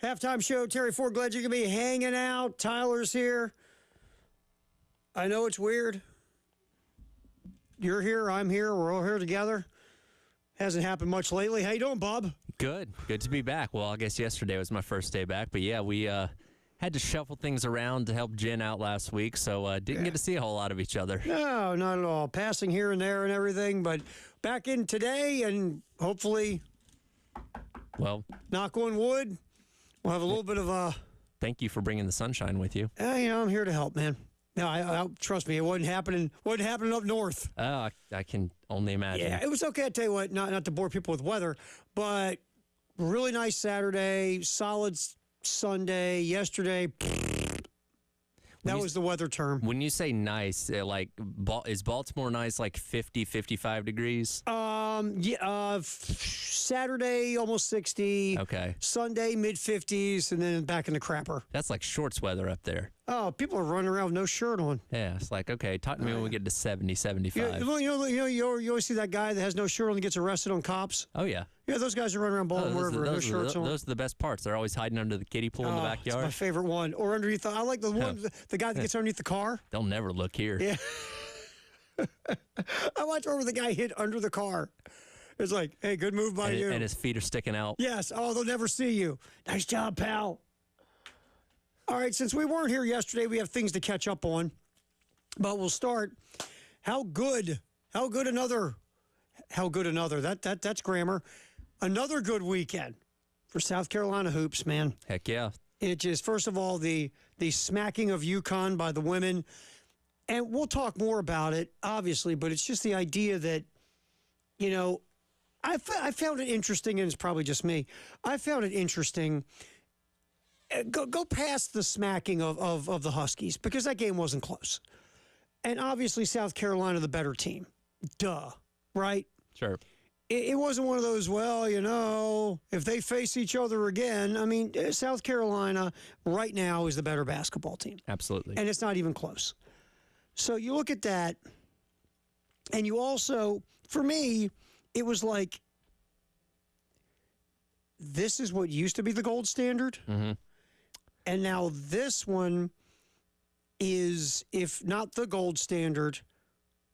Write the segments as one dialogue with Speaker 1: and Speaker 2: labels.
Speaker 1: Halftime show, Terry Ford, glad you can be hanging out. Tyler's here. I know it's weird. You're here, I'm here, we're all here together. Hasn't happened much lately. How you doing, Bob?
Speaker 2: Good to be back. Well, I guess yesterday was my first day back, but yeah, we had to shuffle things around to help Jen out last week, so didn't get to see a whole lot of each other.
Speaker 1: No, not at all. Passing here and there and everything, but back in today, and hopefully,
Speaker 2: Well,
Speaker 1: knock on wood, we'll have a little bit of a...
Speaker 2: thank you for bringing the sunshine with you.
Speaker 1: I'm here to help, man. No, I trust me, it wasn't happening up north.
Speaker 2: Oh, I can only imagine.
Speaker 1: Yeah, it was okay. I tell you what, not to bore people with weather, but really nice Saturday, solid Sunday. Yesterday, that was the weather term.
Speaker 2: When you say nice, is Baltimore nice, like 50, 55 degrees?
Speaker 1: Saturday almost 60.
Speaker 2: Okay.
Speaker 1: Sunday mid 50s, and then back in the crapper.
Speaker 2: That's like shorts weather up there.
Speaker 1: Oh, people are running around with no shirt on.
Speaker 2: Yeah, it's like, okay, talk to me when we get to 70, 75.
Speaker 1: You always see that guy that has no shirt on and gets arrested on cops.
Speaker 2: Oh, yeah.
Speaker 1: Yeah, those guys are running around Baltimore with no shirts on.
Speaker 2: Those are the best parts. They're always hiding under the kiddie pool in the backyard.
Speaker 1: It's my favorite one. Or underneath. I like the one, the guy that gets underneath the car.
Speaker 2: They'll never look here.
Speaker 1: Yeah. I watched where the guy hid under the car. It's like, hey, good move by you.
Speaker 2: And his feet are sticking out.
Speaker 1: Yes. Oh, they'll never see you. Nice job, pal. All right, since we weren't here yesterday, we have things to catch up on. But we'll start. How good another, that's grammar. Another good weekend for South Carolina hoops, man.
Speaker 2: Heck yeah.
Speaker 1: It just, first of all, the smacking of UConn by the women. And we'll talk more about it, obviously, but it's just the idea that, I found it interesting, and it's probably just me. I found it interesting. Go past the smacking of the Huskies, because that game wasn't close. And obviously, South Carolina, the better team. Duh. Right?
Speaker 2: Sure.
Speaker 1: It wasn't one of those, if they face each other again, South Carolina right now is the better basketball team.
Speaker 2: Absolutely.
Speaker 1: And it's not even close. So you look at that, and you also, for me, it was like, this is what used to be the gold standard.
Speaker 2: Mm-hmm.
Speaker 1: And now this one is, if not the gold standard,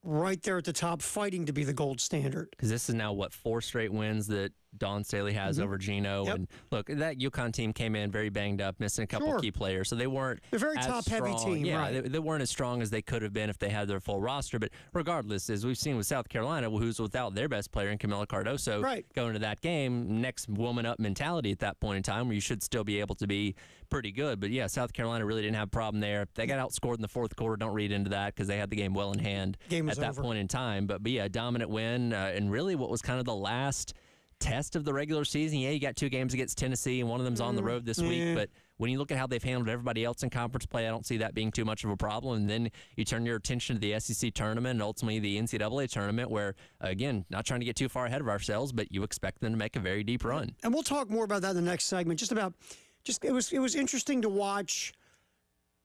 Speaker 1: right there at the top, fighting to be the gold standard.
Speaker 2: Because this is now, 4 straight wins that Dawn Staley has over Gino.
Speaker 1: Yep.
Speaker 2: And look, that UConn team came in very banged up, missing a couple key players. So they weren't
Speaker 1: They're very
Speaker 2: as
Speaker 1: top-heavy
Speaker 2: strong.
Speaker 1: team,
Speaker 2: Yeah,
Speaker 1: right.
Speaker 2: they weren't as strong as they could have been if they had their full roster. But regardless, as we've seen with South Carolina, who's without their best player in Camila Cardoso, going to that game, next woman up mentality at that point in time, where you should still be able to be pretty good. But yeah, South Carolina really didn't have a problem there. They got outscored in the fourth quarter. Don't read into that, because they had the game well in hand at that point in time. But yeah, dominant win, and really what was kind of the last test of the regular season. Yeah, you got 2 games against Tennessee, and one of them's on the road this week. But when you look at how they've handled everybody else in conference play, I don't see that being too much of a problem. And then you turn your attention to the SEC tournament and ultimately the NCAA tournament, where, again, not trying to get too far ahead of ourselves, but you expect them to make a very deep run.
Speaker 1: And we'll talk more about that in the next segment. It was interesting to watch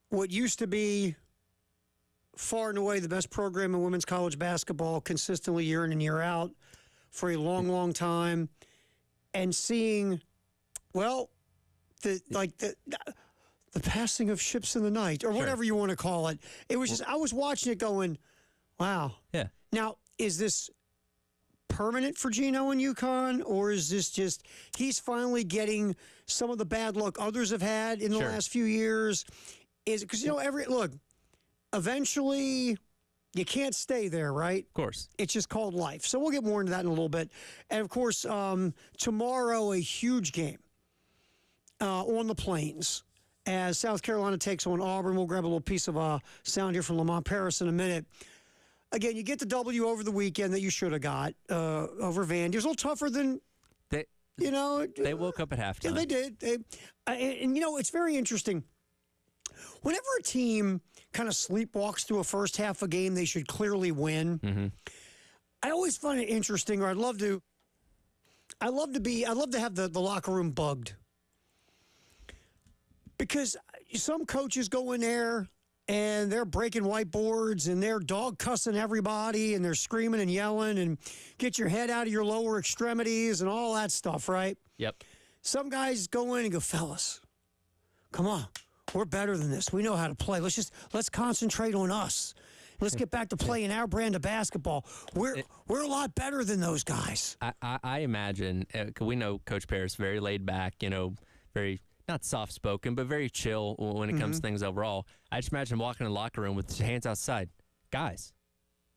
Speaker 1: what used to be far and away the best program in women's college basketball, consistently year in and year out for a long, long time, and seeing, the passing of ships in the night, or whatever you want to call it. It was just, I was watching it going, wow.
Speaker 2: Yeah.
Speaker 1: Now, is this permanent for Gino and UConn, or is this just he's finally getting some of the bad luck others have had in the last few years? Is it because eventually you can't stay there, right?
Speaker 2: Of course.
Speaker 1: It's just called life. So we'll get more into that in a little bit. And, of course, tomorrow a huge game on the Plains as South Carolina takes on Auburn. We'll grab a little piece of sound here from Lamont Paris in a minute. Again, you get the W over the weekend that you should have got over Vandy. It was a little tougher than,
Speaker 2: They woke up at halftime.
Speaker 1: Yeah, they did. It's very interesting. Whenever a team kind of sleepwalks through a first half of a game they should clearly win, I always find it interesting, or I'd love to have the locker room bugged. Because some coaches go in there and they're breaking whiteboards and they're dog cussing everybody and they're screaming and yelling and get your head out of your lower extremities and all that stuff, right?
Speaker 2: Yep.
Speaker 1: some guys go in and go, fellas, come on. We're better than this. We know how to play. Let's concentrate on us. Let's get back to playing our brand of basketball. We're a lot better than those guys.
Speaker 2: I imagine, we know Coach Parrish, very laid back, very not soft-spoken, but very chill when it comes to things overall. I just imagine walking in the locker room with his hands outside. Guys,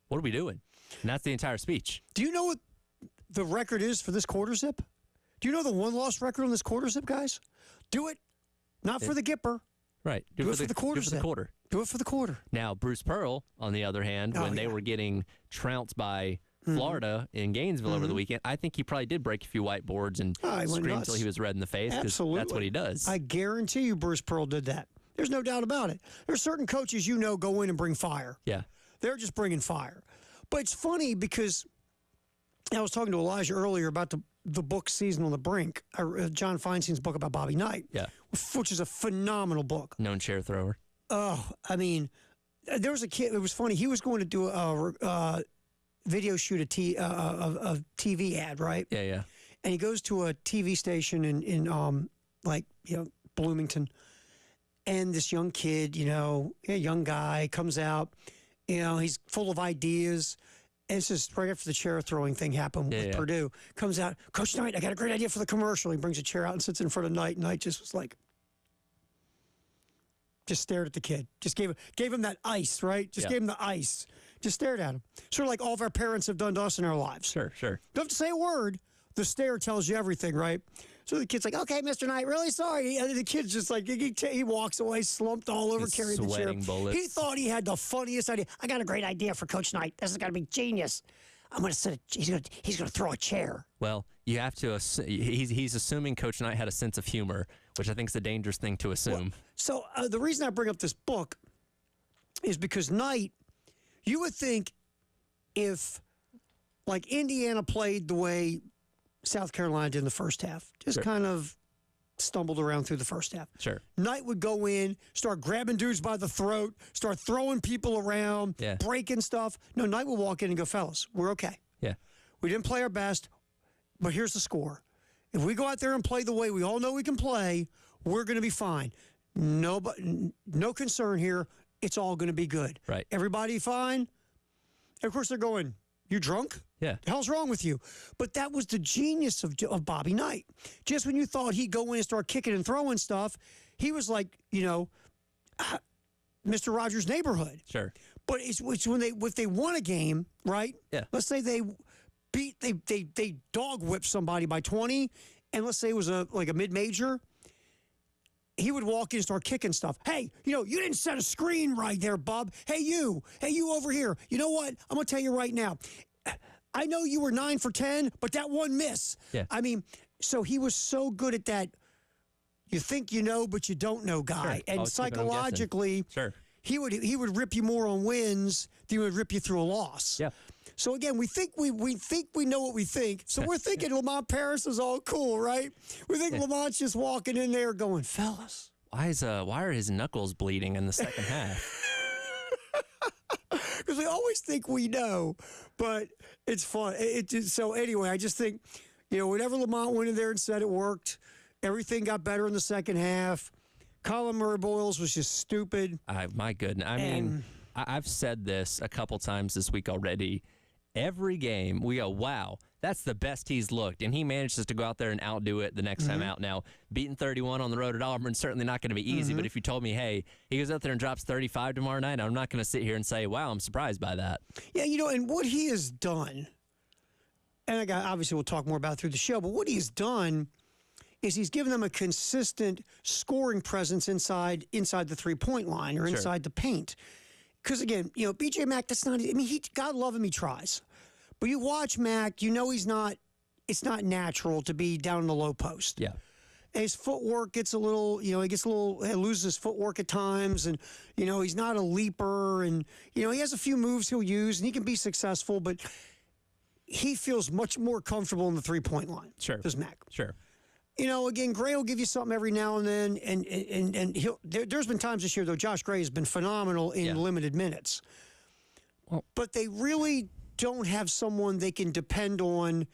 Speaker 2: what are we doing? And that's the entire speech.
Speaker 1: Do you know what the record is for this quarter zip? Do you know the one-loss record on this quarter zip, guys? Do it. Not for the Gipper.
Speaker 2: Right.
Speaker 1: Do it for the quarter zip. Do it for the quarter.
Speaker 2: Now, Bruce Pearl, on the other hand, when they were getting trounced by Florida in Gainesville over the weekend, I think he probably did break a few whiteboards and scream until he was red in the face, because that's what he does.
Speaker 1: I guarantee you Bruce Pearl did that. There's no doubt about it. There's certain coaches go in and bring fire.
Speaker 2: Yeah.
Speaker 1: They're just bringing fire. But it's funny because I was talking to Elijah earlier about the book Season on the Brink, John Feinstein's book about Bobby Knight, which is a phenomenal book.
Speaker 2: Known chair thrower.
Speaker 1: Oh, I mean, there was a kid. It was funny. He was going to do a video shoot, a TV ad, right?
Speaker 2: Yeah.
Speaker 1: And he goes to a TV station in Bloomington, and this young kid, a young guy comes out. He's full of ideas. And it's just right after the chair throwing thing happened with Purdue. Comes out, Coach Knight, I got a great idea for the commercial. He brings a chair out and sits in front of Knight. Knight just was like, just stared at the kid. Just gave him that ice, right? Just gave him the ice. Just stared at him. Sort of like all of our parents have done to us in our lives.
Speaker 2: Sure.
Speaker 1: Don't have to say a word. The stare tells you everything, right? So the kid's like, okay, Mr. Knight, really sorry. And the kid's just like, he walks away, slumped all over, carrying the chair.
Speaker 2: Bullets.
Speaker 1: He thought he had the funniest idea. I got a great idea for Coach Knight. This is going to be genius. I'm going to sit. He's going to throw a chair.
Speaker 2: Well, you have to. He's assuming Coach Knight had a sense of humor, which I think is a dangerous thing to assume.
Speaker 1: So the reason I bring up this book is because Knight, you would think if like Indiana played the way South Carolina did in the first half, just kind of stumbled around through the first half.
Speaker 2: Sure.
Speaker 1: Knight would go in, start grabbing dudes by the throat, start throwing people around, breaking stuff. No, Knight would walk in and go, fellas, we're okay.
Speaker 2: Yeah.
Speaker 1: We didn't play our best, but here's the score. If we go out there and play the way we all know we can play, we're going to be fine. No concern here. It's all going to be good.
Speaker 2: Right.
Speaker 1: Everybody fine? And of course, they're going, you drunk?
Speaker 2: Yeah.
Speaker 1: The hell's wrong with you? But that was the genius of Bobby Knight. Just when you thought he'd go in and start kicking and throwing stuff, he was like, Mr. Rogers' Neighborhood.
Speaker 2: Sure.
Speaker 1: But it's when if they won a game, right?
Speaker 2: Yeah.
Speaker 1: Let's say they dog whipped somebody by 20, and let's say it was a mid-major. He would walk in and start kicking stuff. Hey, you didn't set a screen right there, bub. Hey, you over here. You know what? I'm going to tell you right now. I know you were 9 for 10, but that one miss.
Speaker 2: Yeah.
Speaker 1: I mean, so he was so good at that. You think you know, but you don't know guy.
Speaker 2: Sure.
Speaker 1: And psychologically, he would rip you more on wins than he would rip you through a loss.
Speaker 2: Yeah.
Speaker 1: So again, we think we know what we think. So we're thinking Lamont Paris is all cool, right? We think Lamont's just walking in there going, fellas.
Speaker 2: Why are his knuckles bleeding in the second half?
Speaker 1: Because we always think we know, but it's fun. So anyway, I just think, whenever Lamont went in there and said it worked, everything got better in the second half. Colin Murray-Boyles was just stupid.
Speaker 2: My goodness. I mean, I've said this a couple times this week already. Every game, we go, wow, that's the best he's looked. And he manages to go out there and outdo it the next time out. Now, beating 31 on the road at Auburn, certainly not going to be easy. But if you told me, hey, he goes out there and drops 35 tomorrow night, I'm not going to sit here and say, wow, I'm surprised by that.
Speaker 1: Yeah, and what he has done, and obviously we'll talk more about it through the show, but what he's done is he's given them a consistent scoring presence inside the three-point line or inside the paint. Because, again, B.J. Mack, that's not – I mean, God love him, he tries. But you watch Mack, it's not natural to be down in the low post.
Speaker 2: Yeah.
Speaker 1: And his footwork gets a little, he loses his footwork at times. And, he's not a leaper. And, he has a few moves he'll use, and he can be successful. But he feels much more comfortable in the three-point line.
Speaker 2: Sure.
Speaker 1: Does Mack.
Speaker 2: Sure.
Speaker 1: Again, Gray will give you something every now and then, and there's been times this year, though, Josh Gray has been phenomenal in limited minutes.
Speaker 2: Well,
Speaker 1: but they really don't have someone they can depend on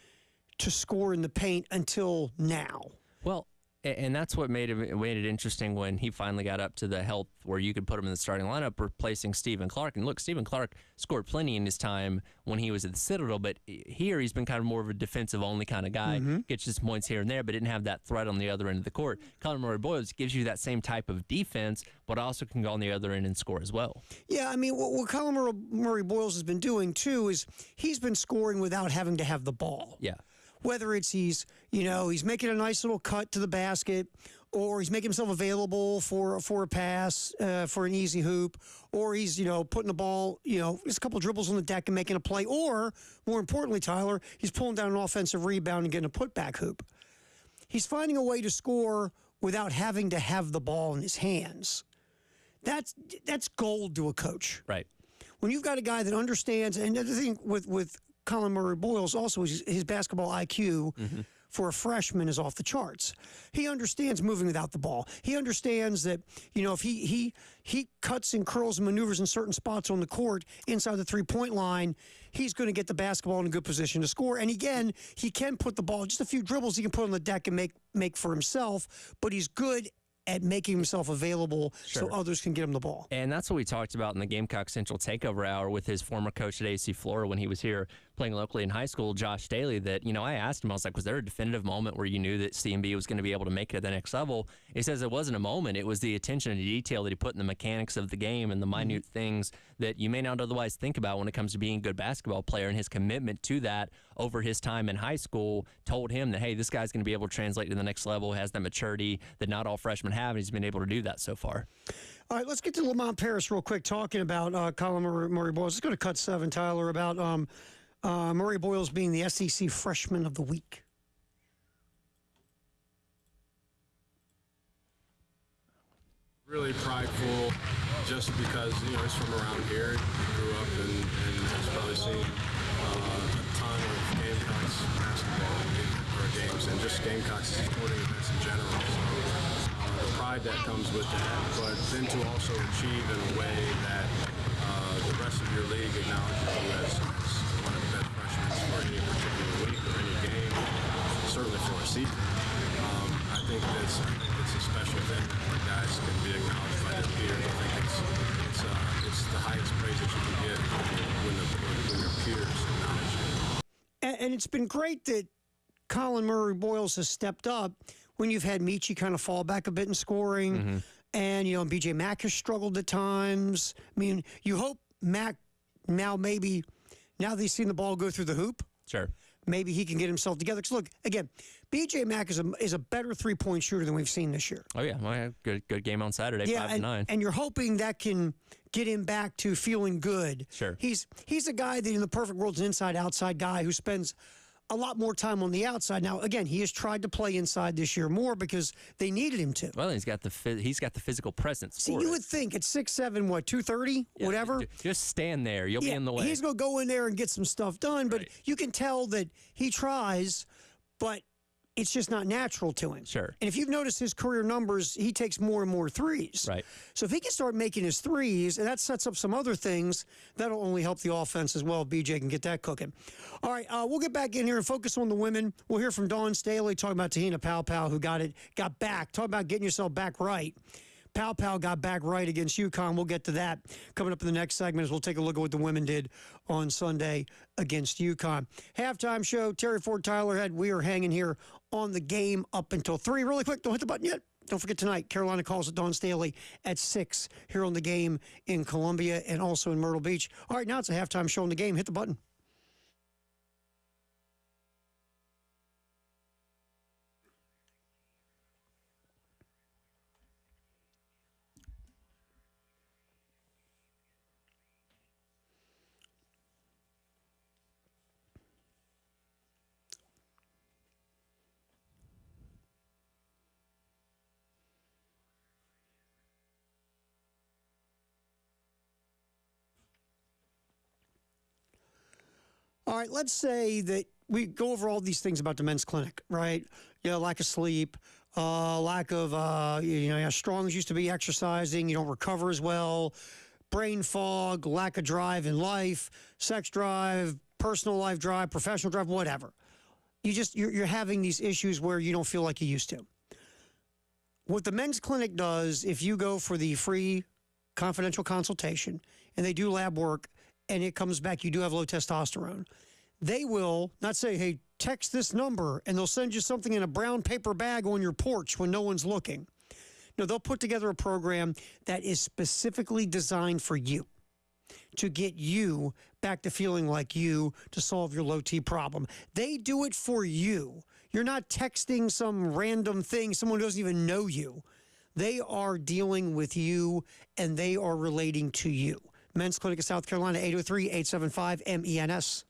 Speaker 1: to score in the paint until now.
Speaker 2: Well, and that's what made it interesting when he finally got up to the health where you could put him in the starting lineup, replacing Stephen Clark. And look, Stephen Clark scored plenty in his time when he was at the Citadel, but here he's been kind of more of a defensive-only kind of guy, gets just points here and there, but didn't have that threat on the other end of the court. Colin Murray-Boyles gives you that same type of defense, but also can go on the other end and score as well.
Speaker 1: Yeah, I mean, what Colin Murray-Boyles has been doing, too, is he's been scoring without having to have the ball.
Speaker 2: Yeah.
Speaker 1: Whether it's he's making a nice little cut to the basket, or he's making himself available for a pass, for an easy hoop, or he's, putting the ball, just a couple dribbles on the deck and making a play, or, more importantly, Tyler, he's pulling down an offensive rebound and getting a putback hoop. He's finding a way to score without having to have the ball in his hands. That's gold to a coach.
Speaker 2: Right.
Speaker 1: When you've got a guy that understands, and the thing with Colin Murray-Boyles also is his basketball IQ for a freshman is off the charts. He understands moving without the ball. He understands that, if he cuts and curls and maneuvers in certain spots on the court inside the three-point line, he's going to get the basketball in a good position to score. And again, he can put the ball, just a few dribbles he can put on the deck and make for himself, but he's good at making himself available so others can get him the ball.
Speaker 2: And that's what we talked about in the Gamecock Central Takeover Hour with his former coach at AC Flora when he was here playing locally in high school, Josh Staley, that, I asked him, I was like, was there a definitive moment where you knew that CMB was going to be able to make it to the next level? He says it wasn't a moment. It was the attention and detail that he put in the mechanics of the game and the minute things that you may not otherwise think about when it comes to being a good basketball player. And his commitment to that over his time in high school told him that, hey, this guy's going to be able to translate to the next level, has that maturity that not all freshmen have, and he's been able to do that so far.
Speaker 1: All right, let's get to Lamont Paris real quick, talking about Colin Murray-Boyles. Let's go to Cut 7, Tyler, about Murray-Boyles being the SEC Freshman of the Week.
Speaker 3: Really prideful just because, he's from around here, grew up and has probably seen a ton of Gamecocks basketball or games and just Gamecocks sporting events in general. So the pride that comes with that, but then to also achieve in a way that the rest of your league acknowledges you as one of the best freshmen for any particular week or any game, certainly for a season. I think it's a special thing where guys can be acknowledged by their peers. I think it's the highest praise that you can get when your peers acknowledge you.
Speaker 1: And it's been great that Colin Murray-Boyles has stepped up when you've had Michi kind of fall back a bit in scoring. And, BJ Mack has struggled at times. I mean, you hope Mack now that he's seen the ball go through the hoop.
Speaker 2: Sure.
Speaker 1: Maybe he can get himself together. Because, look, again, B.J. Mack is a better three-point shooter than we've seen this year.
Speaker 2: Oh, yeah. Well, good game on Saturday, 5-9.
Speaker 1: And you're hoping that can get him back to feeling good.
Speaker 2: Sure.
Speaker 1: He's a guy that in the perfect world is an inside-outside guy who spends a lot more time on the outside. Now, again, he has tried to play inside this year more because they needed him to.
Speaker 2: Well, he's got the physical presence.
Speaker 1: See, you would think at 6'7", 230, whatever.
Speaker 2: Just stand there. You'll be in the way.
Speaker 1: He's going to go in there and get some stuff done, but you can tell that he tries, but it's just not natural to him.
Speaker 2: Sure.
Speaker 1: And if you've noticed his career numbers, he takes more and more threes.
Speaker 2: Right.
Speaker 1: So if he can start making his threes, and that sets up some other things, that'll only help the offense as well. BJ can get that cooking. All right, we'll get back in here and focus on the women. We'll hear from Dawn Staley talking about Tahina Paopao, who got back. Talk about getting yourself back right. Paopao got back right against UConn. We'll get to that coming up in the next segment as we'll take a look at what the women did on Sunday against UConn. Halftime show, Terry Ford, Tyler Head. We are hanging here on the game up until 3. Really quick, don't hit the button yet. Don't forget tonight, Carolina calls at Dawn Staley at 6 here on the game in Columbia and also in Myrtle Beach. All right, now it's a halftime show on the game. Hit the button. All right, let's say that we go over all these things about the men's clinic, right? Lack of sleep, lack of, how strong as used to be exercising, you don't recover as well, brain fog, lack of drive in life, sex drive, personal life drive, professional drive, whatever. You're having these issues where you don't feel like you used to. what the men's clinic does, if you go for the free confidential consultation and they do lab work and it comes back, you do have low testosterone, they will not say, hey, text this number, and they'll send you something in a brown paper bag on your porch when no one's looking. No, they'll put together a program that is specifically designed for you, to get you back to feeling like you, to solve your low T problem. They do it for you. You're not texting some random thing, someone who doesn't even know you. They are dealing with you, and they are relating to you. Men's Clinic of South Carolina, 803-875-MENS.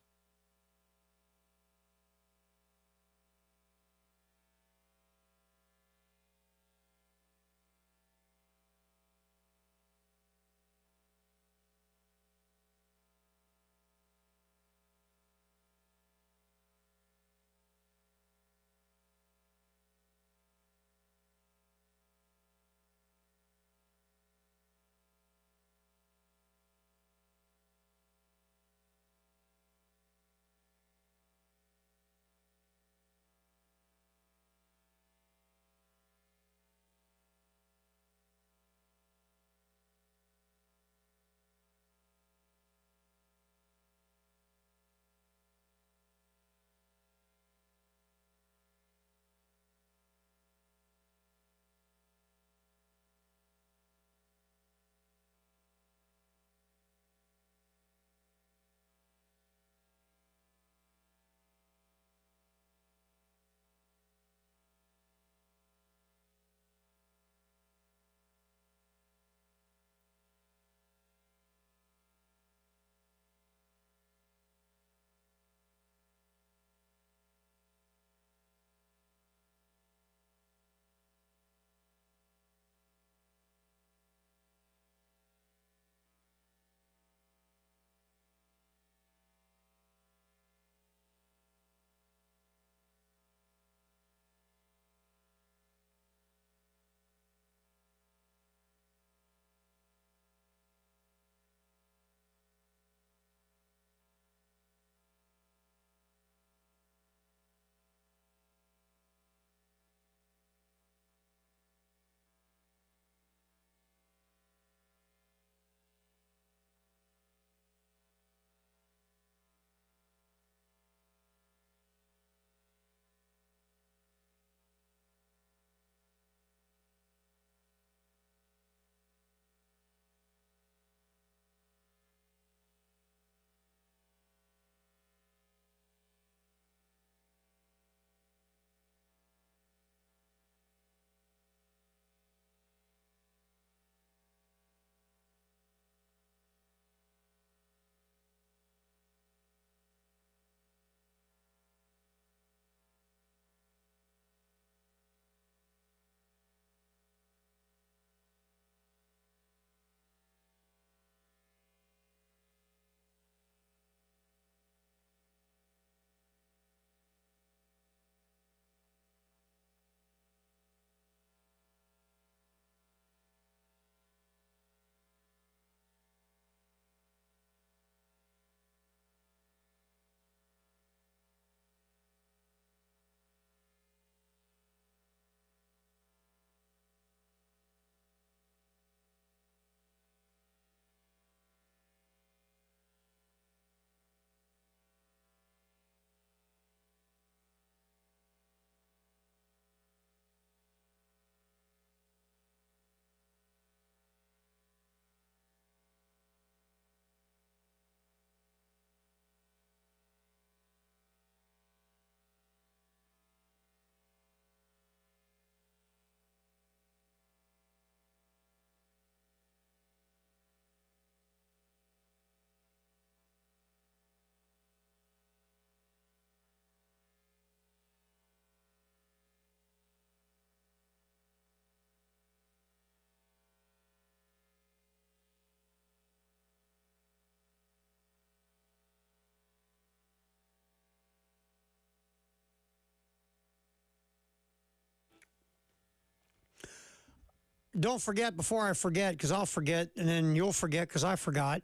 Speaker 1: Don't forget, before I forget, because I'll forget, and then you'll forget because I forgot,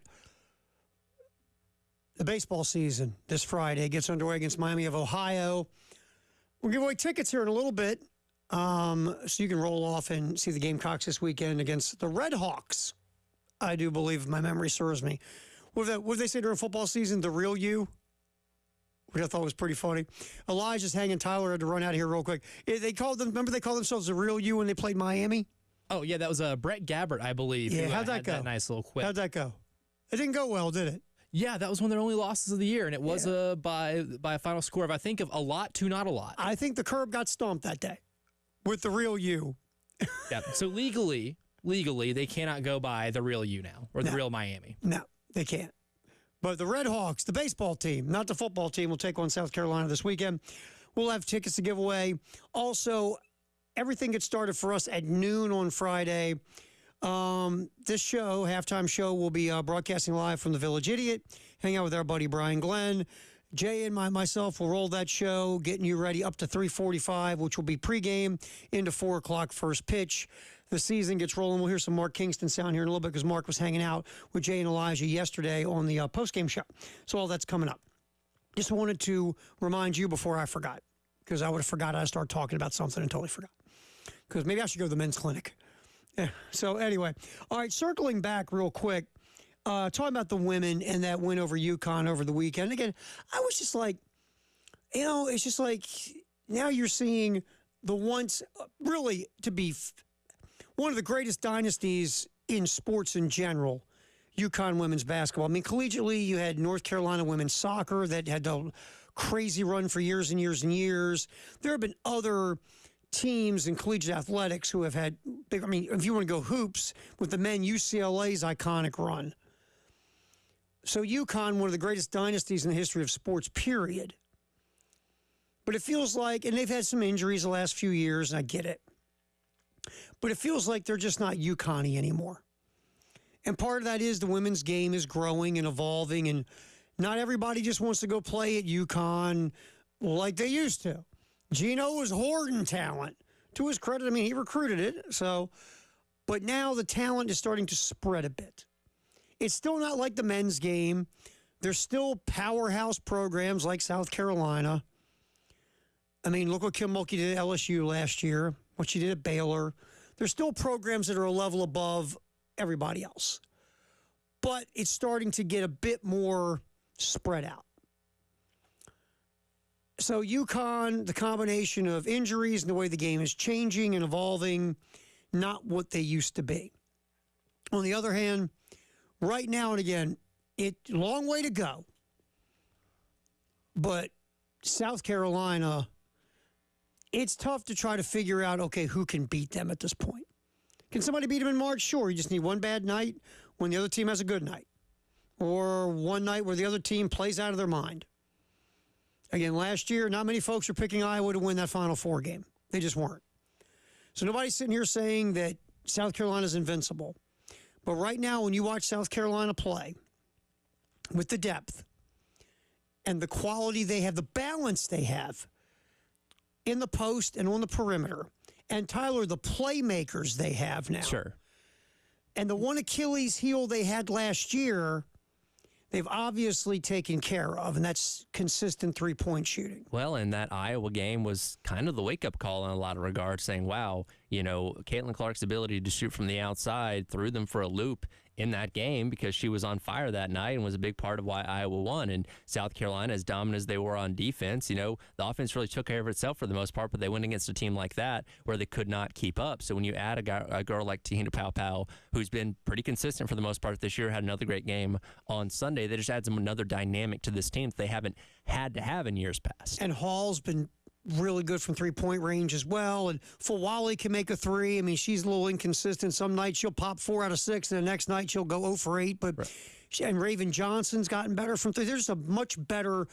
Speaker 1: the baseball season this Friday gets underway against Miami of Ohio. We'll give away tickets here in a little bit. So you can roll off and see the Gamecocks this weekend against the Red Hawks. I do believe, if my memory serves me. What did they say during football season? The real you? Which I thought was pretty funny. Elijah's hanging. Tyler had to run out here real quick. They called themselves the real you when they played Miami?
Speaker 4: Oh, yeah, that was Brett Gabbert, I believe.
Speaker 1: Yeah, how'd that go?
Speaker 4: That nice little quip.
Speaker 1: How'd that go? It didn't go well, did it?
Speaker 4: Yeah, that was one of their only losses of the year, and it was by a final score of, I think, of a lot to not a lot.
Speaker 1: I think the curb got stomped that day with the real you.
Speaker 4: Yeah. So legally, they cannot go by the real you now, or the real Miami.
Speaker 1: No, they can't. But the Red Hawks, the baseball team, not the football team, will take on South Carolina this weekend. We'll have tickets to give away. Also, everything gets started for us at noon on Friday. This show, halftime show, will be broadcasting live from the Village Idiot. Hang out with our buddy Brian Glenn. Jay and myself will roll that show, getting you ready up to 3:45, which will be pregame into 4 o'clock first pitch. The season gets rolling. We'll hear some Mark Kingston sound here in a little bit because Mark was hanging out with Jay and Elijah yesterday on the postgame show. So all that's coming up. Just wanted to remind you before I forgot, because I would have forgot I'd start talking about something and totally forgot. Because maybe I should go to the men's clinic. So anyway, all right, circling back real quick, talking about the women and that win over UConn over the weekend. Again, I was just like, it's just like now you're seeing the once really to be one of the greatest dynasties in sports in general, UConn women's basketball. I mean, collegiately, you had North Carolina women's soccer that had a crazy run for years and years and years. There have been other teams in collegiate athletics who have had big, if you want to go hoops, with the men, UCLA's iconic run. So UConn, one of the greatest dynasties in the history of sports, period. But it feels like, and they've had some injuries the last few years, and I get it. But it feels like they're just not UConn-y anymore. And part of that is the women's game is growing and evolving, and not everybody just wants to go play at UConn like they used to. Gino was hoarding talent. To his credit, he recruited it. So, but now the talent is starting to spread a bit. It's still not like the men's game. There's still powerhouse programs like South Carolina. Look what Kim Mulkey did at LSU last year, what she did at Baylor. There's still programs that are a level above everybody else. But it's starting to get a bit more spread out. So UConn, the combination of injuries and the way the game is changing and evolving, not what they used to be. On the other hand, right now and again, long way to go. But South Carolina, it's tough to try to figure out, okay, who can beat them at this point. Can somebody beat them in March? Sure. You just need one bad night when the other team has a good night. Or one night where the other team plays out of their mind. Again, last year, not many folks were picking Iowa to win that Final Four game. They just weren't. So nobody's sitting here saying that South Carolina's invincible. But right now, when you watch South Carolina play, with the depth and the quality they have, the balance they have in the post and on the perimeter, and Tyler, the playmakers they have now.
Speaker 2: Sure.
Speaker 1: And the one Achilles heel they had last year, they've obviously taken care of, and that's consistent three-point shooting.
Speaker 2: Well, and that Iowa game was kind of the wake-up call in a lot of regards, saying, wow, Caitlin Clark's ability to shoot from the outside threw them for a loop in that game because she was on fire that night and was a big part of why Iowa won. And South Carolina, as dominant as they were on defense, the offense really took care of itself for the most part, but they went against a team like that where they could not keep up. So when you add a girl like Te-Hina Paopao, who's been pretty consistent for the most part this year, had another great game on Sunday, that just adds another dynamic to this team that they haven't had to have in years past.
Speaker 1: And Hall's been really good from three-point range as well. And Fulwale can make a three. She's a little inconsistent. Some nights she'll pop 4 out of 6, and the next night she'll go 0 for 8. But and Raven Johnson's gotten better from three. There's a much better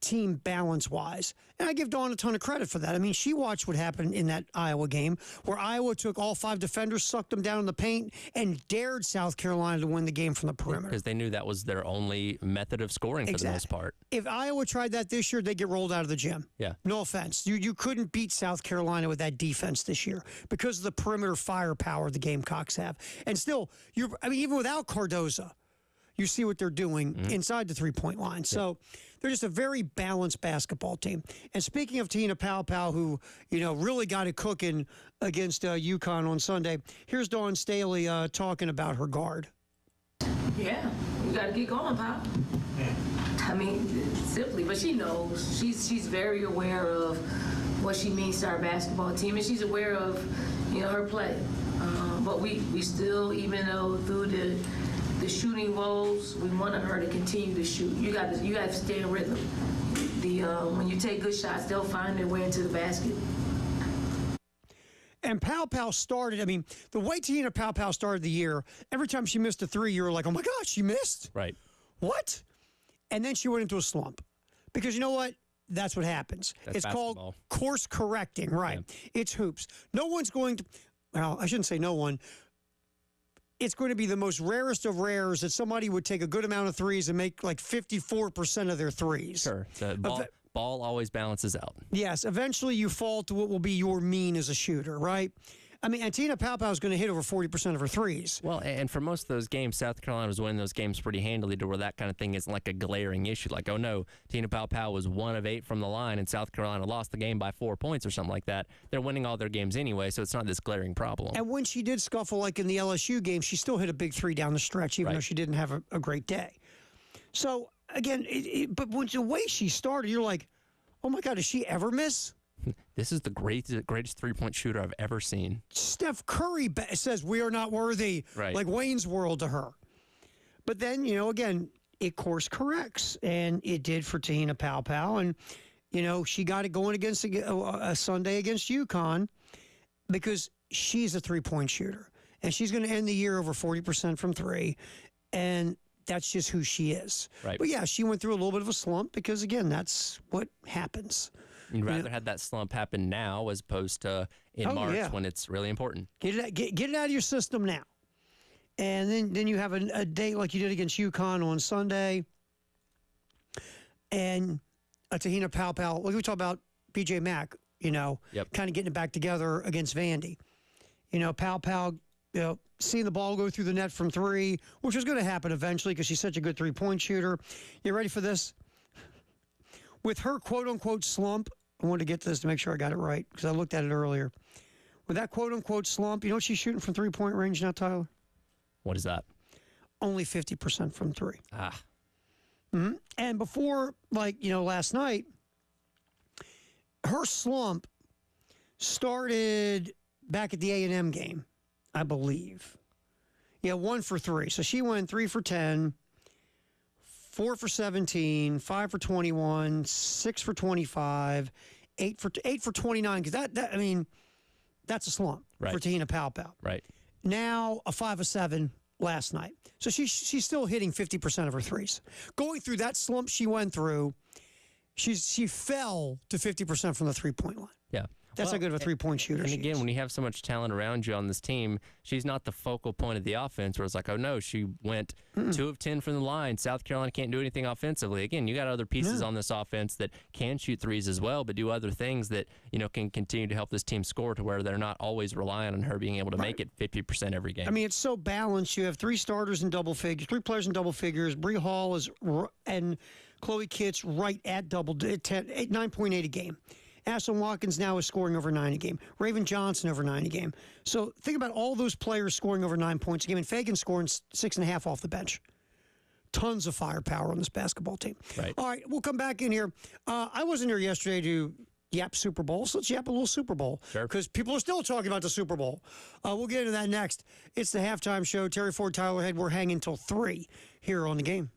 Speaker 1: team balance-wise. And I give Dawn a ton of credit for that. She watched what happened in that Iowa game where Iowa took all 5 defenders, sucked them down in the paint, and dared South Carolina to win the game from the perimeter.
Speaker 2: Because they knew that was their only method of scoring for the most part.
Speaker 1: If Iowa tried that this year, they'd get rolled out of the gym.
Speaker 2: Yeah.
Speaker 1: No offense. You couldn't beat South Carolina with that defense this year because of the perimeter firepower the Gamecocks have. And still, even without Cardoza, you see what they're doing inside the three-point line. So they're just a very balanced basketball team. And speaking of Tina Paopao, who really got it cooking against UConn on Sunday, here's Dawn Staley talking about her guard.
Speaker 5: Yeah, you got to get going, Pop. I mean, simply, but she knows. She's very aware of what she means to our basketball team, and she's aware of, her play. But we still, even though through the shooting woes, we wanted her to continue to shoot. You got to stay in rhythm. When you take good shots, they'll find their way into the basket.
Speaker 1: And Paopao started, the way Tina Paopao started the year, every time she missed a three, you were like, oh my gosh, she missed?
Speaker 2: Right.
Speaker 1: What? And then she went into a slump. Because you know what? That's what happens.
Speaker 2: That's
Speaker 1: it's
Speaker 2: basketball.
Speaker 1: Called course correcting, right? Yeah. It's hoops. No one's going to, well, I shouldn't say no one. It's going to be the most rarest of rares that somebody would take a good amount of threes and make like 54% of their threes.
Speaker 2: Sure. So ball always balances out.
Speaker 1: Yes. Eventually you fall to what will be your mean as a shooter, right? And Tina Paopao is going to hit over 40% of her threes.
Speaker 2: Well, and for most of those games, South Carolina was winning those games pretty handily to where that kind of thing isn't like a glaring issue. Like, oh no, Tina Paopao was 1 of 8 from the line and South Carolina lost the game by 4 points or something like that. They're winning all their games anyway, so it's not this glaring problem.
Speaker 1: And when she did scuffle, like in the LSU game, she still hit a big three down the stretch, even though she didn't have a great day. So, again, but when the way she started, you're like, oh my God, does she ever miss?
Speaker 2: This is the greatest three-point shooter I've ever seen.
Speaker 1: Steph Curry says we are not worthy, like Wayne's World to her. But then, again, it course corrects, and it did for Tina Paopao. And, she got it going against a Sunday against UConn because she's a three-point shooter. And she's going to end the year over 40% from three. And that's just who she is.
Speaker 2: Right.
Speaker 1: But, yeah, she went through a little bit of a slump because, again, that's what happens.
Speaker 2: You'd rather have that slump happen now as opposed to in March when it's really important.
Speaker 1: Get it out of your system now. And then you have a day like you did against UConn on Sunday. And Tina Paopao, like we talked about BJ Mack, kind of getting it back together against Vandy. Paopao, seeing the ball go through the net from three, which was going to happen eventually because she's such a good three-point shooter. You ready for this? With her quote-unquote slump, I wanted to get to this to make sure I got it right because I looked at it earlier. With that quote-unquote slump, you know what she's shooting from three-point range now, Tyler?
Speaker 2: What is that?
Speaker 1: Only 50% from three.
Speaker 2: Ah.
Speaker 1: Mm-hmm. And before, last night, her slump started back at the A&M game, I believe. 1 for 3. So she went 3 for 10. 4 for 17, 5 for 21, 6 for 25, 8 for 29. Because that's a slump for Tina Paopao.
Speaker 2: Right.
Speaker 1: Now a 5 of 7 last night. So she's still hitting 50% of her threes. Going through that slump she went through, she fell to 50% from the 3-point line.
Speaker 2: Yeah.
Speaker 1: That's how good of a three-point shooter
Speaker 2: and
Speaker 1: she
Speaker 2: again,
Speaker 1: is.
Speaker 2: when you have so much talent around you on this team, she's not the focal point of the offense where it's like, oh, no, she went 2 of 10 from the line. South Carolina can't do anything offensively. Again, you got other pieces on this offense that can shoot threes as well, but do other things that, can continue to help this team score to where they're not always relying on her being able to make it 50% every game.
Speaker 1: It's so balanced. You have 3 starters in double figures, 3 players in double figures. Bree Hall and Chloe Kitts right at 9.8 a game. Ashlyn Watkins now is scoring over 9 a game. Raven Johnson over 9 a game. So think about all those players scoring over 9 points a game. And Fagan scoring 6.5 off the bench. Tons of firepower on this basketball team.
Speaker 2: Right.
Speaker 1: All right, we'll come back in here. I wasn't here yesterday to yap Super Bowl, so let's yap a little Super Bowl.
Speaker 2: Sure.
Speaker 1: Because people are still talking about the Super Bowl. We'll get into that next. It's the halftime show. Terry Ford, Tyler Head. We're hanging till 3 here on The Game.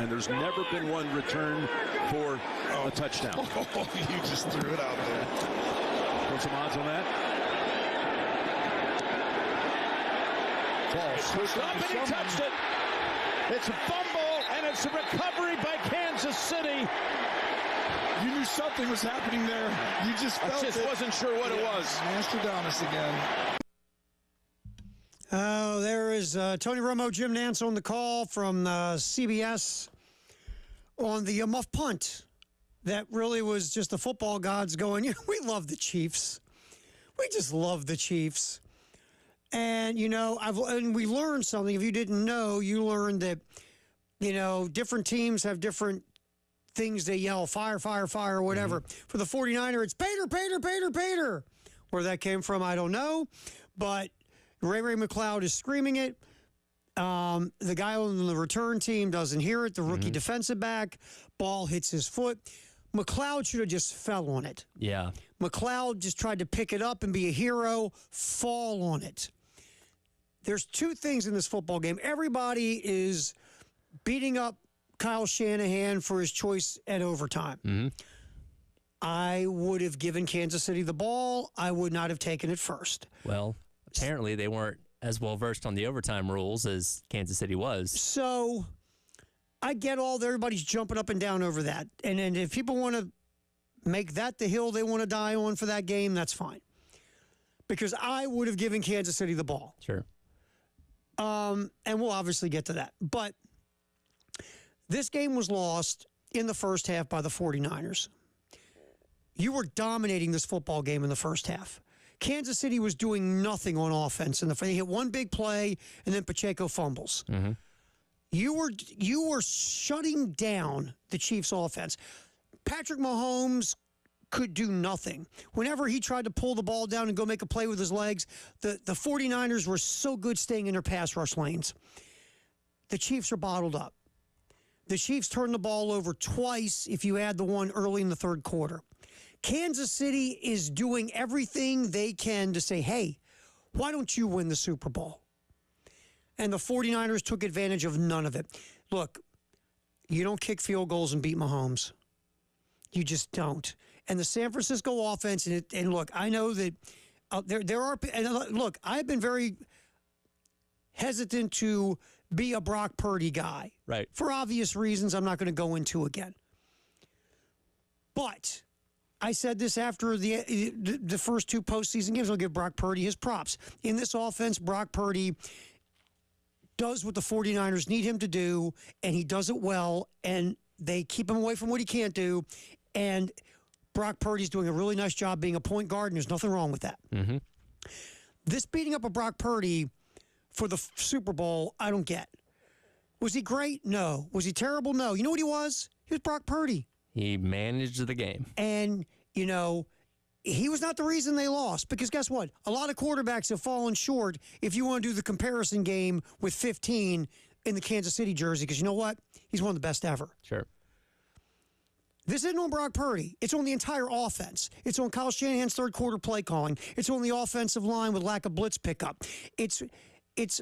Speaker 6: and there's never been one returned for a touchdown.
Speaker 7: Oh, you just threw it out there.
Speaker 6: Put some odds on that.
Speaker 7: Ball switched
Speaker 6: Up and he touched it. It's a fumble, and it's a recovery by Kansas City.
Speaker 7: You knew something was happening there. You just felt
Speaker 6: I just wasn't sure what it was.
Speaker 7: Mastradamus again.
Speaker 1: Oh, there is Tony Romo, Jim Nantz on the call from CBS on the muff punt. That really was just the football gods going, we love the Chiefs. We just love the Chiefs. And, and we learned something. If you didn't know, you learned that, different teams have different things they yell, fire, fire, fire, or whatever. Mm-hmm. For the 49er, it's Pater, Pater, Pater, Pater. Where that came from, I don't know. But Ray McCloud is screaming it. The guy on the return team doesn't hear it. The rookie defensive back, ball hits his foot. McCloud should have just fell on it.
Speaker 2: Yeah.
Speaker 1: McCloud just tried to pick it up and be a hero, fall on it. There's two things in this football game. Everybody is beating up Kyle Shanahan for his choice at overtime.
Speaker 2: Mm-hmm.
Speaker 1: I would have given Kansas City the ball. I would not have taken it first.
Speaker 2: Well, apparently they weren't as well versed on the overtime rules as Kansas City was.
Speaker 1: So I get everybody's jumping up and down over that. And if people want to make that the hill they want to die on for that game, that's fine. Because I would have given Kansas City the ball.
Speaker 2: Sure.
Speaker 1: And we'll obviously get to that. But this game was lost in the first half by the 49ers. You were dominating this football game in the first half. Kansas City was doing nothing on offense. They hit one big play, and then Pacheco fumbles.
Speaker 2: Mm-hmm.
Speaker 1: You were shutting down the Chiefs' offense. Patrick Mahomes could do nothing. Whenever he tried to pull the ball down and go make a play with his legs, the 49ers were so good staying in their pass rush lanes. The Chiefs are bottled up. The Chiefs turned the ball over twice if you add the one early in the third quarter. Kansas City is doing everything they can to say, hey, why don't you win the Super Bowl? And the 49ers took advantage of none of it. Look, you don't kick field goals and beat Mahomes. You just don't. And the San Francisco offense, and look, I know that there are, and look, I've been very hesitant to be a Brock Purdy guy.
Speaker 2: Right.
Speaker 1: For obvious reasons I'm not going to go into again. But I said this after the first two postseason games. I'll give Brock Purdy his props. In this offense, Brock Purdy does what the 49ers need him to do, and he does it well, and they keep him away from what he can't do. And Brock Purdy's doing a really nice job being a point guard, and there's nothing wrong with that.
Speaker 2: Mm-hmm.
Speaker 1: This beating up of Brock Purdy for the Super Bowl, I don't get. Was he great? No. Was he terrible? No. You know what he was? He was Brock Purdy.
Speaker 2: He managed the game.
Speaker 1: And, he was not the reason they lost. Because guess what? A lot of quarterbacks have fallen short if you want to do the comparison game with 15 in the Kansas City jersey. Because you know what? He's one of the best ever.
Speaker 2: Sure.
Speaker 1: This isn't on Brock Purdy. It's on the entire offense. It's on Kyle Shanahan's third quarter play calling. It's on the offensive line with lack of blitz pickup. It's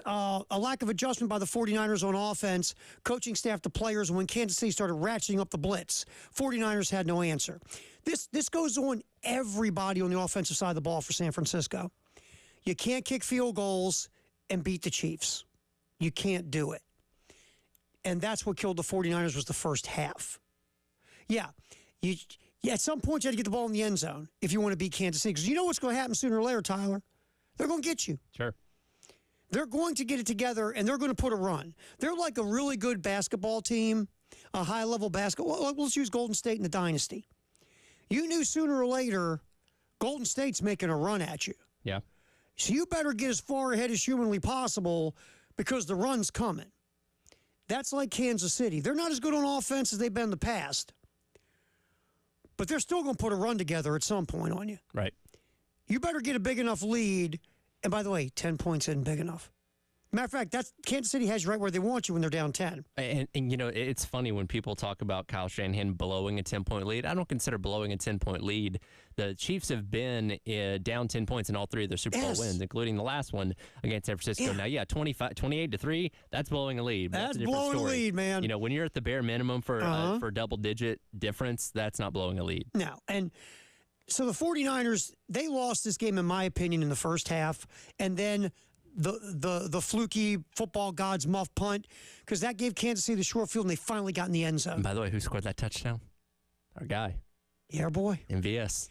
Speaker 1: a lack of adjustment by the 49ers on offense, coaching staff, the players, when Kansas City started ratcheting up the blitz. 49ers had no answer. This goes on everybody on the offensive side of the ball for San Francisco. You can't kick field goals and beat the Chiefs. You can't do it. And that's what killed the 49ers was the first half. Yeah, at some point you had to get the ball in the end zone if you want to beat Kansas City. Because you know what's going to happen sooner or later, Tyler. They're going to get you.
Speaker 2: Sure.
Speaker 1: They're going to get it together, and they're going to put a run. They're like a really good basketball team, a high-level basketball. Well, let's use Golden State in the dynasty. You knew sooner or later Golden State's making a run at you.
Speaker 2: Yeah.
Speaker 1: So you better get as far ahead as humanly possible because the run's coming. That's like Kansas City. They're not as good on offense as they've been in the past. But they're still going to put a run together at some point on you.
Speaker 2: Right.
Speaker 1: You better get a big enough lead. And by the way, 10 points isn't big enough. Matter of fact, that's Kansas City has you right where they want you when they're down 10.
Speaker 2: And you know, it's funny when people talk about Kyle Shanahan blowing a 10-point lead. I don't consider blowing a 10-point lead. The Chiefs have been down 10 points in all 3 of their Super Bowl wins, including the last one against San Francisco. Now, 28-3, that's blowing a lead.
Speaker 1: That's
Speaker 2: a different
Speaker 1: blowing
Speaker 2: story.
Speaker 1: a lead, man.
Speaker 2: You know, when you're at the bare minimum for double-digit difference, that's not blowing a lead.
Speaker 1: No, and so the 49ers, they lost this game, in my opinion, in the first half, and then the fluky football gods muff punt, because that gave Kansas City the short field, and they finally got in the end zone.
Speaker 2: And by the way, who scored that touchdown? Our guy.
Speaker 1: Yeah, boy.
Speaker 2: MVS.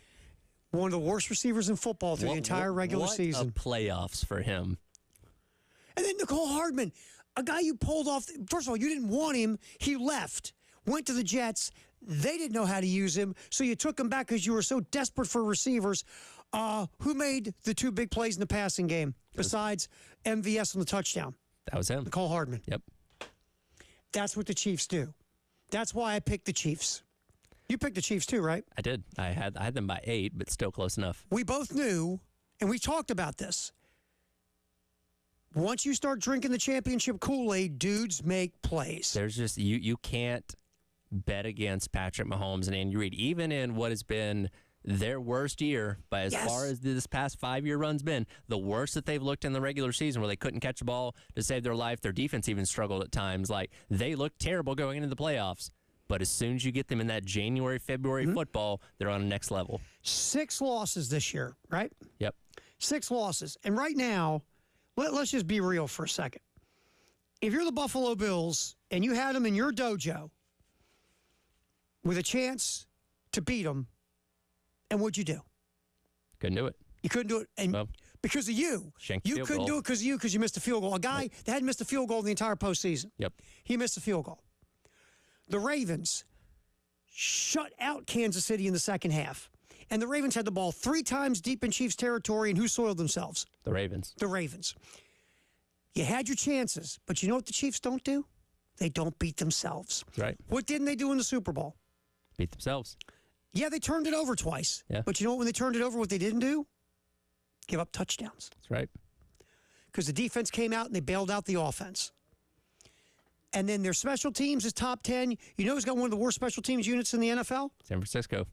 Speaker 1: One of the worst receivers in football through the entire regular season.
Speaker 2: What playoffs for him.
Speaker 1: And then Nicole Hardman, a guy you pulled off. First of all, you didn't want him. He left, went to the Jets. They didn't know how to use him, so you took him back because you were so desperate for receivers. Who made the 2 big plays in the passing game besides MVS on the touchdown?
Speaker 2: That was him.
Speaker 1: Nicole Hardman.
Speaker 2: Yep.
Speaker 1: That's what the Chiefs do. That's why I picked the Chiefs. You picked the Chiefs too, right?
Speaker 2: I did. I had them by 8, but still close enough.
Speaker 1: We both knew, and we talked about this. Once you start drinking the championship Kool-Aid, dudes make plays.
Speaker 2: There's just you can't bet against Patrick Mahomes and Andy Reid, even in what has been their worst year by as far as this past 5-year run's been, the worst that they've looked in the regular season, where they couldn't catch the ball to save their life. Their defense even struggled at times. Like, they looked terrible going into the playoffs. But as soon as you get them in that January, February football, they're on the next level.
Speaker 1: 6 losses this year, right?
Speaker 2: Yep.
Speaker 1: 6 losses. And right now, let's just be real for a second. If you're the Buffalo Bills and you had them in your dojo with a chance to beat them, and what'd you do?
Speaker 2: Couldn't do it.
Speaker 1: You couldn't do it, and because of you. You couldn't do it because of you, because you missed a field goal. A guy that hadn't missed a field goal the entire postseason.
Speaker 2: Yep.
Speaker 1: He missed a field goal. The Ravens shut out Kansas City in the second half. And the Ravens had the ball 3 times deep in Chiefs territory, and who soiled themselves?
Speaker 2: The Ravens.
Speaker 1: The Ravens. You had your chances, but you know what the Chiefs don't do? They don't beat themselves.
Speaker 2: That's right.
Speaker 1: What didn't they do in the Super Bowl?
Speaker 2: Beat themselves.
Speaker 1: Yeah, they turned it over twice.
Speaker 2: Yeah.
Speaker 1: But you know what, when they turned it over, what they didn't do? Give up touchdowns.
Speaker 2: That's right.
Speaker 1: Because the defense came out and they bailed out the offense. And then their special teams is top 10. You know who's got one of the worst special teams units in the NFL?
Speaker 2: San Francisco.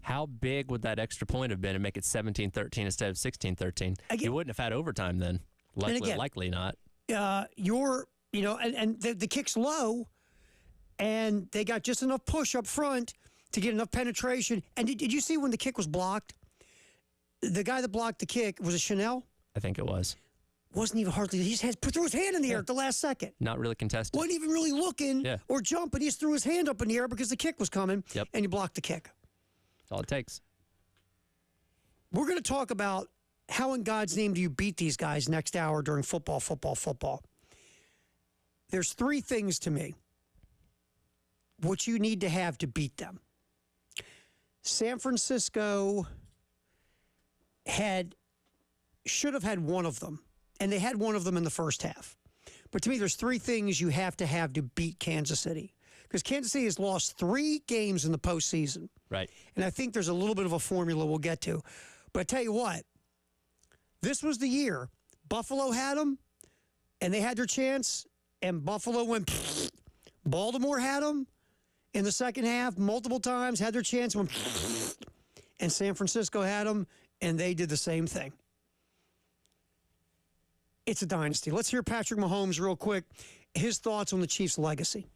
Speaker 2: How big would that extra point have been to make it 17-13 instead of 16-13? You wouldn't have had overtime then. Likely not.
Speaker 1: And the kick's low, and they got just enough push up front to get enough penetration. And did you see when the kick was blocked? The guy that blocked the kick, was it Chanel?
Speaker 2: I think it was.
Speaker 1: Wasn't even hardly. He just threw his hand in the air at the last second.
Speaker 2: Not really contested.
Speaker 1: Wasn't even really looking or jumping. He just threw his hand up in the air because the kick was coming, and you blocked the kick.
Speaker 2: That's all it takes.
Speaker 1: We're going to talk about how in God's name do you beat these guys next hour during football. There's 3 things to me what you need to have to beat them. San Francisco should have had one of them, and they had one of them in the first half. But to me, there's 3 things you have to beat Kansas City. Because Kansas City has lost 3 games in the postseason.
Speaker 2: Right.
Speaker 1: And I think there's a little bit of a formula we'll get to. But I tell you what, this was the year. Buffalo had them, and they had their chance, and Buffalo went, pfft. Baltimore had them in the second half multiple times, had their chance, went, pfft. And San Francisco had them, and they did the same thing. It's a dynasty. Let's hear Patrick Mahomes real quick, his thoughts on the Chiefs' legacy.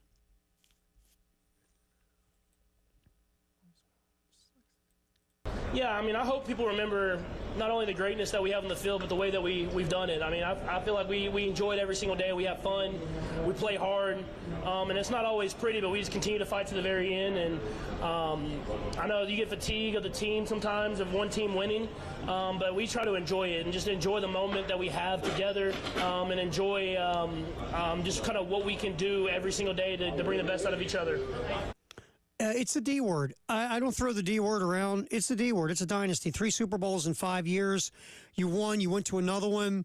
Speaker 8: Yeah, I mean, I hope people remember not only the greatness that we have on the field, but the way that we've done it. I mean, I feel like we enjoy it every single day. We have fun. We play hard. And it's not always pretty, but we just continue to fight to the very end. And I know you get fatigue of the team sometimes, of one team winning, but we try to enjoy it and just enjoy the moment that we have together and enjoy just kind of what we can do every single day to bring the best out of each other.
Speaker 1: It's the D word. I don't throw the D word around. It's the D word. It's a dynasty. 3 Super Bowls in 5 years. You won. You went to another one.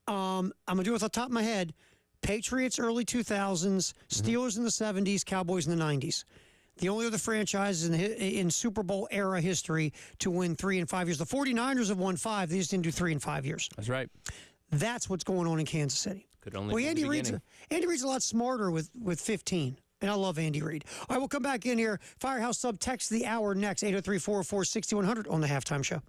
Speaker 1: I'm going to do it off the top of my head. Patriots early 2000s, Steelers in the 70s, Cowboys in the 90s. The only other franchises in Super Bowl era history to win 3 in 5 years. The 49ers have won 5. They just didn't do 3 in 5 years.
Speaker 2: That's right.
Speaker 1: That's what's going on in Kansas City.
Speaker 2: Could only
Speaker 1: well,
Speaker 2: be
Speaker 1: Andy
Speaker 2: the
Speaker 1: Reid's a lot smarter with 15. And I love Andy Reid. All right, we'll come back in here. Firehouse Sub text the hour next, 803-404-6100 on the Halftime Show.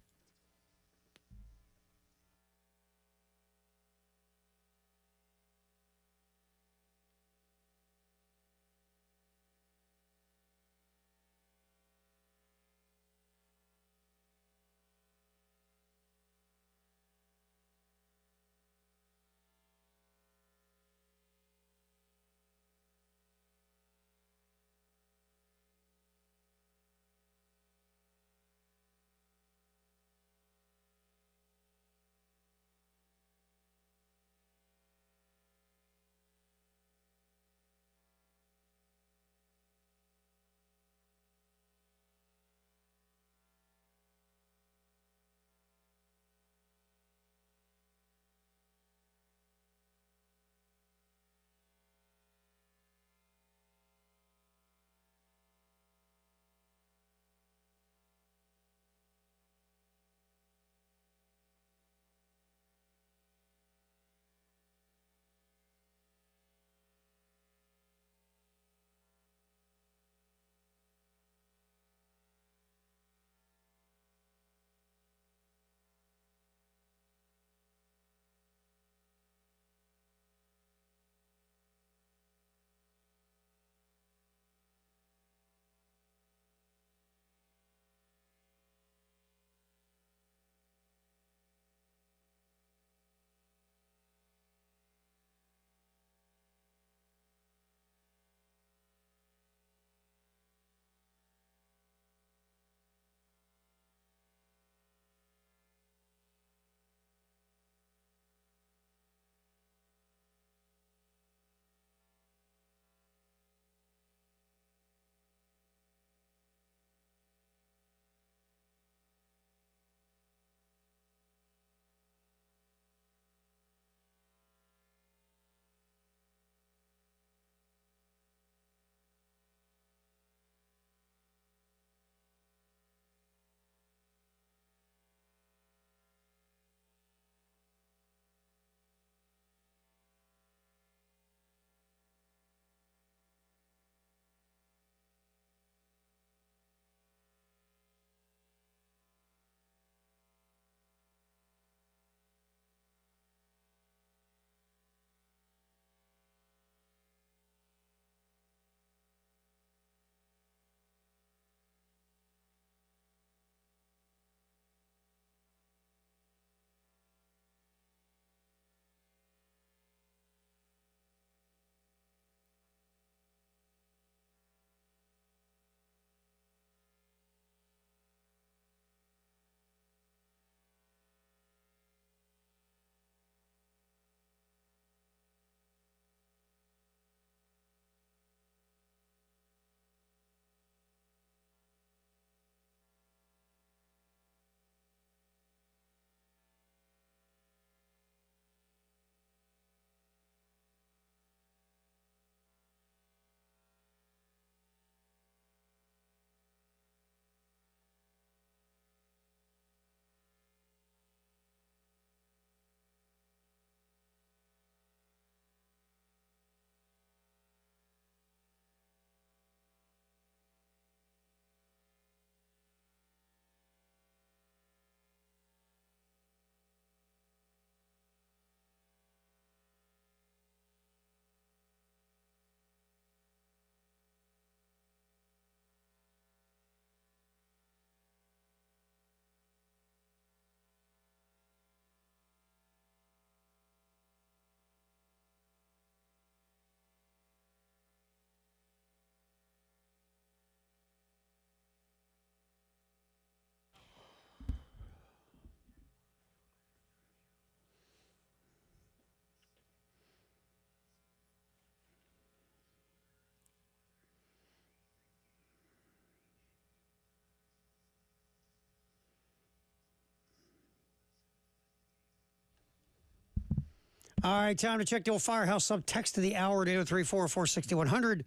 Speaker 1: All right, time to check the old Firehouse Sub text of the hour at 803-404-6100.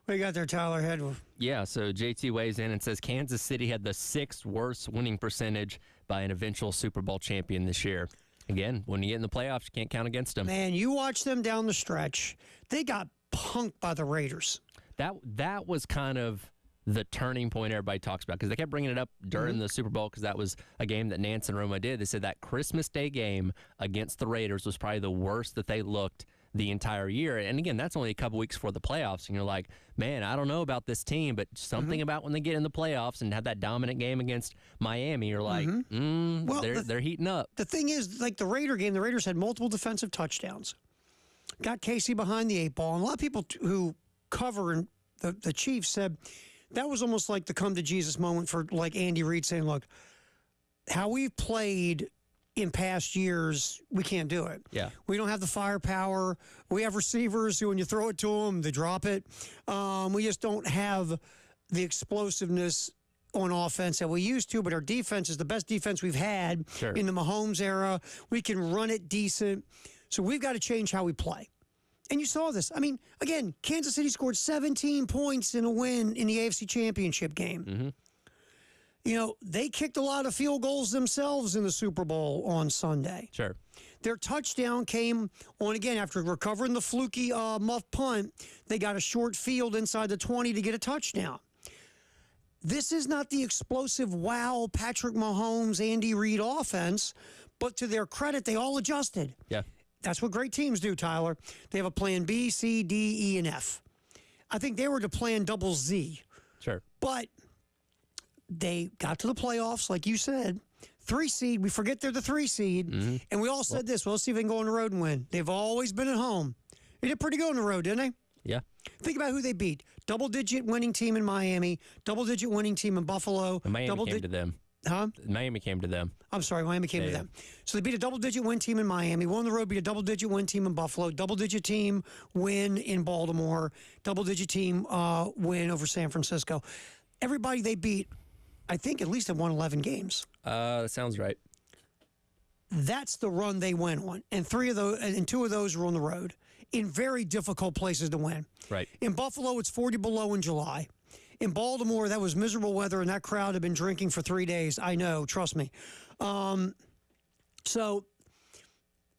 Speaker 1: What you got there, Tyler? Head.
Speaker 2: Yeah, so JT weighs in and says Kansas City had the 6th worst winning percentage by an eventual Super Bowl champion this year. Again, when you get in the playoffs, you can't count against them.
Speaker 1: Man, you watch them down the stretch. They got punked by the Raiders.
Speaker 2: That was kind of the turning point everybody talks about, because they kept bringing it up during the Super Bowl, because that was a game that Nance and Romo did. They said that Christmas Day game against the Raiders was probably the worst that they looked the entire year. And again, that's only a couple weeks before the playoffs, and you're like, man, I don't know about this team, but something about when they get in the playoffs and have that dominant game against Miami, you're like, well, they're heating up.
Speaker 1: The thing is, like the Raider game, the Raiders had multiple defensive touchdowns. Got Casey behind the 8 ball, and a lot of people who cover the Chiefs said that was almost like the come to Jesus moment for like Andy Reid saying, look, how we've played in past years, we can't do it.
Speaker 2: Yeah.
Speaker 1: We don't have the firepower. We have receivers who, when you throw it to them, they drop it. We just don't have the explosiveness on offense that we used to, but our defense is the best defense we've had in the Mahomes era. We can run it decent. So we've got to change how we play. And you saw this. I mean, again, Kansas City scored 17 points in a win in the AFC Championship game. You know, they kicked a lot of field goals themselves in the Super Bowl on Sunday.
Speaker 2: Sure.
Speaker 1: Their touchdown came on, again, after recovering the fluky muff punt. They got a short field inside the 20 to get a touchdown. This is not the explosive, wow, Patrick Mahomes, Andy Reid offense, but to their credit, they all adjusted.
Speaker 2: Yeah.
Speaker 1: That's what great teams do, Tyler. They have a plan B, C, D, E, and F. I think they were to plan double Z.
Speaker 2: Sure.
Speaker 1: But they got to the playoffs, like you said. 3 seed. We forget they're the 3 seed. And we all said this. Well, let's see if they can go on the road and win. They've always been at home. They did pretty good on the road, didn't they?
Speaker 2: Yeah.
Speaker 1: Think about who they beat. Double-digit winning team in Miami. Double-digit winning team in Buffalo.
Speaker 2: And Miami came to them.
Speaker 1: Huh?
Speaker 2: Miami came to them.
Speaker 1: I'm sorry, Miami came to them. So they beat a double-digit win team in Miami. Won the road, beat a double-digit win team in Buffalo. Double-digit team win in Baltimore. Double-digit team win over San Francisco. Everybody they beat, I think, at least have won 11 games.
Speaker 2: That sounds right.
Speaker 1: That's the run they went on, and 2 of those were on the road in very difficult places to win.
Speaker 2: Right.
Speaker 1: In Buffalo, it's 40 below in July. In Baltimore, that was miserable weather, and that crowd had been drinking for 3 days. I know, trust me. So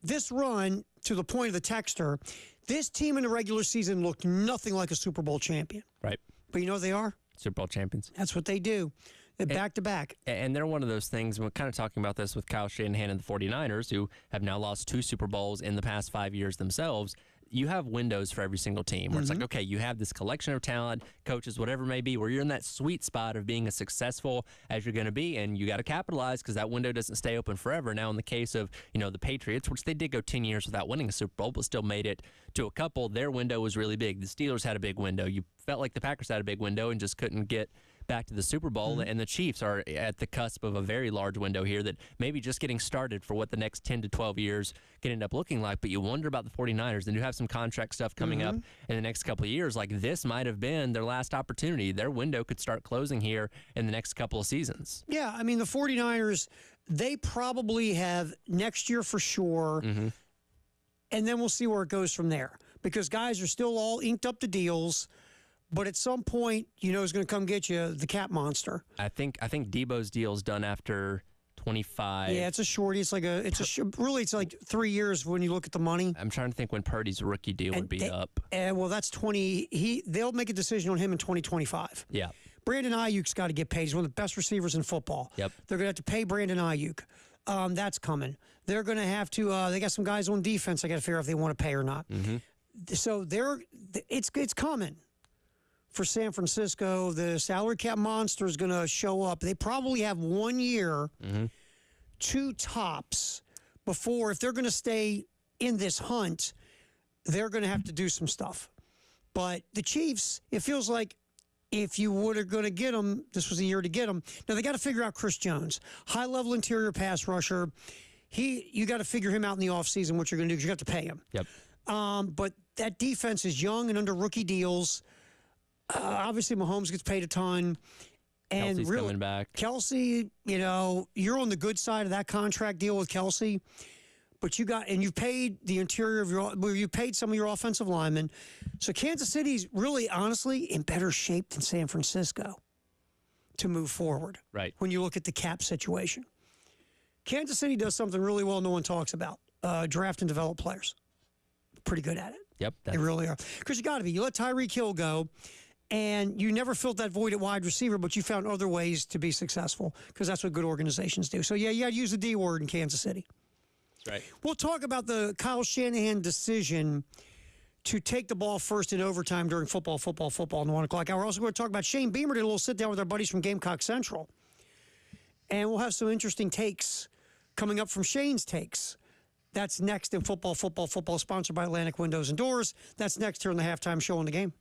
Speaker 1: this run, to the point of the texter, this team in the regular season looked nothing like a Super Bowl champion.
Speaker 2: Right.
Speaker 1: But you know what they are?
Speaker 2: Super Bowl champions.
Speaker 1: That's what they do. They're back to back.
Speaker 2: And they're one of those things, we're kind of talking about this with Kyle Shanahan and the 49ers, who have now lost 2 Super Bowls in the past 5 years themselves. You have windows for every single team where it's like, okay, you have this collection of talent, coaches, whatever it may be, where you're in that sweet spot of being as successful as you're going to be, and you got to capitalize because that window doesn't stay open forever. Now, in the case of, the Patriots, which they did go 10 years without winning a Super Bowl, but still made it to a couple, their window was really big. The Steelers had a big window. You felt like the Packers had a big window and just couldn't get back to the Super Bowl, and the Chiefs are at the cusp of a very large window here that maybe just getting started for what the next 10 to 12 years can end up looking like. But you wonder about the 49ers. They do have some contract stuff coming up in the next couple of years. Like, this might have been their last opportunity. Their window could start closing here in the next couple of seasons.
Speaker 1: Yeah, I mean, the 49ers, they probably have next year for sure, and then we'll see where it goes from there. Because guys are still all inked up to deals. But at some point, is going to come get you the cap monster.
Speaker 2: I think Debo's deal's done after 25.
Speaker 1: Yeah, it's a shorty. It's like it's like 3 years when you look at the money.
Speaker 2: I'm trying to think when Purdy's rookie deal would be up.
Speaker 1: Well, that's 20. They'll make a decision on him in 2025.
Speaker 2: Yeah.
Speaker 1: Brandon Ayuk's got to get paid. He's one of the best receivers in football.
Speaker 2: Yep.
Speaker 1: They're going to have to pay Brandon Ayuk. That's coming. They're going to have to. They got some guys on defense. I got to figure out if they want to pay or not. So it's coming. For San Francisco, the salary cap monster is going to show up. They probably have 1 year, 2 tops, before, if they're going to stay in this hunt, they're going to have to do some stuff. But the Chiefs, it feels like if you were going to get them, this was the year to get them. Now, they got to figure out Chris Jones, high-level interior pass rusher. You got to figure him out in the offseason, what you're going to do, because you have to pay him.
Speaker 2: Yep.
Speaker 1: But that defense is young and under rookie deals. Obviously, Mahomes gets paid a ton. And
Speaker 2: Kelsey's coming back.
Speaker 1: Kelsey, you're on the good side of that contract deal with Kelsey. But you've paid the interior of you paid some of your offensive linemen. So Kansas City's really, honestly, in better shape than San Francisco to move forward.
Speaker 2: Right.
Speaker 1: When you look at the cap situation. Kansas City does something really well no one talks about. Draft and develop players. Pretty good at it.
Speaker 2: Yep.
Speaker 1: They really are. Because you got to be. You let Tyreek Hill go, and you never filled that void at wide receiver, but you found other ways to be successful because that's what good organizations do. So, yeah, you got to use the D word in Kansas City.
Speaker 2: That's right.
Speaker 1: We'll talk about the Kyle Shanahan decision to take the ball first in overtime during football in the 1 o'clock hour. We're also going to talk about Shane Beamer did a little sit-down with our buddies from Gamecock Central. And we'll have some interesting takes coming up from Shane's takes. That's next in football, sponsored by Atlantic Windows and Doors. That's next here on the Halftime Show on the Game.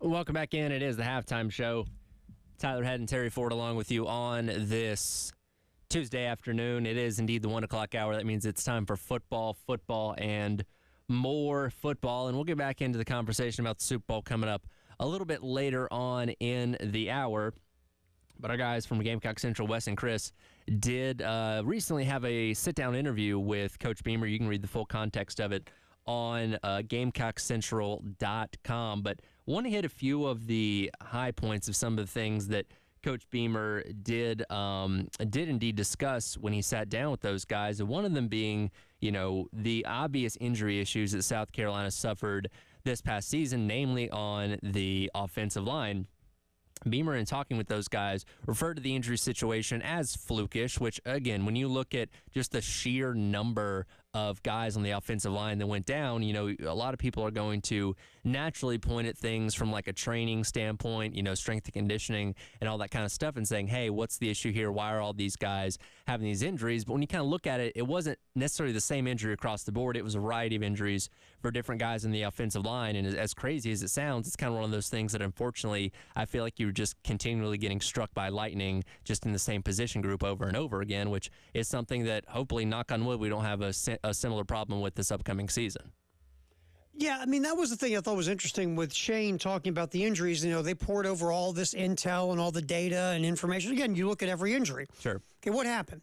Speaker 2: Welcome back in. It is the halftime show. Tyler Head and Terry Ford along with you on this Tuesday afternoon. It is indeed the 1 o'clock hour. That means it's time for football, and more football. And we'll get back into the conversation about the Super Bowl coming up a little bit later on in the hour. But our guys from Gamecock Central, Wes and Chris, did recently have a sit-down interview with Coach Beamer. You can read the full context of it on GamecockCentral.com. But I want to hit a few of the high points of some of the things that Coach Beamer did indeed discuss when he sat down with those guys. And one of them being, the obvious injury issues that South Carolina suffered this past season, namely on the offensive line. Beamer, in talking with those guys, referred to the injury situation as flukish, which, again, when you look at just the sheer number of guys on the offensive line that went down, a lot of people are going to naturally point at things from like a training standpoint, strength and conditioning and all that kind of stuff and saying, hey, what's the issue here? Why are all these guys having these injuries? But when you kind of look at it, it wasn't necessarily the same injury across the board. It was a variety of injuries for different guys in the offensive line. And as crazy as it sounds, it's kind of one of those things that unfortunately I feel like you're just continually getting struck by lightning just in the same position group over and over again, which is something that hopefully, knock on wood, we don't have a similar problem with this upcoming season.
Speaker 1: Yeah, I mean, that was the thing I thought was interesting with Shane talking about the injuries. They poured over all this intel and all the data and information. Again, you look at every injury.
Speaker 2: Sure.
Speaker 1: Okay, what happened?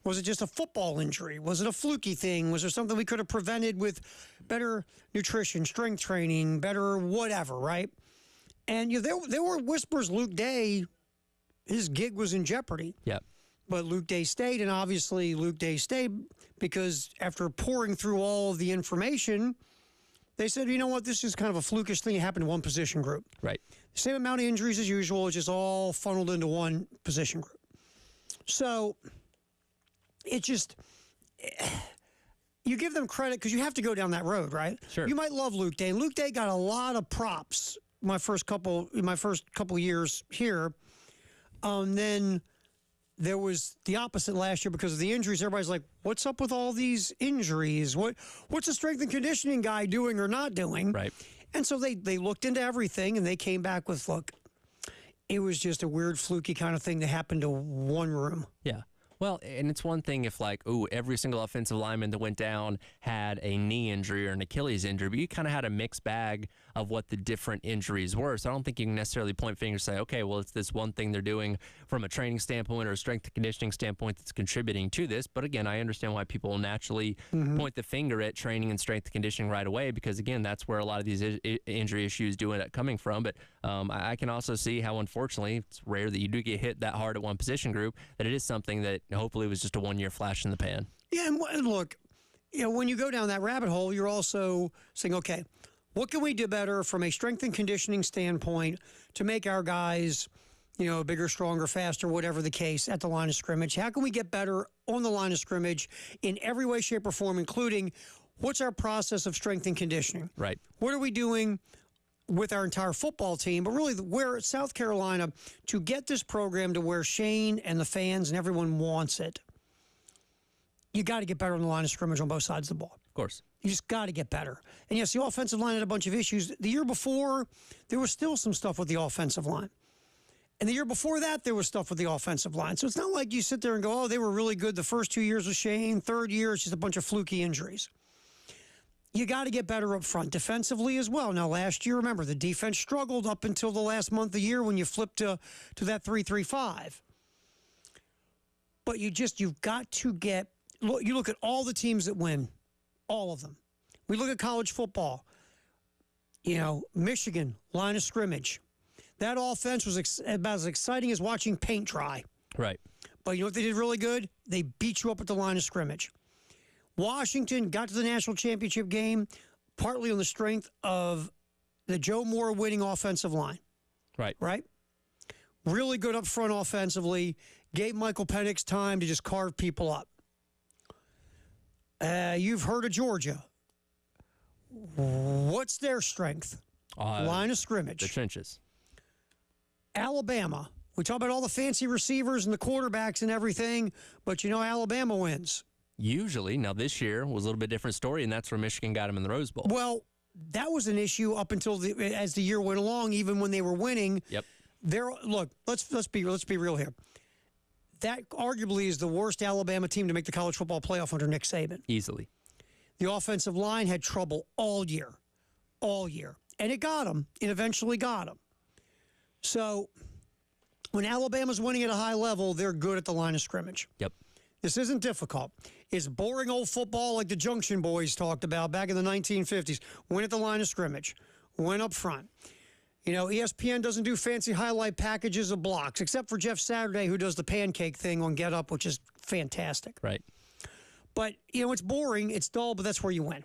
Speaker 1: Was it just a football injury? Was it a fluky thing? Was there something we could have prevented with better nutrition, strength training, better whatever, right? And there were whispers Luke Day, his gig was in jeopardy.
Speaker 2: Yeah.
Speaker 1: But Luke Day stayed, and obviously Luke Day stayed because after pouring through all of the information, they said, you know what, this is kind of a flukish thing. It happened to one position group.
Speaker 2: Right.
Speaker 1: Same amount of injuries as usual. It's just all funneled into one position group. So it just, you give them credit because you have to go down that road, right?
Speaker 2: Sure.
Speaker 1: You might love Luke Day. And Luke Day got a lot of props my first couple years here. Then there was the opposite last year because of the injuries. Everybody's like, what's up with all these injuries? What's the strength and conditioning guy doing or not doing?
Speaker 2: Right.
Speaker 1: And so they looked into everything, and they came back with, look, it was just a weird, fluky kind of thing that happened to one room.
Speaker 2: Yeah. Well, and it's one thing if every single offensive lineman that went down had a knee injury or an Achilles injury, but you kind of had a mixed bag of what the different injuries were. So I don't think you can necessarily point fingers and say, okay, well, it's this one thing they're doing from a training standpoint or a strength and conditioning standpoint that's contributing to this. But again, I understand why people will naturally point the finger at training and strength and conditioning right away because, again, that's where a lot of these injury issues do end up coming from. But I can also see how, unfortunately, it's rare that you do get hit that hard at one position group, that it is something that hopefully was just a one-year flash in the pan.
Speaker 1: Yeah, and look, when you go down that rabbit hole, you're also saying, okay, what can we do better from a strength and conditioning standpoint to make our guys, bigger, stronger, faster, whatever the case, at the line of scrimmage? How can we get better on the line of scrimmage in every way, shape, or form, including what's our process of strength and conditioning?
Speaker 2: Right.
Speaker 1: What are we doing with our entire football team, but really where South Carolina, to get this program to where Shane and the fans and everyone wants it, you got to get better on the line of scrimmage on both sides of the ball.
Speaker 2: Of course.
Speaker 1: You just got to get better. And yes, the offensive line had a bunch of issues. The year before, there was still some stuff with the offensive line. And the year before that, there was stuff with the offensive line. So it's not like you sit there and go, oh, they were really good the first 2 years with Shane. Third year, it's just a bunch of fluky injuries. You got to get better up front, defensively as well. Now, last year, remember, the defense struggled up until the last month of the year when you flipped to that 3-3-5. But you've got to get, you look at all the teams that win, all of them. We look at college football. Michigan, line of scrimmage. That offense was about as exciting as watching paint dry.
Speaker 2: Right.
Speaker 1: But you know what they did really good? They beat you up at the line of scrimmage. Washington got to the national championship game partly on the strength of the Joe Moore winning offensive line.
Speaker 2: Right.
Speaker 1: Right? Really good up front offensively. Gave Michael Penix time to just carve people up. You've heard of Georgia. What's their strength? Line of scrimmage.
Speaker 2: The trenches.
Speaker 1: Alabama. We talk about all the fancy receivers and the quarterbacks and everything, but Alabama wins.
Speaker 2: Usually. Now, this year was a little bit different story, and that's where Michigan got him in the Rose Bowl.
Speaker 1: Well, that was an issue up until as the year went along, even when they were winning.
Speaker 2: Yep.
Speaker 1: Look, let's be real here. That arguably is the worst Alabama team to make the college football playoff under Nick Saban.
Speaker 2: Easily.
Speaker 1: The offensive line had trouble all year. And it got them. It eventually got them. So when Alabama's winning at a high level, they're good at the line of scrimmage.
Speaker 2: Yep.
Speaker 1: This isn't difficult. It's boring old football like the Junction Boys talked about back in the 1950s. Win at the line of scrimmage. Win up front. You know, ESPN doesn't do fancy highlight packages of blocks, except for Jeff Saturday, who does the pancake thing on Get Up, which is fantastic.
Speaker 2: Right.
Speaker 1: But, you know, it's boring, it's dull, but that's where you win.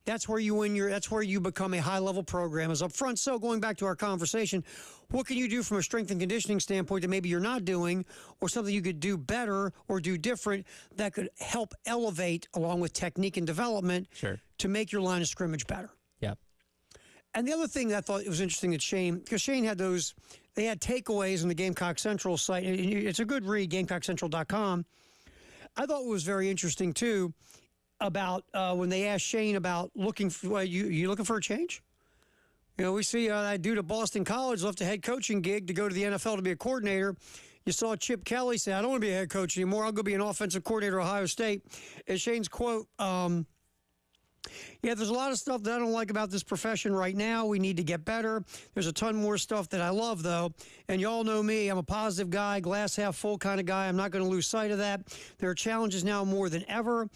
Speaker 1: That's where you win. That's where you become a high-level program is up front. So going back to our conversation, what can you do from a strength and conditioning standpoint that maybe you're not doing, or something you could do better or do different that could help elevate, along with technique and development, to make your line of scrimmage better?
Speaker 2: Yeah.
Speaker 1: And the other thing that I thought it was interesting that Shane, because Shane had they had takeaways on the Gamecock Central site. And it's a good read, GamecockCentral.com. I thought it was very interesting, too, about when they asked Shane about you looking for a change? You know, we see that dude at Boston College left a head coaching gig to go to the NFL to be a coordinator. You saw Chip Kelly say, I don't want to be a head coach anymore. I'll go be an offensive coordinator at Ohio State. And Shane's quote, there's a lot of stuff that I don't like about this profession right now. We need to get better. There's a ton more stuff that I love, though. And you all know me. I'm a positive guy, glass half full kind of guy. I'm not going to lose sight of that. There are challenges now more than ever.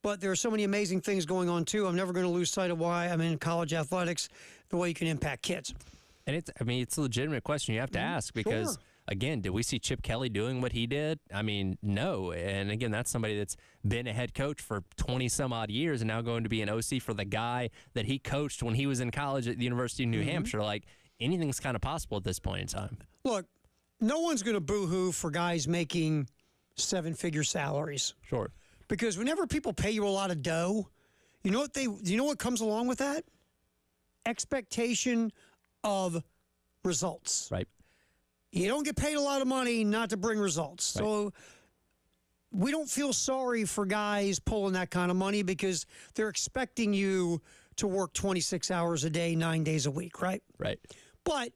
Speaker 1: But there are so many amazing things going on, too. I'm never going to lose sight of why I'm in college athletics, the way you can impact kids.
Speaker 2: And it's a legitimate question you have to ask because, again, did we see Chip Kelly doing what he did? I mean, no. And, again, that's somebody that's been a head coach for 20-some-odd years and now going to be an OC for the guy that he coached when he was in college at the University of New Hampshire. Like, anything's kind of possible at this point in time.
Speaker 1: Look, no one's going to boo-hoo for guys making seven-figure salaries.
Speaker 2: Sure.
Speaker 1: Because whenever people pay you a lot of dough, you know what comes along with that? Expectation of results.
Speaker 2: Right.
Speaker 1: You don't get paid a lot of money not to bring results. Right. So we don't feel sorry for guys pulling that kind of money because they're expecting you to work 26 hours a day, 9 days a week, right?
Speaker 2: Right.
Speaker 1: But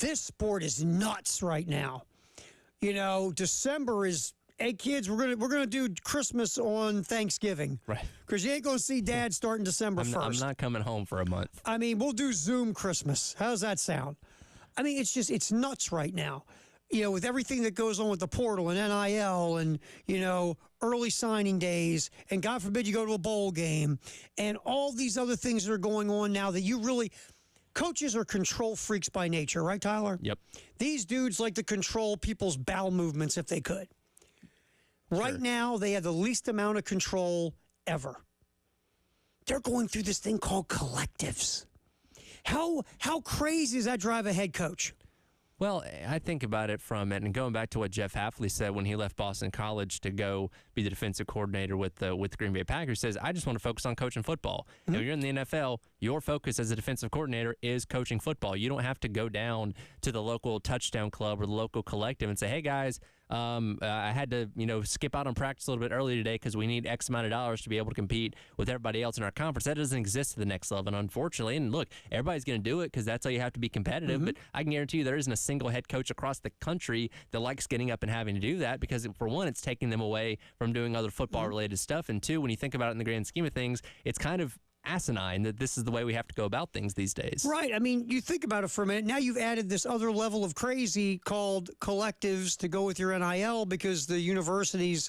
Speaker 1: this sport is nuts right now. You know, December is, hey kids, we're gonna do Christmas on Thanksgiving,
Speaker 2: right?
Speaker 1: Because you ain't gonna see Dad starting December 1st.
Speaker 2: I'm not coming home for a month.
Speaker 1: I mean, we'll do Zoom Christmas. How's that sound? I mean, it's nuts right now. You know, with everything that goes on with the portal and NIL and, you know, early signing days and God forbid you go to a bowl game and all these other things that are going on now that coaches are control freaks by nature, right, Tyler?
Speaker 2: Yep.
Speaker 1: These dudes like to control people's bowel movements if they could. Right now, they have the least amount of control ever. They're going through this thing called collectives. How crazy does that drive a head coach?
Speaker 2: Well, I think about it and going back to what Jeff Hafley said when he left Boston College to go be the defensive coordinator with the Green Bay Packers, says, I just want to focus on coaching football. Mm-hmm. If you're in the NFL, your focus as a defensive coordinator is coaching football. You don't have to go down to the local touchdown club or the local collective and say, hey, guys, I had to, skip out on practice a little bit early today because we need X amount of dollars to be able to compete with everybody else in our conference. That doesn't exist at the next level, unfortunately. And look, everybody's going to do it because that's how you have to be competitive. Mm-hmm. But I can guarantee you there isn't a single head coach across the country that likes getting up and having to do that because, for one, it's taking them away from doing other football-related stuff. And two, when you think about it in the grand scheme of things, it's kind of asinine that this is the way we have to go about things these days.
Speaker 1: Right. I mean, you think about it for a minute. Now you've added this other level of crazy called collectives to go with your NIL because the universities,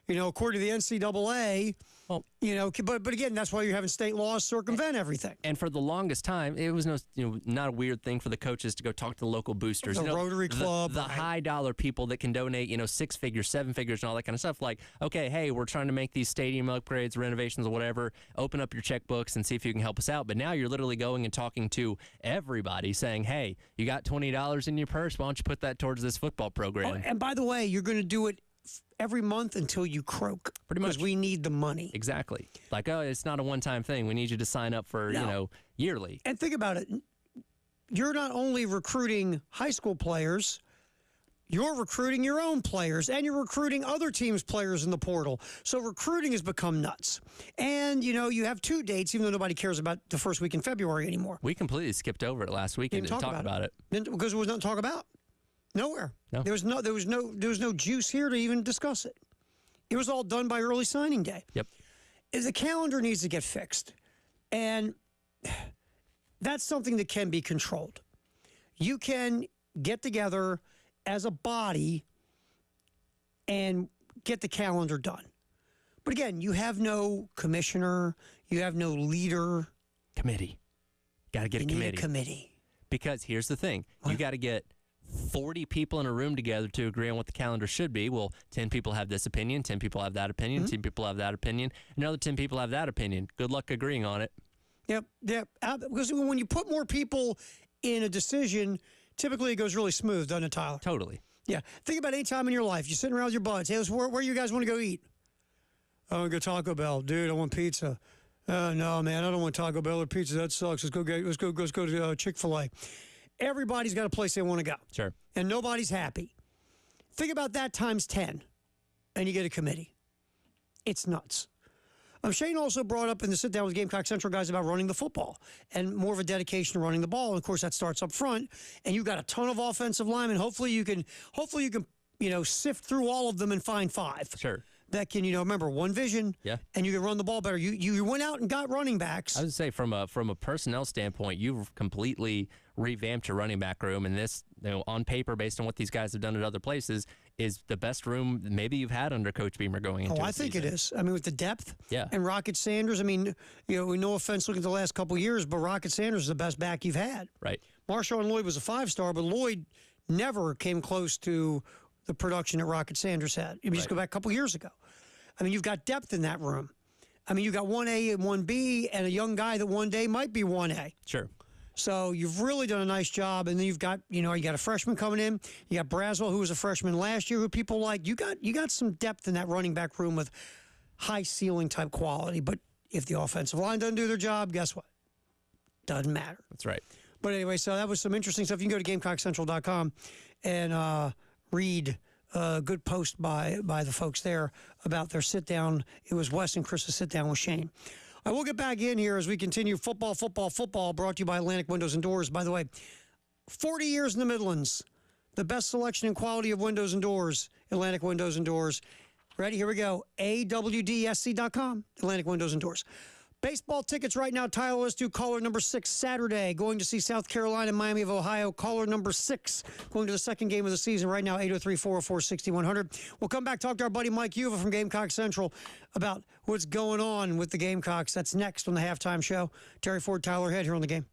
Speaker 1: according to the NCAA, but again, that's why you're having state laws circumvent everything.
Speaker 2: And for the longest time, it was not a weird thing for the coaches to go talk to the local boosters.
Speaker 1: The Rotary Club.
Speaker 2: The high-dollar people that can donate, 6 figures, 7 figures, and all that kind of stuff. Like, okay, hey, we're trying to make these stadium upgrades, renovations, or whatever. Open up your checkbooks and see if you can help us out. But now you're literally going and talking to everybody saying, hey, you got $20 in your purse? Why don't you put that towards this football program?
Speaker 1: Oh, and by the way, you're going to do it every month until you croak.
Speaker 2: Pretty much.
Speaker 1: Because we need the money.
Speaker 2: Exactly. Like, oh, it's not a one-time thing. We need you to sign up for, yearly.
Speaker 1: And think about it. You're not only recruiting high school players, you're recruiting your own players and you're recruiting other teams' players in the portal. So recruiting has become nuts. And, you have 2 dates, even though nobody cares about the first week in February anymore.
Speaker 2: We completely skipped over it last week and didn't talk about it.
Speaker 1: Because there was nothing to talk about. Nowhere.
Speaker 2: No.
Speaker 1: There was no juice here to even discuss it. It was all done by early signing day.
Speaker 2: Yep.
Speaker 1: The calendar needs to get fixed. And that's something that can be controlled. You can get together as a body and get the calendar done. But again, you have no commissioner, you have no leader.
Speaker 2: Committee. Got to get a committee.
Speaker 1: Need a committee.
Speaker 2: Because here's the thing. You got to get 40 people in a room together to agree on what the calendar should be. Well, 10 people have this opinion, 10 people have that opinion, 10 people have that opinion, another 10 people have that opinion. Good luck agreeing on it.
Speaker 1: Yep. Because when you put more people in a decision, typically it goes really smooth, doesn't it, Tyler?
Speaker 2: Totally.
Speaker 1: Yeah. Think about any time in your life. You're sitting around with your buds. Hey, where you guys want to go eat? I want to go Taco Bell. Dude, I want pizza. No, man, I don't want Taco Bell or pizza. That sucks. Let's go to Chick-fil-A. Everybody's got a place they want to go.
Speaker 2: Sure.
Speaker 1: And nobody's happy. Think about that times 10, and you get a committee. It's nuts. Shane also brought up in the sit down with Gamecock Central guys about running the football and more of a dedication to running the ball. And of course, that starts up front. And you've got a ton of offensive linemen. Hopefully you can sift through all of them and find 5.
Speaker 2: Sure.
Speaker 1: That can, remember, one vision.
Speaker 2: Yeah.
Speaker 1: And you can run the ball better. You went out and got running backs.
Speaker 2: I would say from a personnel standpoint, you've completely revamped your running back room, and this, on paper, based on what these guys have done at other places, is the best room maybe you've had under Coach Beamer going into.
Speaker 1: I think it is. With the depth.
Speaker 2: Yeah.
Speaker 1: And Rocket Sanders. No offense looking at the last couple of years, but Rocket Sanders is the best back you've had.
Speaker 2: Right.
Speaker 1: Marshawn Lloyd was a 5-star, but Lloyd never came close to the production that Rocket Sanders had. You just go back a couple years ago. You've got depth in that room. You've got 1A and 1B and a young guy that one day might be 1A.
Speaker 2: Sure.
Speaker 1: So you've really done a nice job. And then you've got, you got a freshman coming in. You got Braswell, who was a freshman last year, who people like. You got some depth in that running back room with high ceiling type quality. But if the offensive line doesn't do their job, guess what? Doesn't matter.
Speaker 2: That's right.
Speaker 1: But anyway, so that was some interesting stuff. You can go to GamecockCentral.com and read a good post by the folks there about their sit down. It was Wes and Chris's sit down with Shane. I will get back in here as we continue football, brought to you by Atlantic Windows and Doors. By the way, 40 years in the Midlands, the best selection and quality of windows and doors, Atlantic Windows and Doors. Ready? Here we go. AWDSC.com, Atlantic Windows and Doors. Baseball tickets right now, Tyler, let's do caller number 6 Saturday. Going to see South Carolina, Miami of Ohio. Caller number 6 going to the second game of the season right now, 803-404-6100. We'll come back, talk to our buddy Mike Uva from Gamecock Central about what's going on with the Gamecocks. That's next on the halftime show. Terry Ford, Tyler Head here on The Game.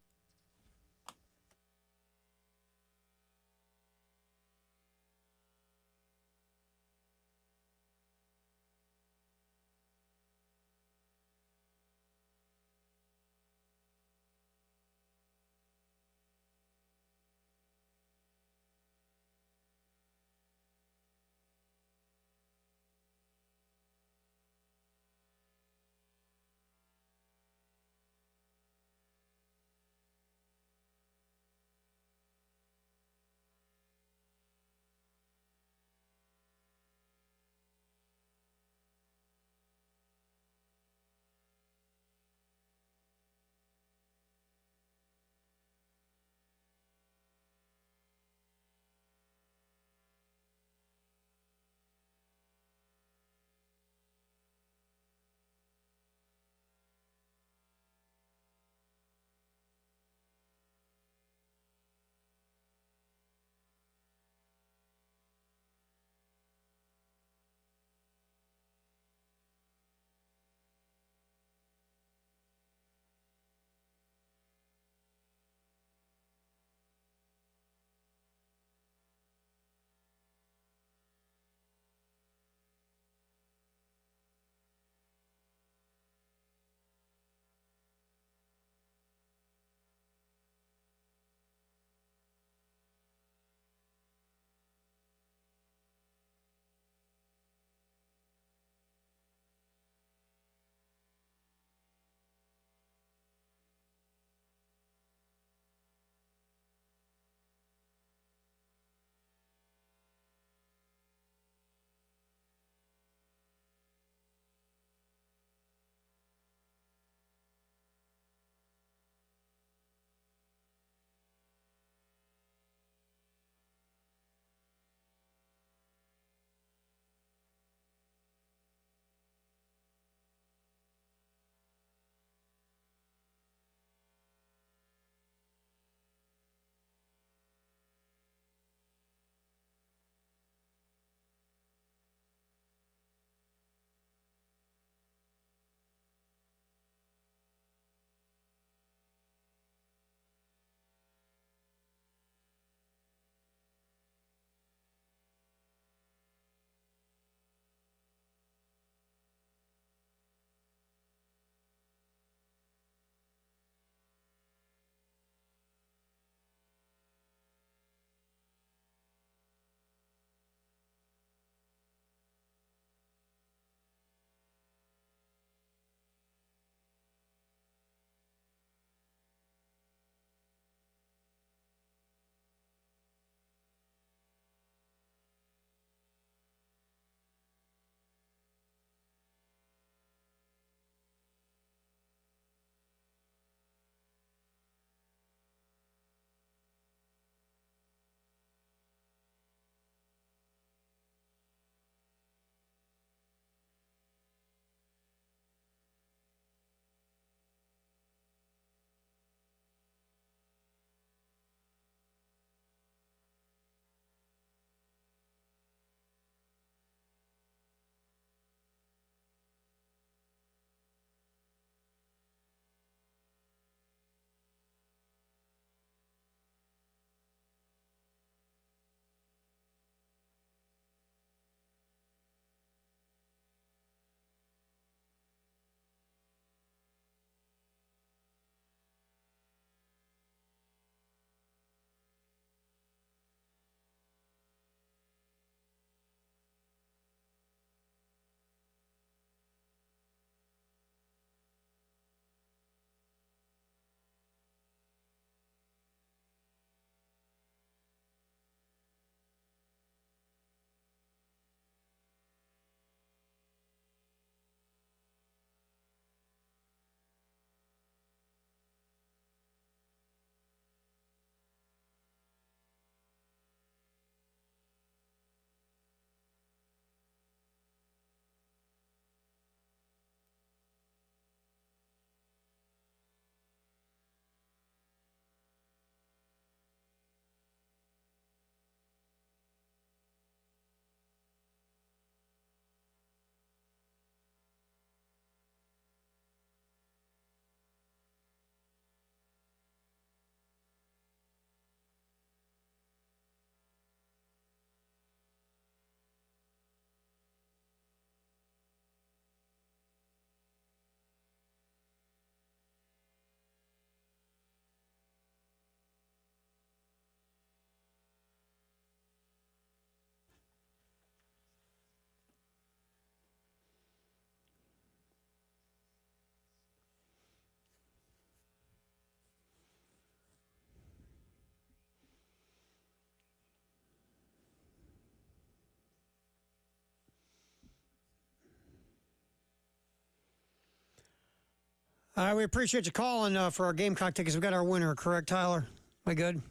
Speaker 1: We appreciate you calling for our Gamecock tickets. We got our winner, correct, Tyler? Am I good?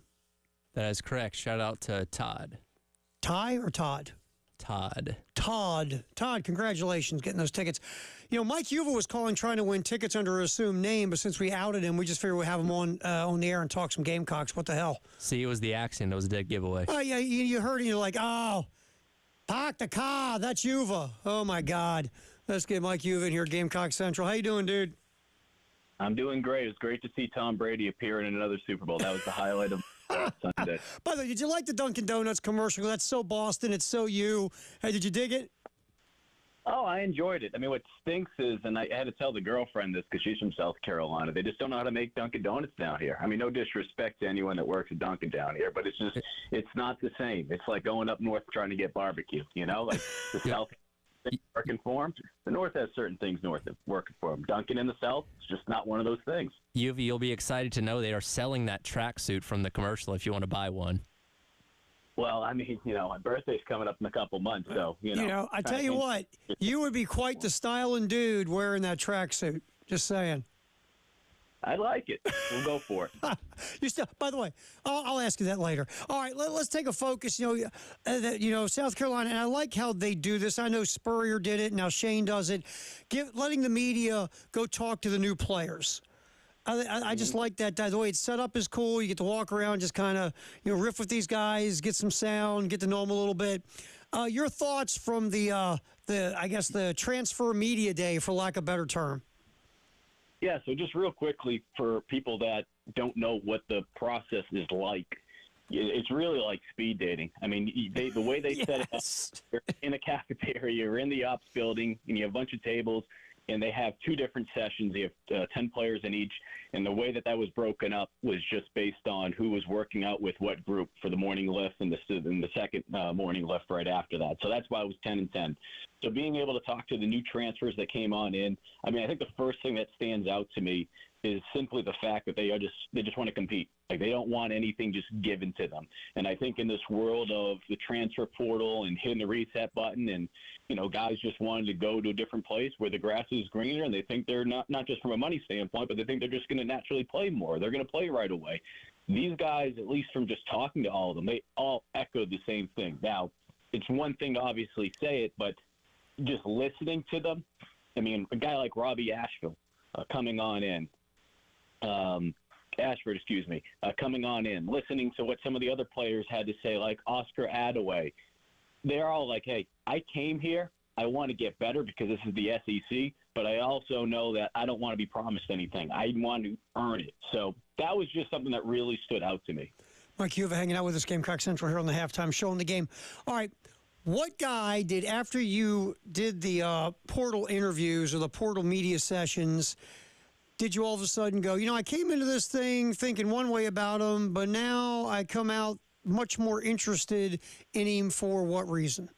Speaker 2: That is correct. Shout out to Todd.
Speaker 1: Ty or Todd?
Speaker 2: Todd,
Speaker 1: congratulations getting those tickets. You know, Mike Uva was calling trying to win tickets under an assumed name, but since we outed him, we just figured we'd have him on the air and talk some Gamecocks. What the hell?
Speaker 2: See, it was the accent. It was a dead giveaway.
Speaker 1: Oh, yeah, you heard it. You're like, oh, park the car. That's Uva. Oh, my God. Let's get Mike Uva in here at Gamecock Central. How you doing, dude?
Speaker 9: I'm doing great. It was great to see Tom Brady appear in another Super Bowl. That was the highlight of Sunday.
Speaker 1: By the way, did you like the Dunkin' Donuts commercial? That's so Boston. It's so you. Hey, did you dig it?
Speaker 9: Oh, I enjoyed it. I mean, what stinks is, and I had to tell the girlfriend this because she's from South Carolina, they just don't know how to make Dunkin' Donuts down here. I mean, no disrespect to anyone that works at Dunkin' down here, but it's not the same. It's like going up north trying to get barbecue, you know? Like the South working for them. The North has certain things north of working for them. Dunkin' in the South, it's just not one of those things.
Speaker 2: You'll be excited to know they are selling that tracksuit from the commercial if you want to buy one.
Speaker 9: Well, I mean, you know, my birthday's coming up in a couple months, so, you know.
Speaker 1: I tell you what, you would be quite the styling dude wearing that tracksuit. Just saying.
Speaker 9: I like it. We'll go for it.
Speaker 1: By the way, I'll ask you that later. All right, let's take a focus. South Carolina, and I like how they do this. I know Spurrier did it. Now Shane does it. Letting the media go talk to the new players. I just like that. The way it's set up is cool. You get to walk around, just kind of riff with these guys, get some sound, get to know them a little bit. Your thoughts from the transfer media day, for lack of a better term.
Speaker 9: Yeah, so just real quickly for people that don't know what the process is like, it's really like speed dating. I mean, the way they set it up, you're in a cafeteria, you're in the ops building, and you have a bunch of tables, and they have two different sessions. You have 10 players in each, and the way that was broken up was just based on who was working out with what group for the morning lift and the second morning lift right after that. So that's why it was 10 and 10. So being able to talk to the new transfers that came on in, I mean, I think the first thing that stands out to me is simply the fact that they just want to compete. Like, they don't want anything just given to them. And I think in this world of the transfer portal and hitting the reset button and, guys just wanting to go to a different place where the grass is greener, and they think they're not just from a money standpoint, but they think they're just going to naturally play more. They're going to play right away. These guys, at least from just talking to all of them, they all echoed the same thing. Now, it's one thing to obviously say it, but just listening to them, I mean, a guy like Robbie Ashford coming on in, coming on in, listening to what some of the other players had to say, like Oscar Adaway, they're all like, hey, I came here, I want to get better because this is the SEC, but I also know that I don't want to be promised anything. I want to earn it. So that was just something that really stood out to me.
Speaker 1: Mike Uva hanging out with us, Gamecock Central here on the halftime show in the game. All right, what guy did, after you did the portal interviews or the portal media sessions, did you all of a sudden go, I came into this thing thinking one way about him, but now I come out much more interested in him for what reason?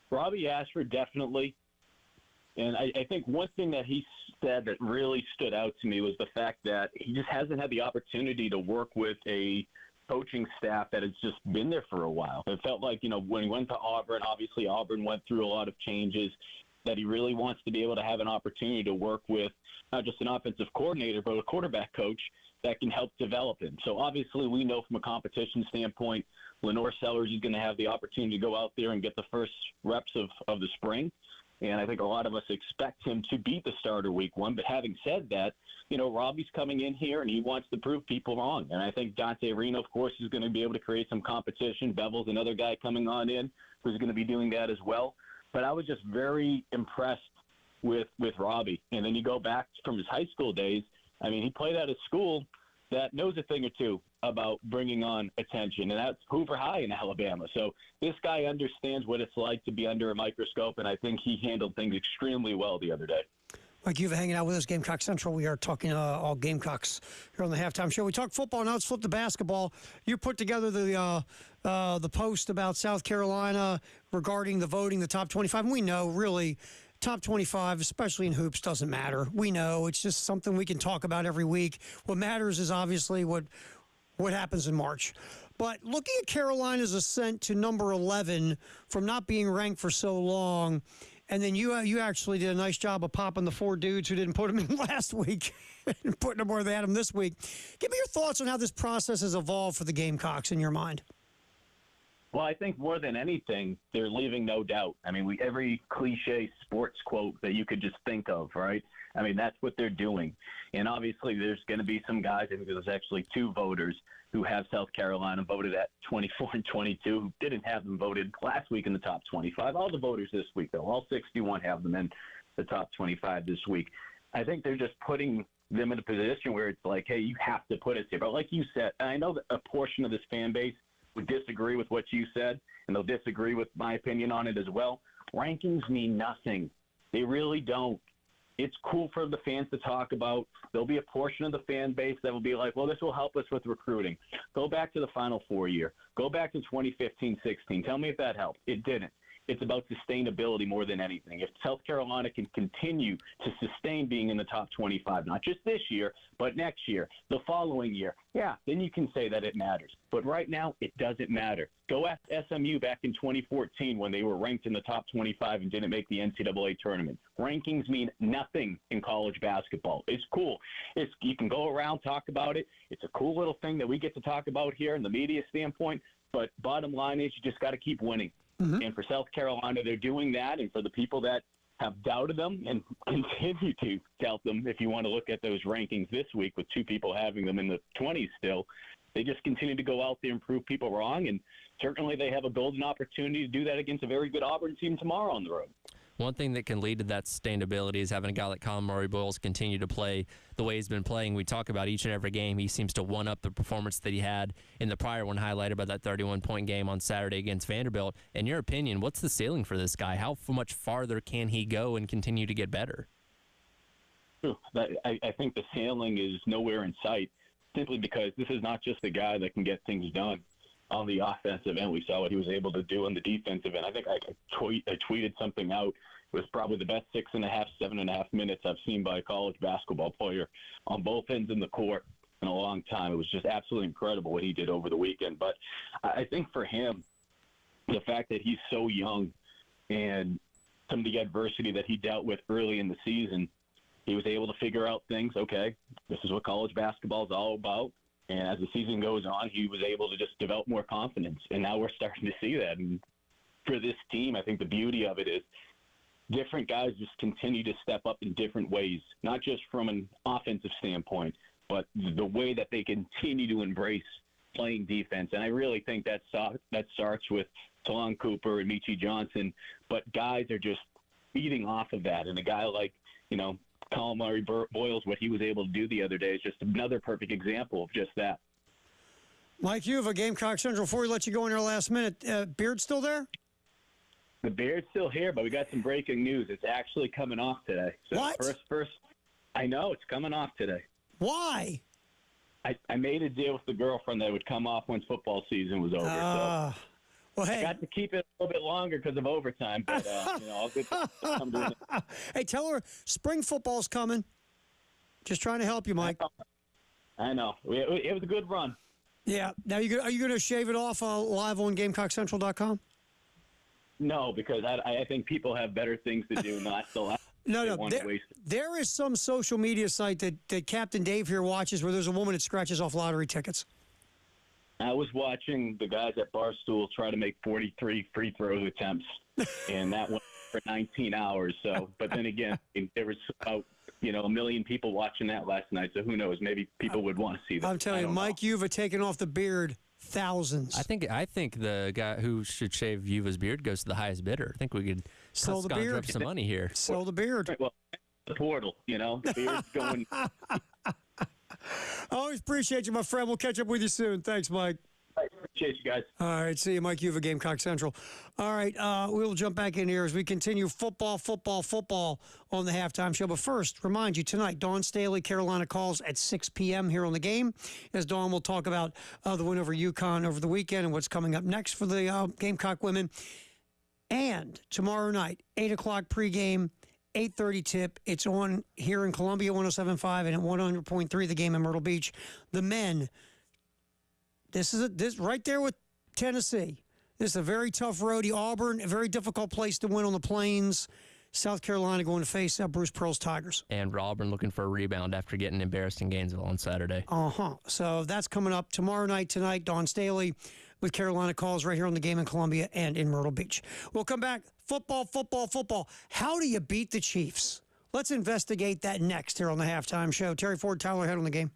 Speaker 9: Robbie Ashford, definitely. And I think one thing that he said that really stood out to me was the fact that he just hasn't had the opportunity to work with a coaching staff that has just been there for a while. It felt like, when he went to Auburn, obviously Auburn went through a lot of changes, that he really wants to be able to have an opportunity to work with not just an offensive coordinator, but a quarterback coach that can help develop him. So obviously we know from a competition standpoint, Lenore Sellers is going to have the opportunity to go out there and get the first reps of the spring. And I think a lot of us expect him to be the starter week one. But having said that, Robbie's coming in here and he wants to prove people wrong. And I think Dante Reno, of course, is going to be able to create some competition. Bevel's another guy coming on in who's going to be doing that as well. But I was just very impressed with Robbie. And then you go back from his high school days. I mean, he played at a school that knows a thing or two about bringing on attention, and that's Hoover High in Alabama. So this guy understands what it's like to be under a microscope, and I think he handled things extremely well the other day.
Speaker 1: Mike Uva hanging out with us, Gamecock Central. We are talking all Gamecocks here on the halftime show. We talk football, now let's flip to basketball. You put together the post about South Carolina regarding the voting, the top 25. And we know, really, top 25, especially in hoops, doesn't matter. We know. It's just something we can talk about every week. What matters is obviously what happens in March. But looking at Carolina's ascent to number 11 from not being ranked for so long, And then you actually did a nice job of popping the 4 dudes who didn't put them in last week and putting them where they had them this week. Give me your thoughts on how this process has evolved for the Gamecocks in your mind.
Speaker 9: Well, I think more than anything, they're leaving no doubt. I mean, every cliche sports quote that you could just think of, right? I mean, that's what they're doing. And obviously there's going to be some guys, I think there's actually 2 voters who have South Carolina voted at 24 and 22, who didn't have them voted last week in the top 25. All the voters this week, though, all 61 have them in the top 25 this week. I think they're just putting them in a position where it's like, hey, you have to put us here. But like you said, I know that a portion of this fan base would disagree with what you said, and they'll disagree with my opinion on it as well. Rankings mean nothing. They really don't. It's cool for the fans to talk about. There'll be a portion of the fan base that will be like, well, this will help us with recruiting. Go back to the Final Four year. Go back to 2015-16. Tell me if that helped. It didn't. It's about sustainability more than anything. If South Carolina can continue to sustain being in the top 25, not just this year, but next year, the following year, yeah, then you can say that it matters. But right now, it doesn't matter. Go ask SMU back in 2014 when they were ranked in the top 25 and didn't make the NCAA tournament. Rankings mean nothing in college basketball. It's cool. You can go around, talk about it. It's a cool little thing that we get to talk about here in the media standpoint. But bottom line is you just got to keep winning. Mm-hmm. And for South Carolina, they're doing that. And for the people that have doubted them and continue to doubt them, if you want to look at those rankings this week with 2 people having them in the 20s still, they just continue to go out there and prove people wrong. And certainly they have a golden opportunity to do that against a very good Auburn team tomorrow on the road.
Speaker 2: One thing that can lead to that sustainability is having a guy like Colin Murray-Boyles continue to play the way he's been playing. We talk about each and every game. He seems to one-up the performance that he had in the prior one, highlighted by that 31-point game on Saturday against Vanderbilt. In your opinion, what's the ceiling for this guy? How much farther can he go and continue to get better?
Speaker 9: I think the ceiling is nowhere in sight, simply because this is not just a guy that can get things done on the offensive end. We saw what he was able to do on the defensive end. I think I tweeted something out. It was probably the best 7.5 minutes I've seen by a college basketball player on both ends in the court in a long time. It was just absolutely incredible what he did over the weekend. But I think for him, the fact that he's so young and some of the adversity that he dealt with early in the season, he was able to figure out things. Okay, this is what college basketball is all about. And as the season goes on, he was able to just develop more confidence. And now we're starting to see that. And for this team, I think the beauty of it is different guys just continue to step up in different ways, not just from an offensive standpoint, but the way that they continue to embrace playing defense. And I really think that starts with Talon Cooper and Michi Johnson. But guys are just feeding off of that. And a guy like, Colin Murray-Boyles, what he was able to do the other day is just another perfect example of just that.
Speaker 1: Mike, you have a Gamecock Central. Before we let you go in our last minute, Beard still there?
Speaker 9: The Beard's still here, but we got some breaking news. It's actually coming off today. So
Speaker 1: what?
Speaker 9: First, I know it's coming off today.
Speaker 1: Why?
Speaker 9: I made a deal with the girlfriend that it would come off once football season was over.
Speaker 1: Well, hey.
Speaker 9: I got to keep it a little bit longer because of overtime, but I'll get some doing it.
Speaker 1: Hey, tell her spring football's coming. Just trying to help you, Mike.
Speaker 9: I know. It was a good run.
Speaker 1: Yeah. Now, are you going to shave it off live on GamecockCentral.com?
Speaker 9: No, because I think people have better things to do, not the
Speaker 1: No. There is some social media site that Captain Dave here watches where there's a woman that scratches off lottery tickets.
Speaker 9: I was watching the guys at Barstool try to make 43 free throw attempts, and that went for 19 hours. So, but then again, there was about a million people watching that last night. So who knows? Maybe people would want to see that.
Speaker 1: I'm telling you, Mike Yuva taking off the beard, thousands.
Speaker 2: I think the guy who should shave Yuva's beard goes to the highest bidder. I think we could conjure up some money here.
Speaker 1: Sell the beard.
Speaker 9: Well, the portal, the beard's going.
Speaker 1: I always appreciate you, my friend. We'll catch up with you soon. Thanks, Mike.
Speaker 9: I appreciate you guys.
Speaker 1: All right, see you, Mike Yuva, Gamecock Central. All right, we'll jump back in here as we continue football on the halftime show. But first, remind you tonight, Dawn Staley, Carolina Calls at 6 p.m. here on the game. As Dawn will talk about the win over UConn over the weekend and what's coming up next for the Gamecock women. And tomorrow night, 8 o'clock pregame. 8:30 tip. It's on here in Columbia, 107.5, and at 100.3, the game in Myrtle Beach. The men, this right there with Tennessee. This is a very tough roadie. Auburn, a very difficult place to win on the Plains. South Carolina going to face Bruce Pearl's Tigers.
Speaker 2: And Auburn looking for a rebound after getting embarrassed in Gainesville on Saturday.
Speaker 1: So that's coming up tomorrow night, tonight. Dawn Staley with Carolina Calls right here on the Game in Columbia and in Myrtle Beach. We'll come back. Football. How do you beat the Chiefs? Let's investigate that next here on the Halftime Show. Terry Ford, Tyler Head on the Game.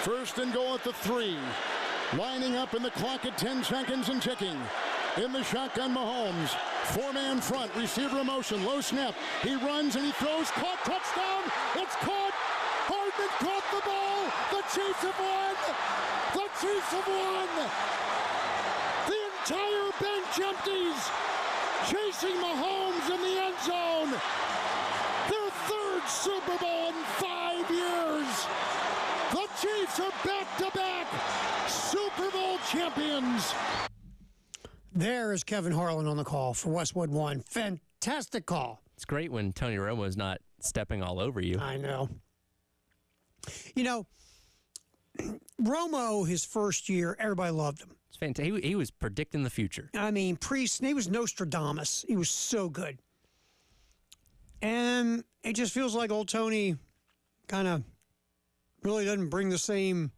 Speaker 10: First and goal at the 3. Lining up in the clock at 10 seconds and ticking. In the shotgun, Mahomes. 4-man front, receiver in motion, low snap. He runs and he throws, caught, touchdown. It's caught. Hardman caught the ball. The Chiefs have won. The Chiefs have won. The entire bench empties. Chasing Mahomes in the end zone. Their 3rd Super Bowl in 5 years. The Chiefs are back-to-back Super Bowl champions.
Speaker 1: There is Kevin Harlan on the call for Westwood One. Fantastic call.
Speaker 2: It's great when Tony Romo is not stepping all over you.
Speaker 1: I know. You know, Romo, his first year, everybody loved him.
Speaker 2: It's fantastic. He was predicting the future.
Speaker 1: I mean, he was Nostradamus. He was so good. And it just feels like old Tony kind of really doesn't bring the same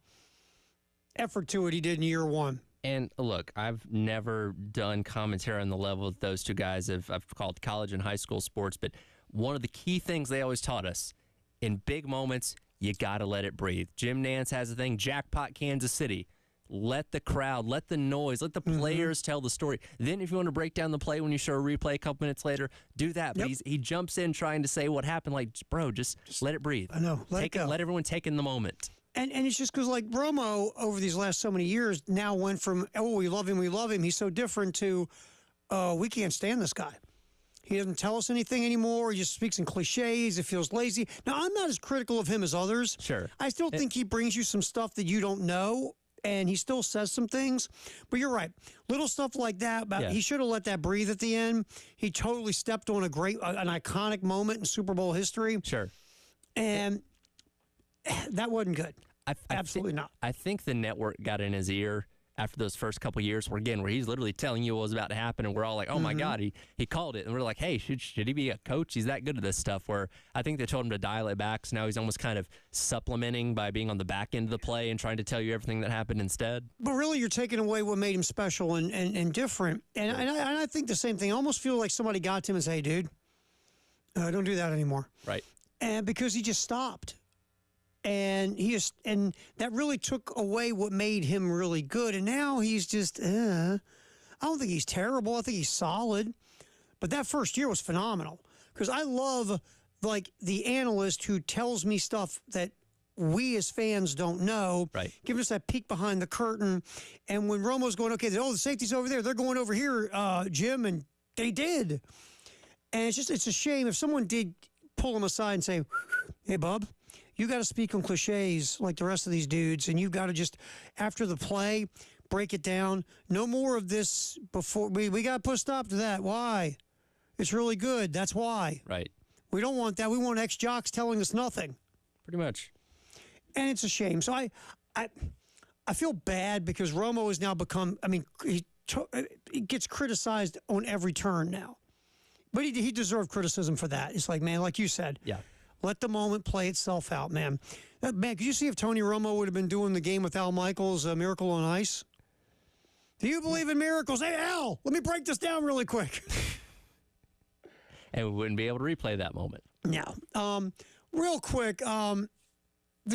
Speaker 1: effort to it he did in year one.
Speaker 2: And look, I've never done commentary on the level that those two guys I've called college and high school sports, but one of the key things they always taught us, in big moments, you got to let it breathe. Jim Nantz has a thing, jackpot Kansas City. Let the crowd, let the noise, let the players tell the story. Then if you want to break down the play when you show a replay a couple minutes later, do that. But he jumps in trying to say what happened. Like, bro, just let it breathe.
Speaker 1: I know. Let it go.
Speaker 2: Let everyone take in the moment.
Speaker 1: And it's just because, like, Romo, over these last so many years, now went from, oh, we love him, he's so different, to, we can't stand this guy. He doesn't tell us anything anymore. He just speaks in cliches. It feels lazy. Now, I'm not as critical of him as others.
Speaker 2: Sure.
Speaker 1: I still think he brings you some stuff that you don't know, and he still says some things. But you're right. Little stuff like that, he should have let that breathe at the end. He totally stepped on an iconic moment in Super Bowl history.
Speaker 2: Sure.
Speaker 1: And that wasn't good. Absolutely not.
Speaker 2: I think the network got in his ear after those first couple years where he's literally telling you what was about to happen, and we're all like, oh my God, he called it. And we're like, hey, should he be a coach? He's that good at this stuff. Where I think they told him to dial it back, so now he's almost kind of supplementing by being on the back end of the play and trying to tell you everything that happened instead.
Speaker 1: But really, you're taking away what made him special and different. And I think the same thing. I almost feel like somebody got to him and said, hey, dude, don't do that anymore.
Speaker 2: Right.
Speaker 1: And because he just stopped. And that really took away what made him really good. And now he's just, I don't think he's terrible. I think he's solid. But that first year was phenomenal. Because I love, like, the analyst who tells me stuff that we as fans don't know.
Speaker 2: Right.
Speaker 1: Giving us that peek behind the curtain. And when Romo's going, okay, the safety's over there. They're going over here, Jim. And they did. And it's a shame if someone did pull him aside and say, hey, bub, you got to speak on cliches like the rest of these dudes, and you've got to just, after the play, break it down. No more of this before. We got to put a stop to that. Why? It's really good. That's why.
Speaker 2: Right.
Speaker 1: We don't want that. We want ex-jocks telling us nothing.
Speaker 2: Pretty much.
Speaker 1: And it's a shame. So I feel bad because Romo has now become, he gets criticized on every turn now. But he deserved criticism for that. It's like, man, like you said.
Speaker 2: Yeah.
Speaker 1: Let the moment play itself out, man. Man, could you see if Tony Romo would have been doing the game with Al Michaels, Miracle on Ice? Do you believe in miracles? Hey, Al, let me break this down really quick.
Speaker 2: And we wouldn't be able to replay that moment.
Speaker 1: Yeah. Real quick, the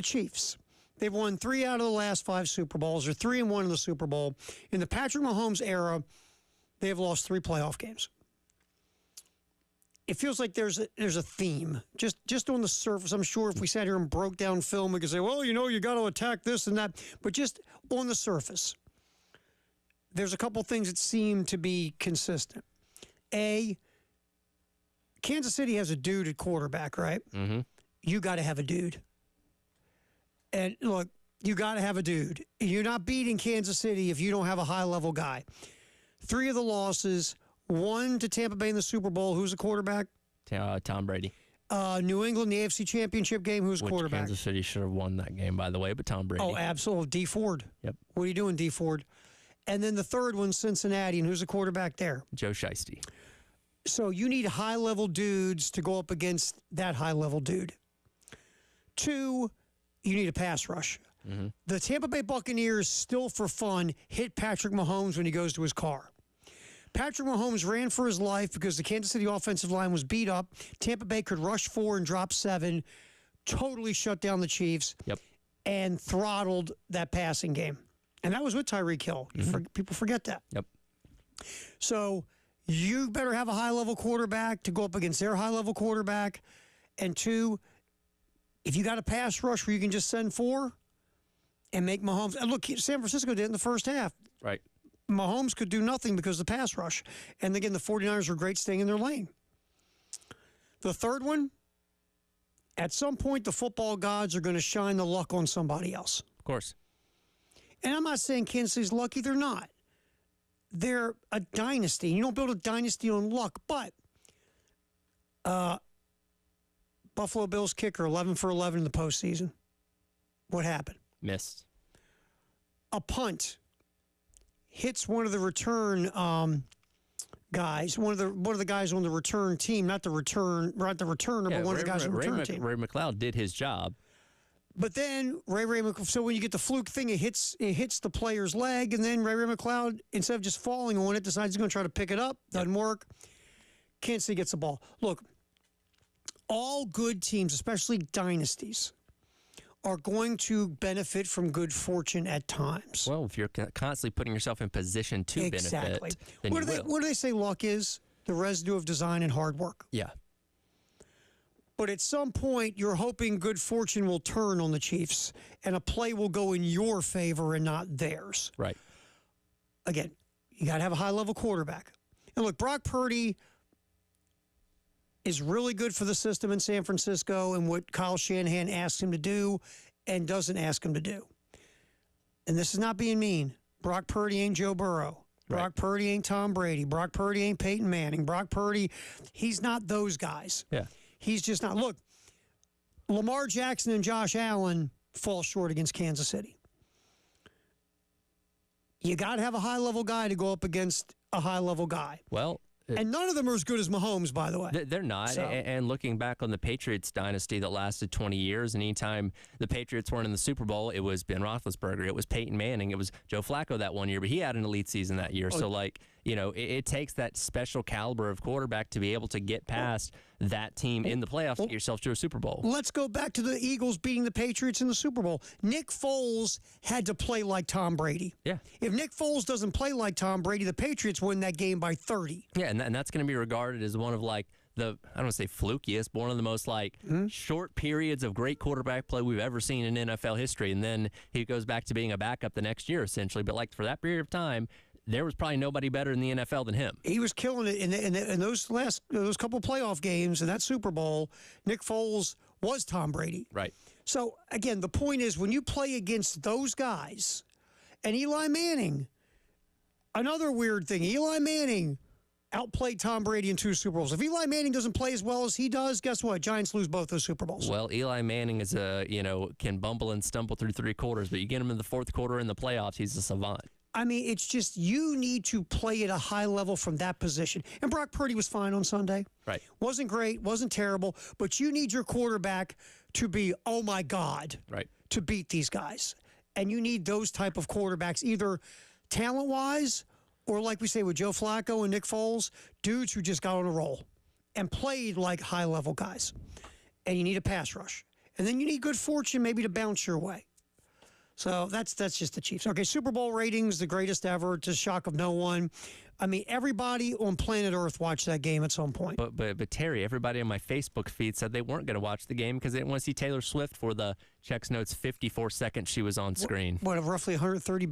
Speaker 1: Chiefs. They've won 3 out of the last 5 Super Bowls. They're 3-1 in the Super Bowl. In the Patrick Mahomes era, they have lost 3 playoff games. It feels like there's a theme just on the surface. I'm sure if we sat here and broke down film, we could say, well, you got to attack this and that. But just on the surface, there's a couple things that seem to be consistent. A, Kansas City has a dude at quarterback, right?
Speaker 2: Mm-hmm.
Speaker 1: You got to have a dude. And look, you got to have a dude. You're not beating Kansas City if you don't have a high-level guy. 3 of the losses. 1 to Tampa Bay in the Super Bowl. Who's the quarterback?
Speaker 2: Tom Brady.
Speaker 1: New England, the AFC Championship game. Who's quarterback?
Speaker 2: Kansas City should have won that game, by the way, but Tom Brady.
Speaker 1: Oh, absolutely. D. Ford.
Speaker 2: Yep.
Speaker 1: What are you doing, D. Ford? And then the third one, Cincinnati. And who's the quarterback there?
Speaker 2: Joe Shiesty.
Speaker 1: So you need high-level dudes to go up against that high-level dude. 2, you need a pass rush.
Speaker 2: Mm-hmm.
Speaker 1: The Tampa Bay Buccaneers, still for fun, hit Patrick Mahomes when he goes to his car. Patrick Mahomes ran for his life because the Kansas City offensive line was beat up. Tampa Bay could rush 4 and drop 7, totally shut down the Chiefs.
Speaker 2: Yep.
Speaker 1: and throttled that passing game. And that was with Tyreek Hill. People forget that.
Speaker 2: Yep.
Speaker 1: So you better have a high-level quarterback to go up against their high-level quarterback. And two, if you got a pass rush where you can just send 4 and make Mahomes. And look, San Francisco did it in the first half.
Speaker 2: Right.
Speaker 1: Mahomes could do nothing because of the pass rush. And again, the 49ers were great staying in their lane. The third one, at some point, the football gods are going to shine the luck on somebody else.
Speaker 2: Of course.
Speaker 1: And I'm not saying Kansas City's lucky. They're not. They're a dynasty. You don't build a dynasty on luck. But Buffalo Bills kicker, 11 for 11 in the postseason. What happened?
Speaker 2: Missed.
Speaker 1: A punt hits one of the return guys, one of the guys on the return team, not the returner, but one of the guys on the return team.
Speaker 2: Ray McCloud did his job.
Speaker 1: But then Ray McCloud, so when you get the fluke thing, it hits the player's leg, and then Ray McCloud, instead of just falling on it, decides he's going to try to pick it up. Doesn't work. Kansas City gets the ball. Look, all good teams, especially dynasties, are going to benefit from good fortune at times.
Speaker 2: Well, if you're constantly putting yourself in position to benefit, then
Speaker 1: what do they say luck is? The residue of design and hard work.
Speaker 2: Yeah.
Speaker 1: But at some point, you're hoping good fortune will turn on the Chiefs and a play will go in your favor and not theirs.
Speaker 2: Right.
Speaker 1: Again, you got to have a high-level quarterback. And look, Brock Purdy is really good for the system in San Francisco and what Kyle Shanahan asks him to do and doesn't ask him to do. And this is not being mean. Brock Purdy ain't Joe Burrow. Brock Purdy ain't Tom Brady. Brock Purdy ain't Peyton Manning. Brock Purdy, he's not those guys.
Speaker 2: Yeah.
Speaker 1: He's just not. Look, Lamar Jackson and Josh Allen fall short against Kansas City. You got to have a high-level guy to go up against a high-level guy.
Speaker 2: Well,
Speaker 1: and none of them are as good as Mahomes, by the way.
Speaker 2: They're not.
Speaker 1: So.
Speaker 2: And looking back on the Patriots dynasty that lasted 20 years, and anytime the Patriots weren't in the Super Bowl, it was Ben Roethlisberger, it was Peyton Manning, it was Joe Flacco that one year, but he had an elite season that year. So, it takes that special caliber of quarterback to be able to get past that team in the playoffs to get yourself to a Super Bowl.
Speaker 1: Let's go back to the Eagles beating the Patriots in the Super Bowl. Nick Foles had to play like Tom Brady.
Speaker 2: Yeah.
Speaker 1: If Nick Foles doesn't play like Tom Brady, the Patriots win that game by 30.
Speaker 2: Yeah, and that's going to be regarded as one of I don't want to say flukiest, but one of the most short periods of great quarterback play we've ever seen in NFL history. And then he goes back to being a backup the next year, essentially. But for that period of time, there was probably nobody better in the NFL than him.
Speaker 1: He was killing it in those couple playoff games and that Super Bowl. Nick Foles was Tom Brady.
Speaker 2: Right.
Speaker 1: So, again, the point is when you play against those guys, and Eli Manning, another weird thing, Eli Manning outplayed Tom Brady in 2 Super Bowls. If Eli Manning doesn't play as well as he does, guess what? Giants lose both those Super Bowls.
Speaker 2: Well, Eli Manning is can bumble and stumble through 3 quarters, but you get him in the 4th quarter in the playoffs, he's a savant.
Speaker 1: I mean, it's just you need to play at a high level from that position. And Brock Purdy was fine on Sunday.
Speaker 2: Right.
Speaker 1: Wasn't great, wasn't terrible, but you need your quarterback to be, oh my God,
Speaker 2: right,
Speaker 1: to beat these guys. And you need those type of quarterbacks, either talent-wise or like we say with Joe Flacco and Nick Foles, dudes who just got on a roll and played like high-level guys. And you need a pass rush. And then you need good fortune maybe to bounce your way. So that's just the Chiefs. Okay, Super Bowl ratings, the greatest ever, to the shock of no one. I mean, everybody on planet Earth watched that game at some point.
Speaker 2: But Terry, everybody on my Facebook feed said they weren't going to watch the game because they didn't want to see Taylor Swift for the Checks Notes 54 seconds she was on screen.
Speaker 1: What roughly 130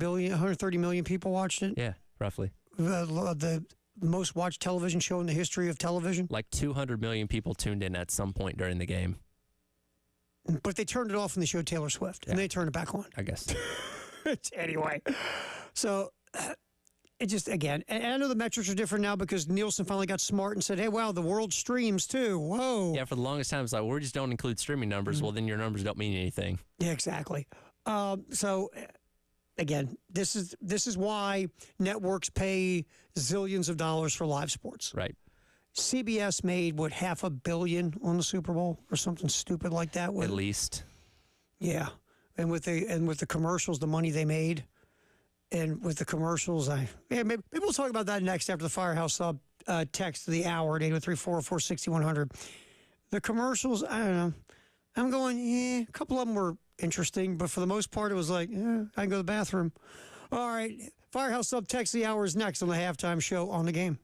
Speaker 1: million people watched it?
Speaker 2: Yeah, roughly.
Speaker 1: The most watched television show in the history of television?
Speaker 2: 200 million people tuned in at some point during the game.
Speaker 1: But they turned it off when they showed Taylor Swift, and they turned it back on.
Speaker 2: I guess.
Speaker 1: Anyway, so it just, again, and I know the metrics are different now because Nielsen finally got smart and said, hey, wow, the world streams too. Whoa.
Speaker 2: Yeah, for the longest time, it's we just don't include streaming numbers. Mm-hmm. Well, then your numbers don't mean anything.
Speaker 1: Yeah, exactly. So, again, this is why networks pay zillions of dollars for live sports.
Speaker 2: Right.
Speaker 1: CBS made, $500 million on the Super Bowl or something stupid like that?
Speaker 2: At least.
Speaker 1: Yeah. And with the commercials, the money they made. And with the commercials, maybe we'll talk about that next after the Firehouse Sub text of the hour at 803-404-6100. The commercials, I don't know. I'm going, a couple of them were interesting. But for the most part, it was like, I can go to the bathroom. All right, Firehouse Sub Text the Hour is next on the halftime show on The Game.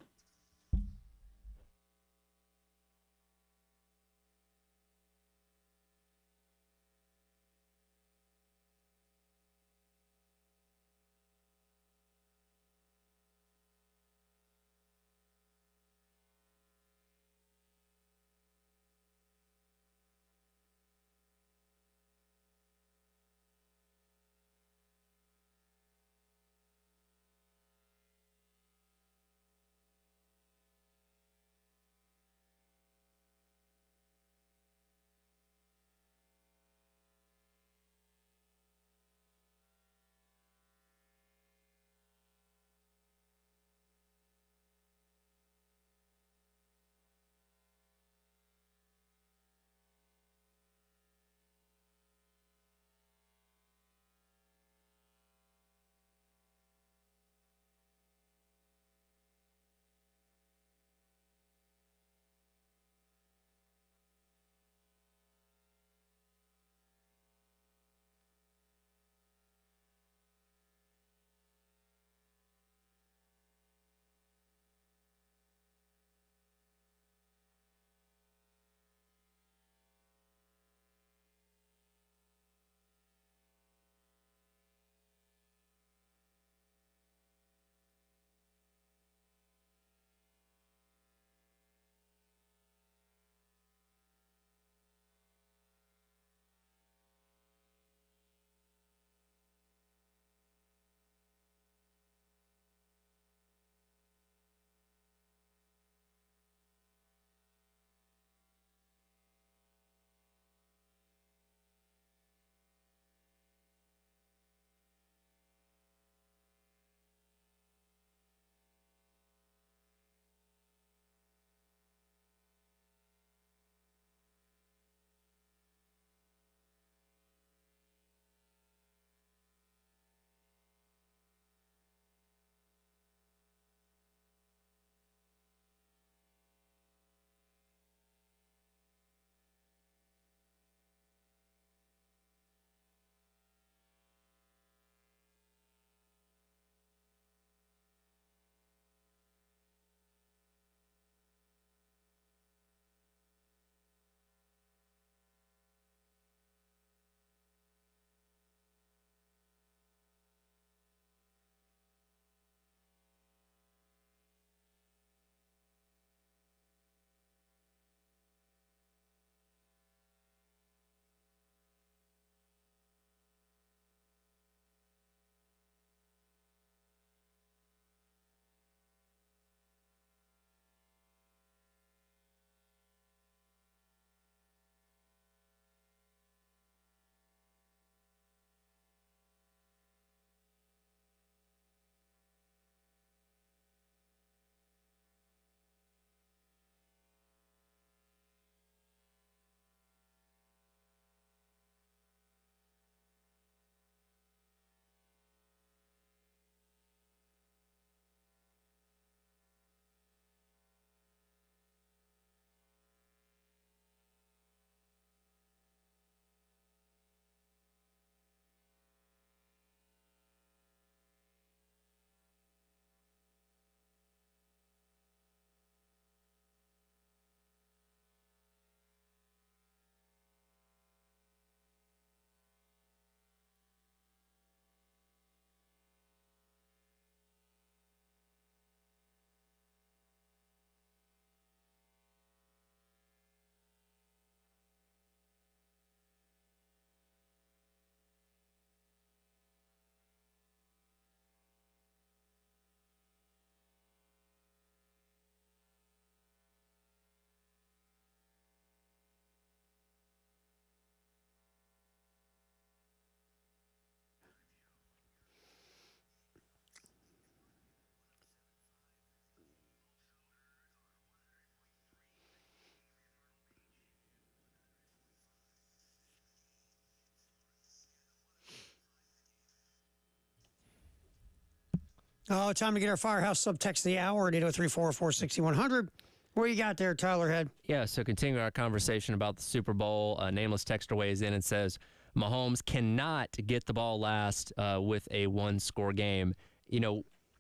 Speaker 1: Oh, time to get our Firehouse Subtext of the Hour at 803-404-6100. What you got there, Tyler Head?
Speaker 2: Yeah, so continuing our conversation about the Super Bowl, a nameless texter weighs in and says, Mahomes cannot get the ball last with a one-score game.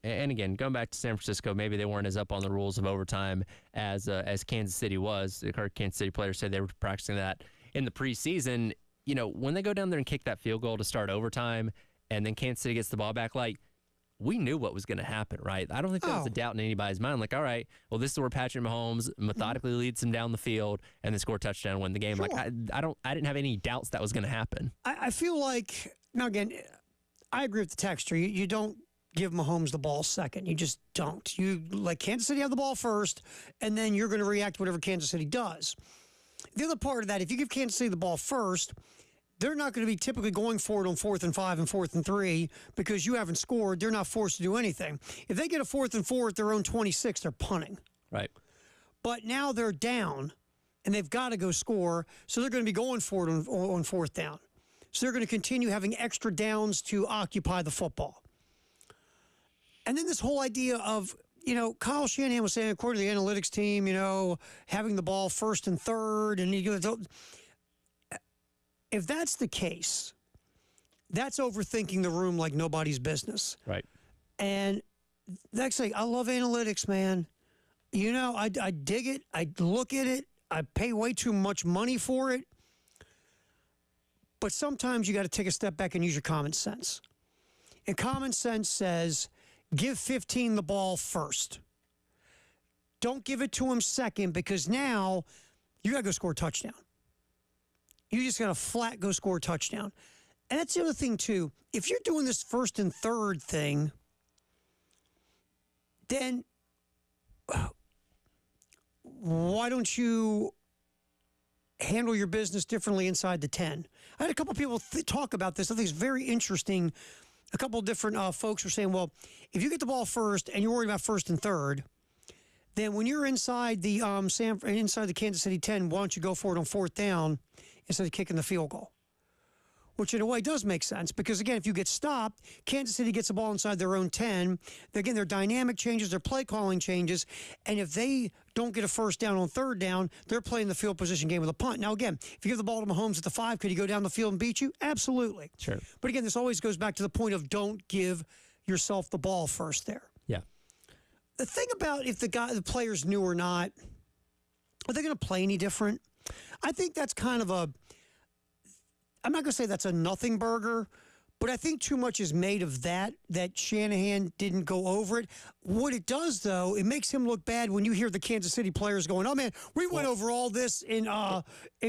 Speaker 2: And again, going back to San Francisco, maybe they weren't as up on the rules of overtime as Kansas City was. The Kansas City players said they were practicing that in the preseason. When they go down there and kick that field goal to start overtime, and then Kansas City gets the ball back, we knew what was going to happen, right? I don't think there was a doubt in anybody's mind. All right, well, this is where Patrick Mahomes methodically leads them down the field and then score a touchdown and win the game. Sure. I didn't have any doubts that was going to happen.
Speaker 1: I feel like, now again, I agree with the texture. You don't give Mahomes the ball second. You just don't. You let Kansas City have the ball first, and then you're going to react to whatever Kansas City does. The other part of that, if you give Kansas City the ball first, they're not going to be typically going for it on 4th and 5 and 4th and 3 because you haven't scored. They're not forced to do anything. If they get a 4th and 4 at their own 26, they're punting.
Speaker 2: Right.
Speaker 1: But now they're down, and they've got to go score, so they're going to be going for it on 4th down. So they're going to continue having extra downs to occupy the football. And then this whole idea of, Kyle Shanahan was saying, according to the analytics team, having the ball 1st and 3rd, and if that's the case, that's overthinking the room like nobody's business.
Speaker 2: Right.
Speaker 1: And that's I love analytics, man. I dig it. I look at it. I pay way too much money for it. But sometimes you got to take a step back and use your common sense. And common sense says, give 15 the ball first. Don't give it to him second, because now you got to go score a touchdown. You just got to flat go score a touchdown. And that's the other thing, too. If you're doing this 1st and 3rd thing, then why don't you handle your business differently inside the 10? I had a couple people talk about this. I think it's very interesting. A couple of different folks were saying, well, if you get the ball first and you're worried about 1st and 3rd, then when you're inside the inside the Kansas City 10, why don't you go for it on 4th down instead of kicking the field goal? Which in a way does make sense, because again, if you get stopped, Kansas City gets the ball inside their own 10. Again, their dynamic changes, their play calling changes, and if they don't get a 1st down on 3rd down, they're playing the field position game with a punt. Now again, if you give the ball to Mahomes at the 5, could he go down the field and beat you? Absolutely.
Speaker 2: Sure.
Speaker 1: But again, this always goes back to the point of don't give yourself the ball first there.
Speaker 2: Yeah.
Speaker 1: The thing about if the player's new or not, are they going to play any different? I think that's kind of I'm not going to say that's a nothing burger, but I think too much is made of that Shanahan didn't go over it. What it does, though, it makes him look bad when you hear the Kansas City players going, oh, man, we went over all this in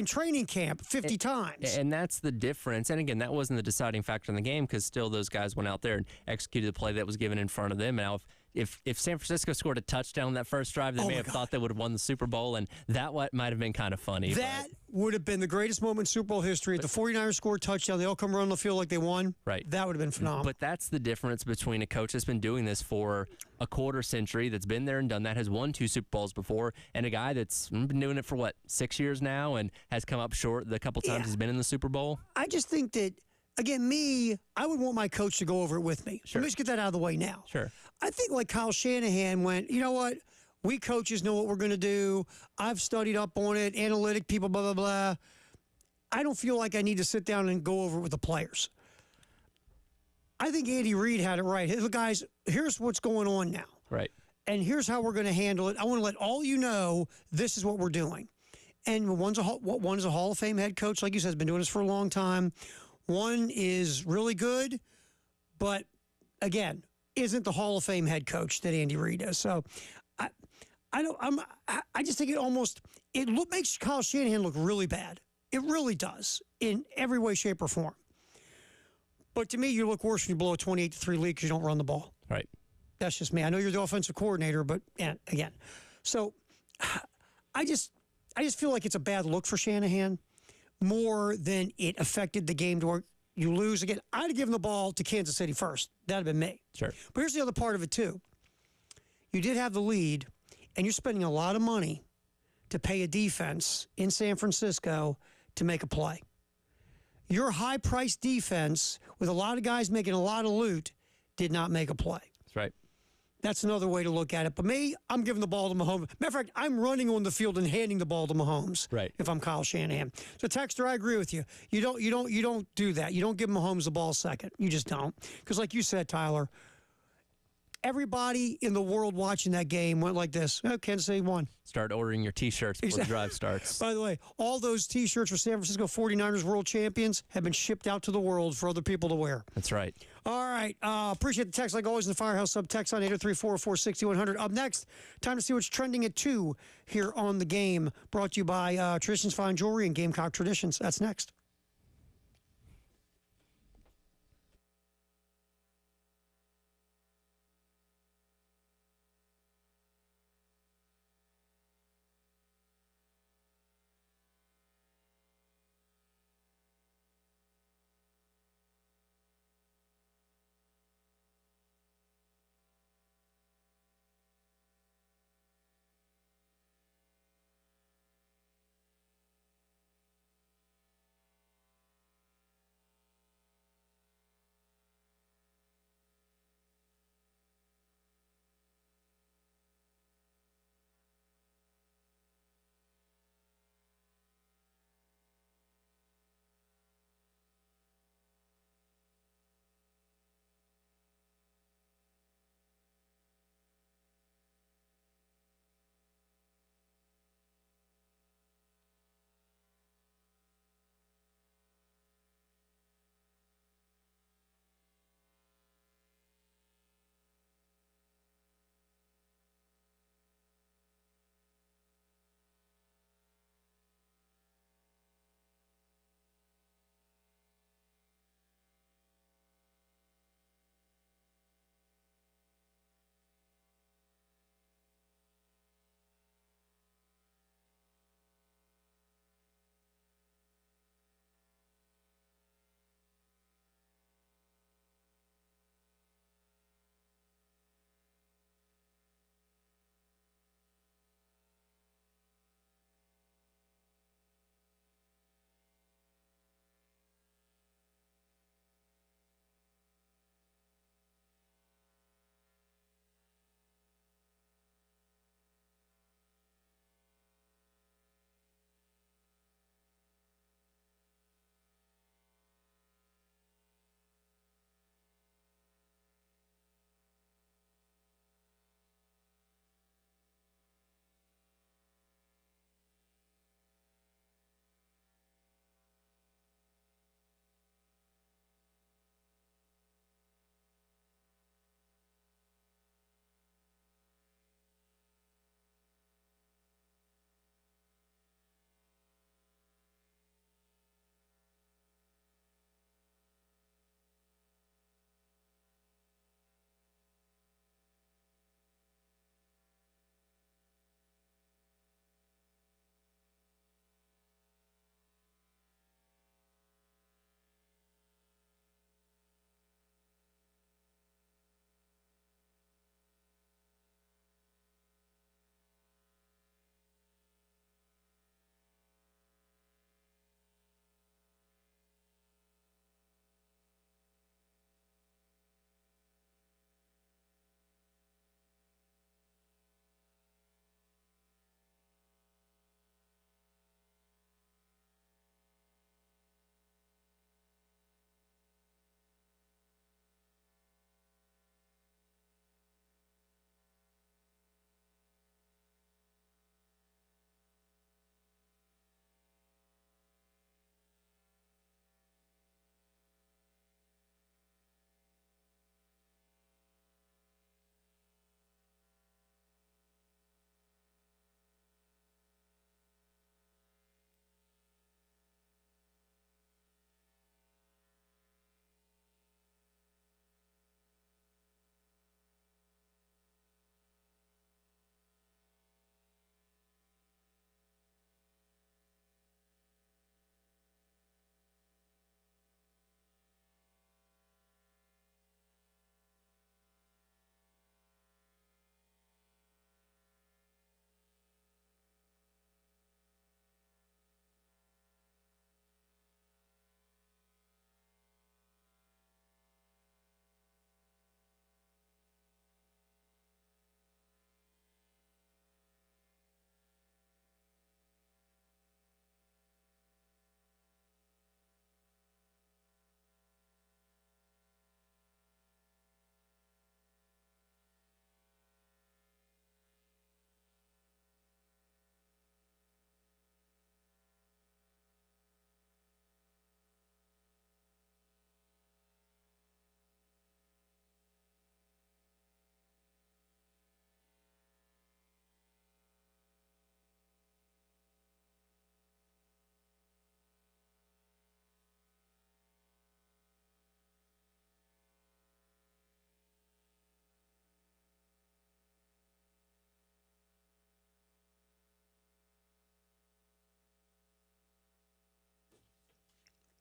Speaker 1: training camp 50 times.
Speaker 2: And that's the difference. And, again, that wasn't the deciding factor in the game, because still those guys went out there and executed the play that was given in front of them. Now, if San Francisco scored a touchdown on that first drive, they may have thought they would have won the Super Bowl, and that might have been kind of funny.
Speaker 1: That would have been the greatest moment in Super Bowl history. If the 49ers scored a touchdown, they all come around the field like they won.
Speaker 2: Right.
Speaker 1: That would have been phenomenal.
Speaker 2: But that's the difference between a coach that's been doing this for a quarter century, that's been there and done that, has won 2 Super Bowls before, and a guy that's been doing it for, 6 years now and has come up short the couple times he's been in the Super Bowl.
Speaker 1: I just think that, again, I would want my coach to go over it with me.
Speaker 2: Sure.
Speaker 1: Let me just get that out of the way now.
Speaker 2: Sure.
Speaker 1: I think like Kyle Shanahan went, you know what? We coaches know what we're going to do. I've studied up on it. Analytic people, blah, blah, blah. I don't feel like I need to sit down and go over it with the players. I think Andy Reid had it right. Hey, look, guys, here's what's going on now.
Speaker 2: Right.
Speaker 1: And here's how we're going to handle it. I want to let all you know this is what we're doing. And one's a Hall of Fame head coach, like you said, has been doing this for a long time. One is really good, but again, isn't the Hall of Fame head coach that Andy Reid is. So I just think it makes Kyle Shanahan look really bad. It really does in every way, shape, or form. But to me, you look worse when you blow a 28-3 lead because you don't run the ball.
Speaker 2: Right.
Speaker 1: That's just me. I know you're the offensive coordinator, but again. So I just feel like it's a bad look for Shanahan more than it affected the game to where you lose. Again, I'd have given the ball to Kansas City first. That'd have been me.
Speaker 2: Sure.
Speaker 1: But here's the other part of it, too. You did have the lead, and you're spending a lot of money to pay a defense in San Francisco to make a play. Your high-priced defense, with a lot of guys making a lot of loot, did not make a play.
Speaker 2: That's right.
Speaker 1: That's another way to look at it. But me, I'm giving the ball to Mahomes. Matter of fact, I'm running on the field and handing the ball to Mahomes.
Speaker 4: Right.
Speaker 1: If I'm Kyle Shanahan. So Texter, I agree with you. You don't do that. You don't give Mahomes the ball second. You just don't. Because like you said, Tyler, everybody in the world watching that game went like this. Oh, Kansas City won.
Speaker 2: Start ordering your T-shirts before the drive starts.
Speaker 1: By the way, all those T-shirts for San Francisco 49ers world champions have been shipped out to the world for other people to wear.
Speaker 2: That's right.
Speaker 1: All right. Appreciate the text, like always, in the Firehouse Sub text on 803-446-100. Up next, time to see what's trending at 2 here on The Game. Brought to you by Traditions Fine Jewelry and Gamecock Traditions. That's next.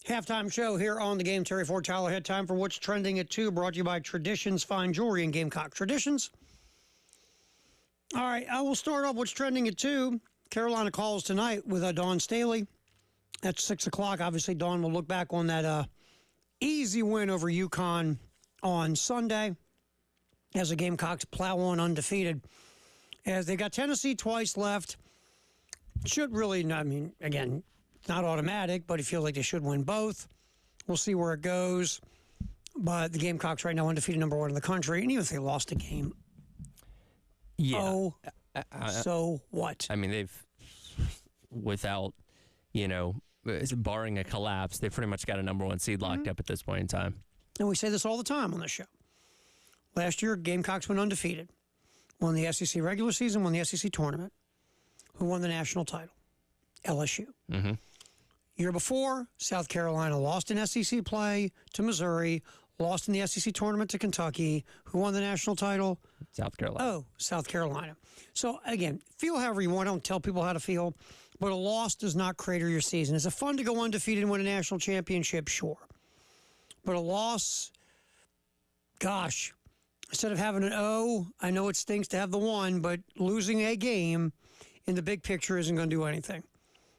Speaker 1: Halftime show here on the game. Terry Ford, Tyler Head. Time for What's Trending at 2, brought to you by Traditions Fine Jewelry and Gamecock Traditions. All right, I will start off What's Trending at 2. Carolina calls tonight with Dawn Staley at 6 o'clock. Obviously, Dawn will look back on that easy win over UConn on Sunday as the Gamecocks plow on undefeated. As they got Tennessee twice left. Should really, again, not automatic, but it feels like they should win both. We'll see where it goes. But the Gamecocks right now undefeated number 1 in the country. And even if they lost a game, so what?
Speaker 2: I mean, they've, without, barring a collapse, they've pretty much got a number 1 seed locked up at this point in time.
Speaker 1: And we say this all the time on the show. Last year, Gamecocks went undefeated. Won the SEC regular season, won the SEC tournament. Who won the national title? LSU.
Speaker 2: Mm-hmm.
Speaker 1: Year before, South Carolina lost in SEC play to Missouri, lost in the SEC tournament to Kentucky. Who won the national title?
Speaker 2: South Carolina.
Speaker 1: Oh, South Carolina. So, again, feel however you want. I don't tell people how to feel. But a loss does not crater your season. Is it fun to go undefeated and win a national championship? Sure. But a loss, gosh, instead of having an O, I know it stinks to have the 1, but losing a game in the big picture isn't going to do anything.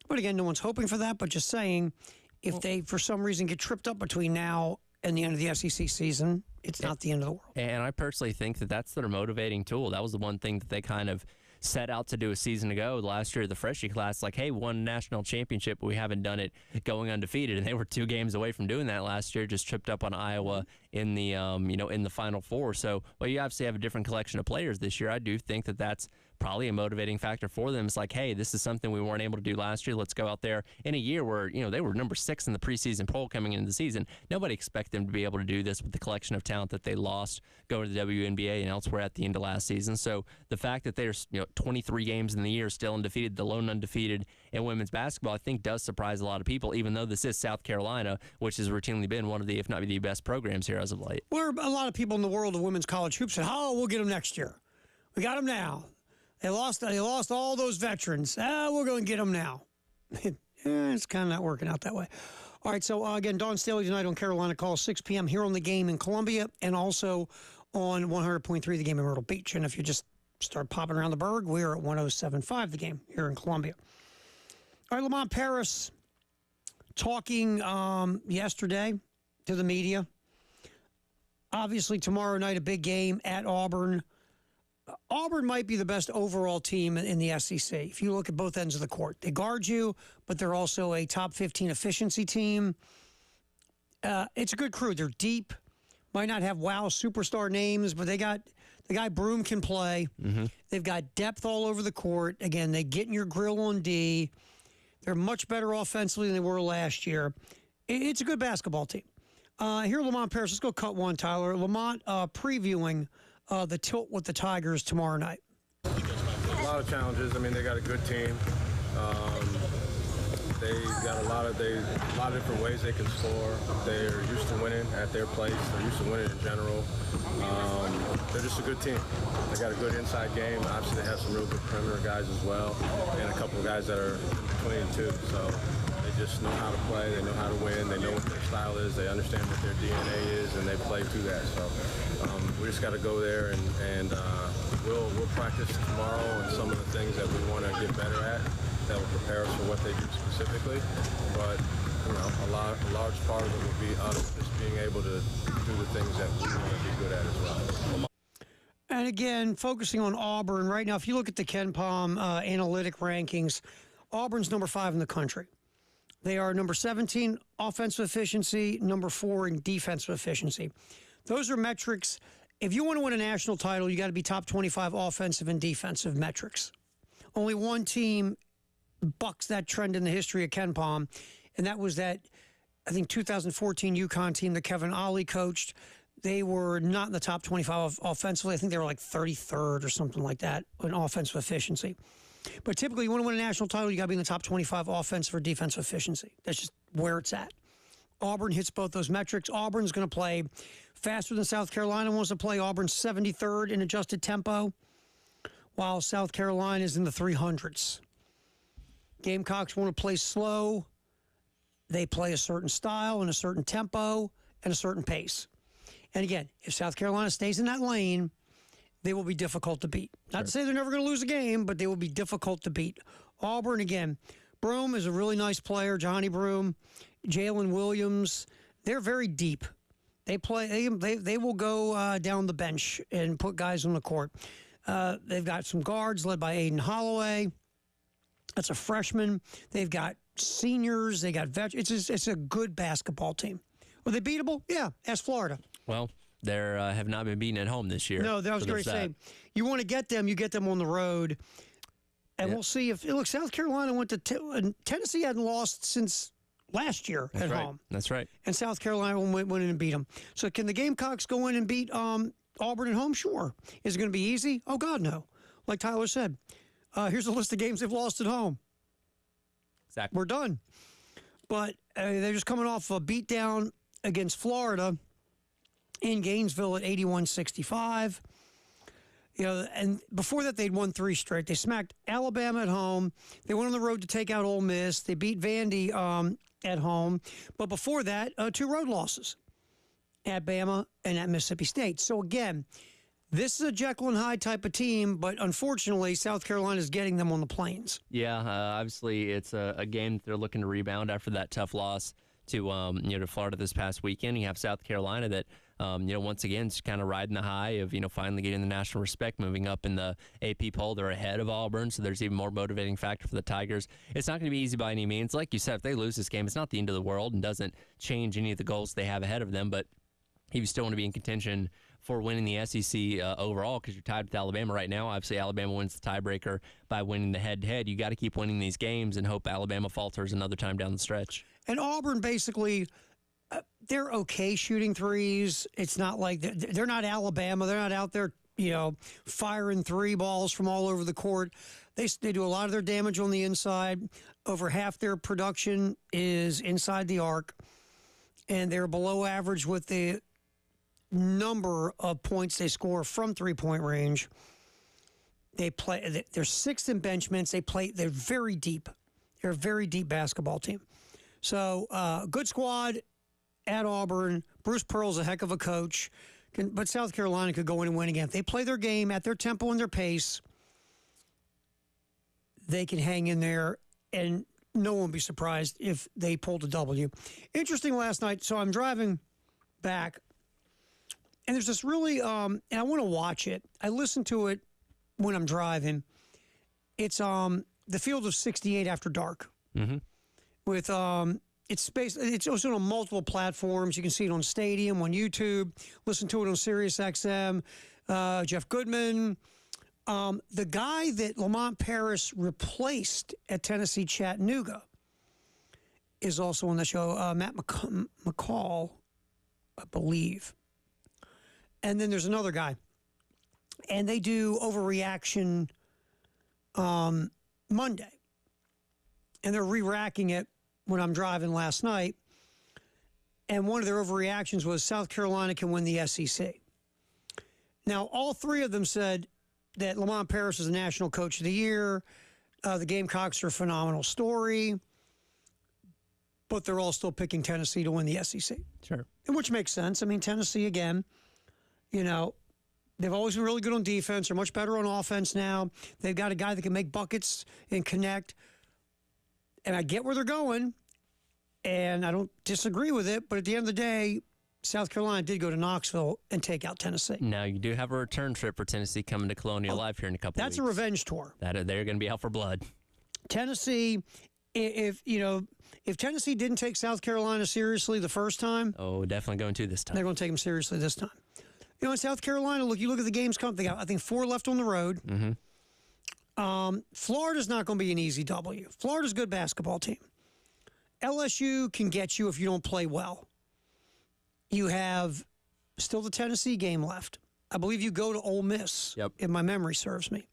Speaker 1: But again, no one's hoping for that, but just saying, if they, for some reason, get tripped up between now and the end of the SEC season, it's not the end of the world.
Speaker 2: And I personally think that that's their motivating tool. That was the one thing that they kind of set out to do a season ago. Last year, the freshie class, like, hey, won national championship, but we haven't done it going undefeated. And they were 2 games away from doing that last year, just tripped up on Iowa in the, in the Final Four. So, well, you obviously have a different collection of players this year. I do think that that's probably a motivating factor for them. It's like, hey, this is something we weren't able to do last year. Let's go out there in a year where, they were number 6 in the preseason poll coming into the season. Nobody expected them to be able to do this with the collection of talent that they lost going to the WNBA and elsewhere at the end of last season. So the fact that they're 23 games in the year still undefeated, the lone undefeated in women's basketball, I think does surprise a lot of people, even though this is South Carolina, which has routinely been one of the, if not the best programs here as of late.
Speaker 1: Where a lot of people in the world of women's college hoops said, oh, we'll get them next year. We got them now. They lost all those veterans. We're going to get them now. It's kind of not working out that way. All right, so again, Dawn Staley tonight on Carolina Calls, 6 p.m. here on The Game in Columbia and also on 100.3 The Game in Myrtle Beach. And if you just start popping around the Berg, we're at 107.5 The Game here in Columbia. All right, Lamont Paris talking yesterday to the media. Obviously, tomorrow night, a big game at Auburn. Auburn might be the best overall team in the SEC. If you look at both ends of the court, they guard you, but they're also a top 15 efficiency team. It's a good crew. They're deep. Might not have wow superstar names, but they got the guy Broome can play. Mm-hmm. They've got depth all over the court. Again, they get in your grill on D. They're much better offensively than they were last year. It's a good basketball team. Here, Lamont Paris. Let's go cut one, Tyler. Lamont previewing the tilt with the Tigers tomorrow night.
Speaker 3: A lot of challenges. I mean, they got a good team. They got a lot of different ways they can score. They're used to winning at their place. They're used to winning in general. They're just a good team. They got a good inside game. Obviously, they have some real good perimeter guys as well, and a couple of guys that are in between too. So they just know how to play. They know how to win. They know what their style is. They understand what their DNA is, and they play to that. So we just got to go there, and we'll practice tomorrow on some of the things that we want to get better at. That will prepare us for what they do specifically. But a large part of it will be us just being able to do the things that we want to be good at as well.
Speaker 1: And again, focusing on Auburn right now, if you look at the KenPom analytic rankings, Auburn's number 5 in the country. They are number 17 offensive efficiency, number 4 in defensive efficiency. Those are metrics. If you want to win a national title, you got to be top 25 offensive and defensive metrics. Only one team bucks that trend in the history of KenPom, and that was that, I think, 2014 UConn team that Kevin Ollie coached. They were not in the top 25 offensively. I think they were like 33rd or something like that in offensive efficiency. But typically, you want to win a national title, you got to be in the top 25 offensive or defensive efficiency. That's just where it's at. Auburn hits both those metrics. Auburn's going to play faster than South Carolina wants to play. Auburn's 73rd in adjusted tempo, while South Carolina is in the 300s. Gamecocks want to play slow They play a certain style and a certain tempo and a certain pace. And again, if South Carolina stays in that lane, they will be difficult to beat. Not to say they're never going to lose a game, but they will be difficult to beat. Auburn, again, Broome is a really nice player, Johnny Broome, Jalen Williams. They're very deep. They play. They will go down the bench and put guys on the court. They've got some guards led by Aiden Holloway. That's a freshman. They've got seniors. They got veterans. It's a good basketball team. Were they beatable? Yeah. Ask Florida.
Speaker 2: Well, they have not been beaten at home this year.
Speaker 1: No, that was going to say. You want to get them, you get them on the road. And we'll see if South Carolina went to Tennessee hadn't lost since last year at home.
Speaker 2: That's right.
Speaker 1: And South Carolina went in and beat them. So can the Gamecocks go in and beat Auburn at home? Sure. Is it going to be easy? Oh, God, no. Like Tyler said, here's a list of games they've lost at home.
Speaker 2: Exactly.
Speaker 1: We're done. But they're just coming off a beatdown against Florida in Gainesville at 81-65. And before that, they'd won 3 straight. They smacked Alabama at home. They went on the road to take out Ole Miss. They beat Vandy at home. But before that, 2 road losses at Bama and at Mississippi State. So, again, this is a Jekyll and Hyde type of team, but unfortunately, South Carolina is getting them on the plains.
Speaker 2: Yeah, obviously, it's a game that they're looking to rebound after that tough loss to Florida this past weekend. You have South Carolina that once again, it's kind of riding the high of, finally getting the national respect, moving up in the AP poll. They're ahead of Auburn, so there's even more motivating factor for the Tigers. It's not going to be easy by any means. Like you said, if they lose this game, it's not the end of the world and doesn't change any of the goals they have ahead of them, but if you still want to be in contention for winning the SEC overall, because you're tied with Alabama right now. Obviously, Alabama wins the tiebreaker by winning the head-to-head. You got to keep winning these games and hope Alabama falters another time down the stretch.
Speaker 1: And Auburn basically, they're okay shooting threes. It's not like they're not Alabama. They're not out there, firing 3 balls from all over the court. They do a lot of their damage on the inside. Over half their production is inside the arc, and they're below average with the number of points they score from 3-point range. They're 6th in bench minutes. They're very deep. They're a very deep basketball team. So, good squad at Auburn. Bruce Pearl's a heck of a coach. But South Carolina could go in and win again. If they play their game at their tempo and their pace, they can hang in there, and no one will be surprised if they pulled a W. Interesting last night. So I'm driving back, and there's this really, and I want to watch it. I listen to it when I'm driving. It's the Field of 68 After Dark.
Speaker 2: Mm-hmm.
Speaker 1: With it's also on multiple platforms. You can see it on Stadium, on YouTube. Listen to it on Sirius XM. Jeff Goodman, the guy that Lamont Paris replaced at Tennessee Chattanooga, is also on the show. Matt McCall, I believe. And then there's another guy, and they do Overreaction Monday, and they're re-racking it when I'm driving last night, and one of their overreactions was South Carolina can win the SEC. Now, all 3 of them said that Lamont Paris is the National Coach of the Year. The Gamecocks are a phenomenal story, but they're all still picking Tennessee to win the SEC.
Speaker 2: Sure.
Speaker 1: And which makes sense. I mean, Tennessee, again, they've always been really good on defense. They're much better on offense now. They've got a guy that can make buckets and connect. And I get where they're going, and I don't disagree with it. But at the end of the day, South Carolina did go to Knoxville and take out Tennessee.
Speaker 2: Now, you do have a return trip for Tennessee coming to Colonial Live here in a couple of weeks.
Speaker 1: That's a revenge tour.
Speaker 2: They're going to be out for blood.
Speaker 1: Tennessee, if Tennessee didn't take South Carolina seriously the first time.
Speaker 2: Oh, definitely going to this time.
Speaker 1: They're going to take them seriously this time. In South Carolina, you look at the games coming. They got, I think, 4 left on the road.
Speaker 2: Mm-hmm.
Speaker 1: Florida's not going to be an easy W. Florida's a good basketball team. LSU can get you if you don't play well. You have still the Tennessee game left. I believe you go to Ole Miss, if my memory serves me.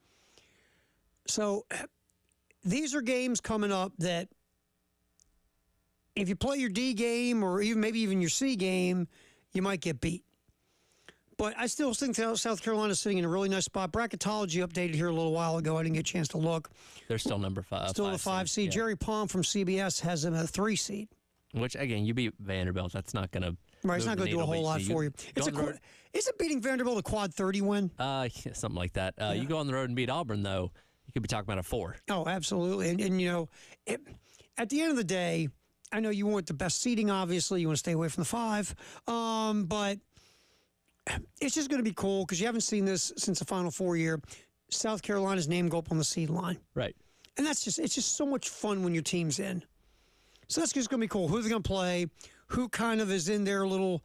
Speaker 1: So these are games coming up that if you play your D game or maybe even your C game, you might get beat. But I still think South Carolina's sitting in a really nice spot. Bracketology updated here a little while ago. I didn't get a chance to look.
Speaker 2: They're still number 5.
Speaker 1: Still the 5 seed.
Speaker 2: Yeah.
Speaker 1: Jerry Palm from CBS has them at a 3 seed.
Speaker 2: Which, again, you beat Vanderbilt. That's not going to
Speaker 1: Right, it's not going to do a whole lot for you. Is it beating Vanderbilt a quad 30 win?
Speaker 2: Yeah, something like that. You go on the road and beat Auburn, though, you could be talking about a 4.
Speaker 1: Oh, absolutely. And you know, at the end of the day, I know you want the best seating, obviously. You want to stay away from the 5. But it's just going to be cool because you haven't seen this since the Final Four year. South Carolina's name go up on the seed line.
Speaker 2: Right.
Speaker 1: And it's just so much fun when your team's in. So that's just going to be cool. Who they're going to play, who kind of is in their little,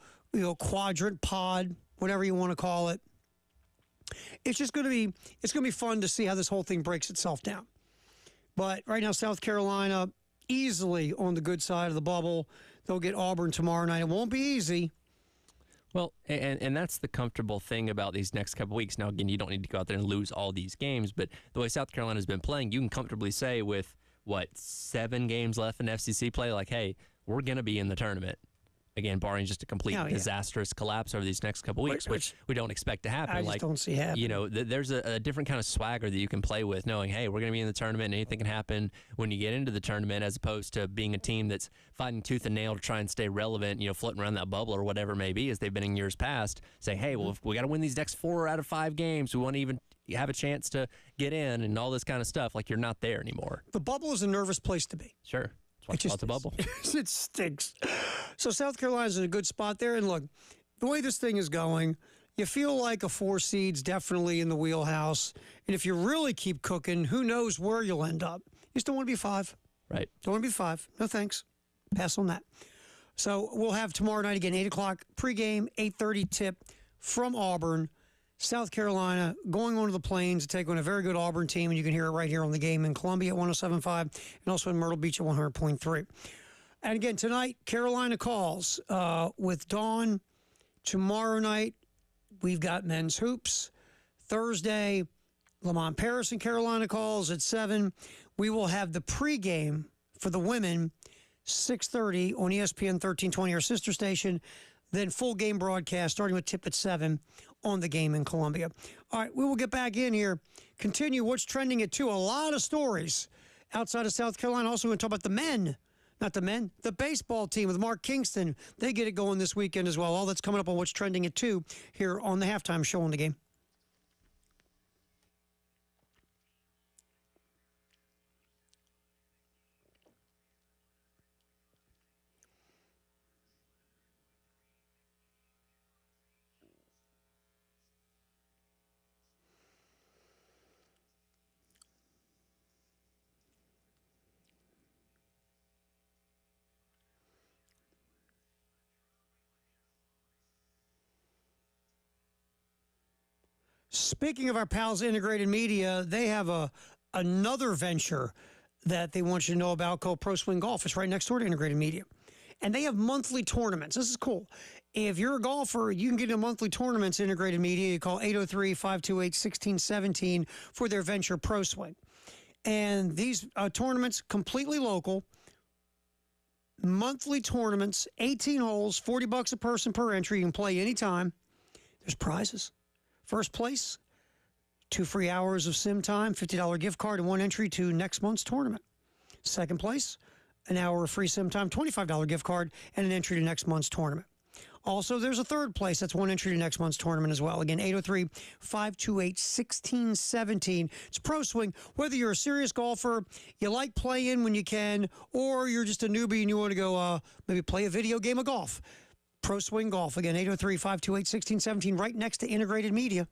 Speaker 1: quadrant pod, whatever you want to call it. It's going to be fun to see how this whole thing breaks itself down. But right now, South Carolina easily on the good side of the bubble. They'll get Auburn tomorrow night. It won't be easy.
Speaker 2: Well, and that's the comfortable thing about these next couple weeks. Now, again, you don't need to go out there and lose all these games, but the way South Carolina's been playing, you can comfortably say with, 7 games left in FCC play, like, hey, we're going to be in the tournament. Again, barring just a complete disastrous collapse over these next couple weeks, which we don't expect to happen.
Speaker 1: I just don't see happening.
Speaker 2: There's a different kind of swagger that you can play with, knowing, hey, we're going to be in the tournament and anything can happen when you get into the tournament, as opposed to being a team that's fighting tooth and nail to try and stay relevant, floating around that bubble or whatever it may be, as they've been in years past, say, hey, well, if we got to win these next 4 out of 5 games, we want to even have a chance to get in and all this kind of stuff. Like, you're not there anymore.
Speaker 1: The bubble is a nervous place to be.
Speaker 2: Sure. It's a bubble.
Speaker 1: It stinks. So South Carolina's in a good spot there. And look, the way this thing is going, you feel like a 4 seed's definitely in the wheelhouse. And if you really keep cooking, who knows where you'll end up. You still want to be 5.
Speaker 2: Right.
Speaker 1: Don't want to be 5. No thanks. Pass on that. So we'll have tomorrow night again, 8 o'clock pregame, 8:30 tip from Auburn. South Carolina going on to the Plains to take on a very good Auburn team, and you can hear it right here on the Game in Columbia at 107.5 and also in Myrtle Beach at 100.3. And again, tonight, Carolina calls with Dawn. Tomorrow night, we've got men's hoops. Thursday, Lamont Paris and Carolina calls at 7. We will have the pregame for the women, 6:30 on ESPN 1320, our sister station. Then full game broadcast starting with tip at 7 on the Game in Columbia. All right, we will get back in here. Continue what's trending at 2. A lot of stories outside of South Carolina. Also going to talk about the baseball team with Mark Kingston. They get it going this weekend as well. All that's coming up on what's trending at 2 here on the halftime show on the Game. Speaking of our pals Integrated Media, they have another venture that they want you to know about called Pro Swing Golf. It's right next door to Integrated Media. And they have monthly tournaments. This is cool. If you're a golfer, you can get into monthly tournaments, Integrated Media. You call 803-528-1617 for their venture Pro Swing. And these tournaments, completely local, monthly tournaments, 18 holes, $40 a person per entry. You can play anytime. There's prizes. First place, 2 free hours of sim time, $50 gift card, and 1 entry to next month's tournament. Second place, an hour of free sim time, $25 gift card, and an entry to next month's tournament. Also, there's a third place. That's 1 entry to next month's tournament as well. Again, 803-528-1617. It's Pro Swing. Whether you're a serious golfer, you like playing when you can, or you're just a newbie and you want to go maybe play a video game of golf. Pro Swing Golf. Again, 803-528-1617, right next to Integrated Media.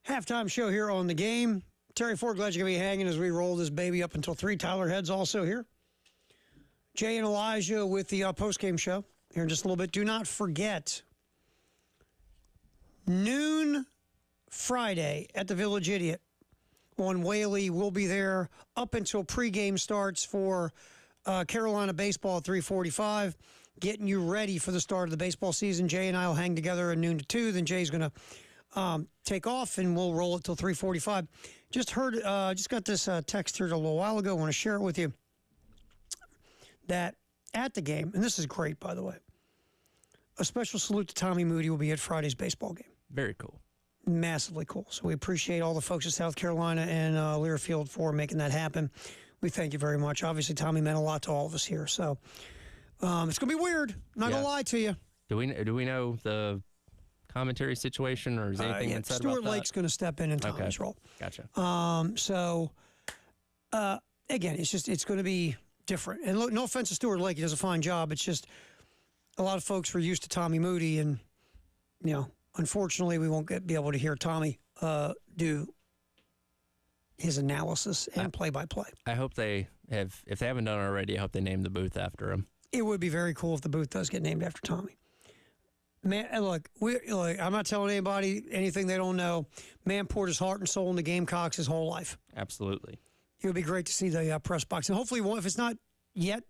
Speaker 1: Halftime show here on The Game. Terry Ford, glad you're going to be hanging as we roll this baby up until 3. Tyler Head's also here. Jay and Elijah with the post-game show here in just a little bit. Do not forget, noon Friday at the Village Idiot on Whaley. We'll be there up until pregame starts for Carolina baseball at 3:45, getting you ready for the start of the baseball season. Jay and I will hang together at noon to 2. Then Jay's going to take off, and we'll roll it till 3:45. Just got this text here a little while ago. I want to share it with you. That at the game, and this is great, by the way, a special salute to Tommy Moody will be at Friday's baseball game.
Speaker 2: Very cool. Massively
Speaker 1: cool. So we appreciate all the folks at South Carolina and Learfield for making that happen. We thank you very much. Obviously, Tommy meant a lot to all of us here. So it's going to be weird. Not going to lie to you.
Speaker 2: Do we know the commentary situation, or is anything said
Speaker 1: Stuart
Speaker 2: about that?
Speaker 1: Lake's going to step in Tommy's role.
Speaker 2: Gotcha.
Speaker 1: Again, it's going to be different. And look, no offense to Stuart Lake, he does a fine job. It's just a lot of folks were used to Tommy Moody, and unfortunately, we won't be able to hear Tommy do his analysis and play-by-play.
Speaker 2: I hope they have, if they haven't done it already, I hope they name the booth after him.
Speaker 1: It would be very cool if the booth does get named after Tommy. Man, look, I'm not telling anybody anything they don't know. Man poured his heart and soul into Gamecocks his whole life.
Speaker 2: Absolutely.
Speaker 1: It would be great to see the press box. And hopefully, if it's not yet